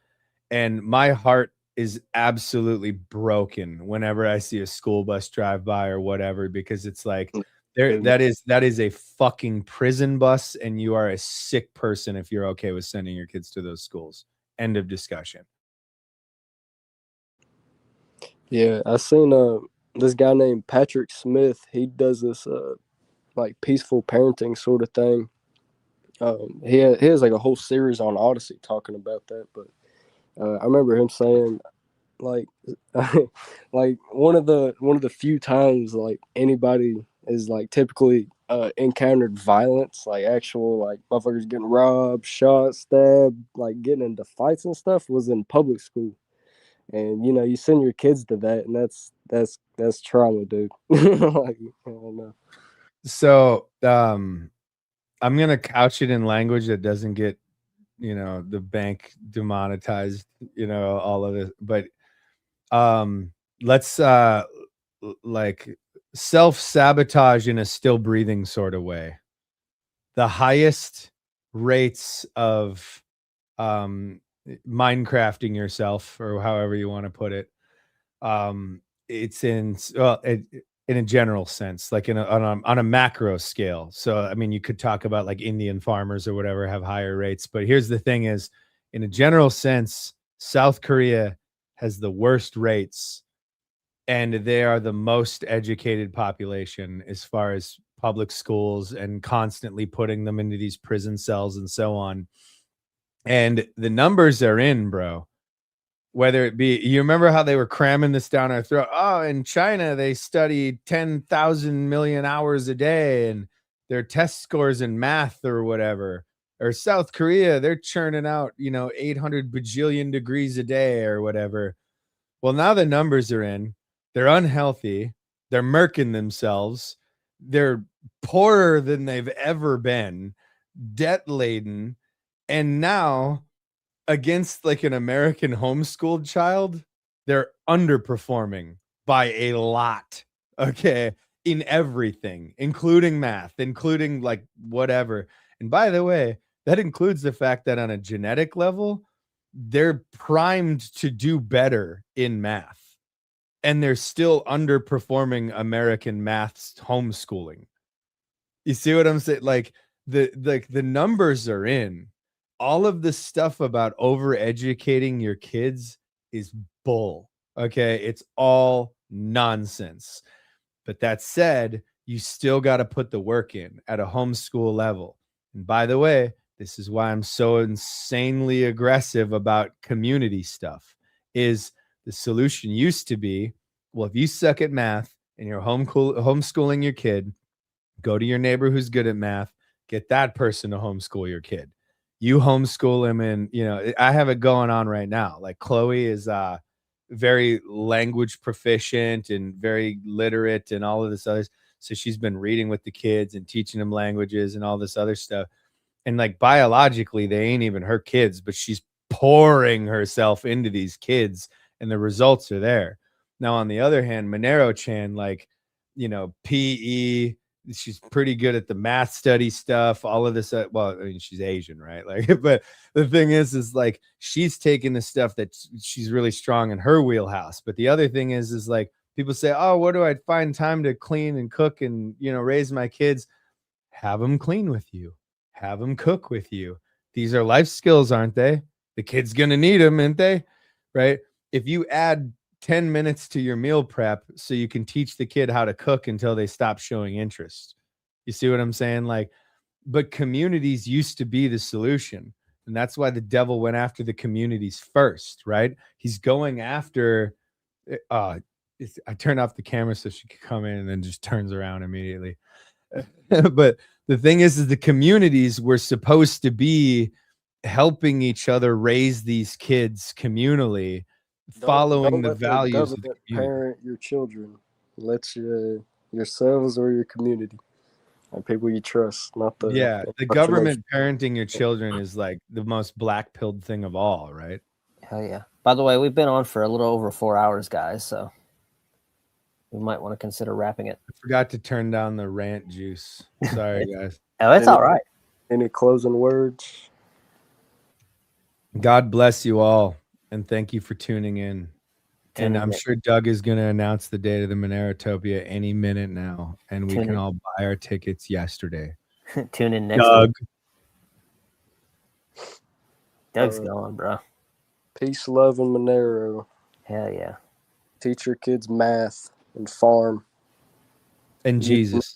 Speaker 15: And my heart is absolutely broken whenever I see a school bus drive by or whatever, because it's like that is a fucking prison bus, and you are a sick person if you're okay with sending your kids to those schools. End of discussion.
Speaker 11: Yeah, I seen this guy named Patrick Smith. He does this like peaceful parenting sort of thing. He has like a whole series on Odyssey talking about that. But I remember him saying, like, like one of the few times like anybody is like typically encountered violence, like actual like motherfuckers getting robbed, shot, stabbed, like getting into fights and stuff, was in public school. And you know, you send your kids to that, and that's trauma, dude. Like, I don't know.
Speaker 15: So I'm gonna couch it in language that doesn't get, you know, the bank demonetized, you know, all of it. But let's like self-sabotage in a still breathing sort of way. The highest rates of Minecrafting yourself, or however you want to put it, it's in in a general sense, like on a macro scale. So I mean, you could talk about like Indian farmers or whatever have higher rates, but here's the thing: is in a general sense, South Korea has the worst rates, and they are the most educated population as far as public schools, and constantly putting them into these prison cells and so on. And the numbers are in, bro. Whether it be, you remember how they were cramming this down our throat? Oh, in China, they study 10,000 million hours a day, and their test scores in math or whatever. Or South Korea, they're churning out, you know, 800 bajillion degrees a day or whatever. Well, now the numbers are in. They're unhealthy. They're murking themselves. They're poorer than they've ever been, debt laden. And now, against like an American homeschooled child, they're underperforming by a lot. Okay. In everything, including math, including like whatever. And by the way, that includes the fact that on a genetic level, they're primed to do better in math. And they're still underperforming American math's homeschooling. You see what I'm saying? Like the numbers are in. All of the stuff about overeducating your kids is bull. Okay. It's all nonsense. But that said, you still got to put the work in at a homeschool level. And by the way, this is why I'm so insanely aggressive about community stuff. Is the solution used to be, well, if you suck at math and you're homeschooling your kid, go to your neighbor who's good at math, get that person to homeschool your kid. You homeschool him, and you know, I have it going on right now. Like Chloe is very language proficient and very literate and all of this other. So she's been reading with the kids and teaching them languages and all this other stuff. And like biologically, they ain't even her kids, but she's pouring herself into these kids, and the results are there. Now, on the other hand, Monerotopia, like, you know, PE, she's pretty good at the math study stuff, all of this. Well, I mean, she's Asian, right? Like, but the thing is like, she's taking the stuff that she's really strong in her wheelhouse. But the other thing is like, people say, oh, where do I find time to clean and cook and, you know, raise my kids? Have them clean with you. Have them cook with you. These are life skills, aren't they? The kid's going to need them, aren't they? Right? If you add 10 minutes to your meal prep so you can teach the kid how to cook until they stop showing interest. You see what I'm saying? Like, but communities used to be the solution. And that's why the devil went after the communities first, right? He's going after, I turned off the camera so she could come in, and then just turns around immediately. But the thing is the communities were supposed to be helping each other raise these kids communally, following the values of the community.
Speaker 11: Parent your children. Let yourselves or your community, and people you trust, not the
Speaker 15: government parenting your children is like the most black-pilled thing of all, right?
Speaker 3: Hell yeah. By the way, we've been on for a little over 4 hours, guys, so we might want to consider wrapping it.
Speaker 15: I forgot to turn down the rant juice. Sorry, guys.
Speaker 3: Oh, it's all right.
Speaker 11: Any closing words?
Speaker 15: God bless you all, and thank you for tuning in. And I'm sure Doug is going to announce the date of the Monerotopia any minute now, and we can all buy our tickets yesterday.
Speaker 3: Tune in next
Speaker 15: Doug.
Speaker 3: week. Doug's gone, bro.
Speaker 11: Peace, love, and Monero.
Speaker 3: Hell yeah.
Speaker 11: Teach your kids math and farm.
Speaker 15: And Jesus.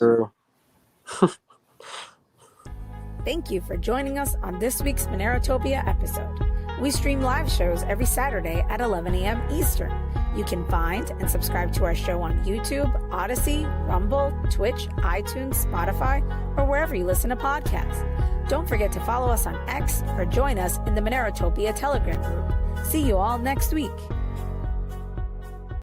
Speaker 1: Thank you for joining us on this week's Monerotopia episode. We stream live shows every Saturday at 11 a.m. Eastern. You can find and subscribe to our show on YouTube, Odyssey, Rumble, Twitch, iTunes, Spotify, or wherever you listen to podcasts. Don't forget to follow us on X or join us in the Monerotopia Telegram group. See you all next week.